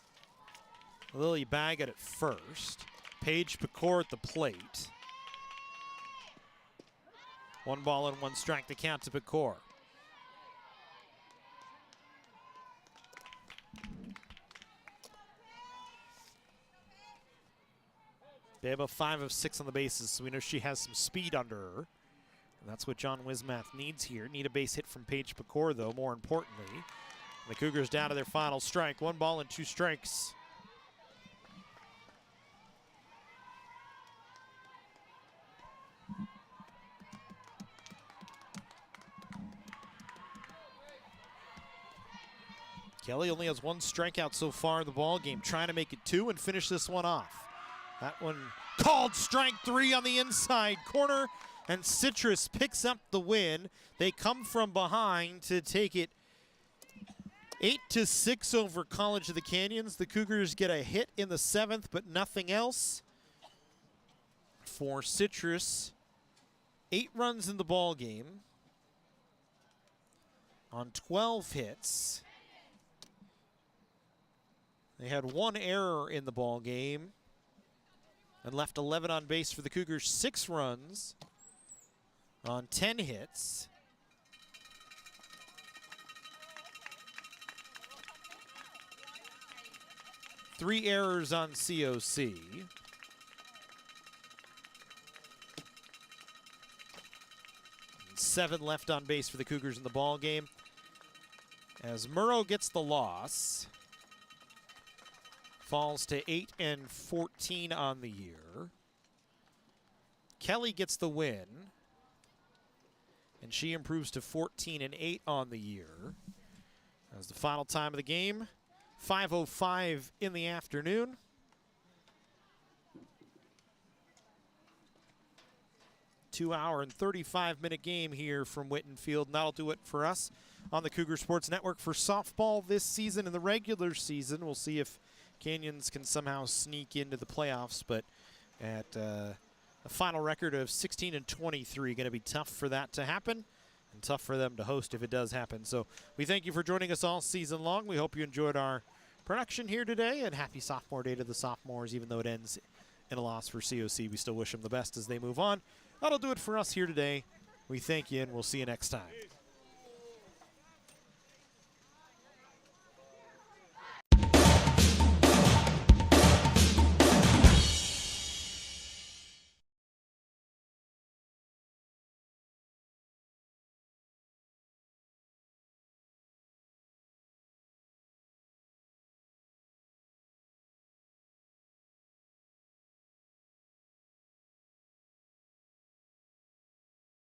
[SPEAKER 1] Lily Baggett at first. Paige Picor at the plate. 1 ball and 1 strike to count to Picor. Beba 5 of 6 on the bases, so we know she has some speed under her. And that's what John Wismath needs here. Need a base hit from Paige Picor, though, more importantly. The Cougars down to their final strike. 1 ball and 2 strikes. Kelly only has 1 strikeout so far in the ball game, trying to make it 2 and finish this one off. That one called strike 3 on the inside corner, and Citrus picks up the win. They come from behind to take it 8-6 over College of the Canyons. The Cougars get a hit in the 7th, but nothing else. For Citrus, 8 runs in the ball game on 12 hits. They had 1 error in the ball game and left 11 on base for the Cougars. 6 runs on 10 hits. Three errors on COC. And 7 left on base for the Cougars in the ball game. As Murrow gets the loss, falls to 8-14 on the year. Kelly gets the win, and she improves to 14-8 on the year. As the final time of the game, 5:05 in the afternoon. Two-hour and 35-minute game here from Whitten Field, and that'll do it for us on the Cougar Sports Network for softball this season. In the regular season, we'll see if Canyons can somehow sneak into the playoffs, but at a final record of 16-23, going to be tough for that to happen and tough for them to host if it does happen. So we thank you for joining us all season long. We hope you enjoyed our production here today, and happy sophomore day to the sophomores. Even though it ends in a loss for COC, we still wish them the best as they move on. That'll do it for us here today. We thank you, and we'll see you next time.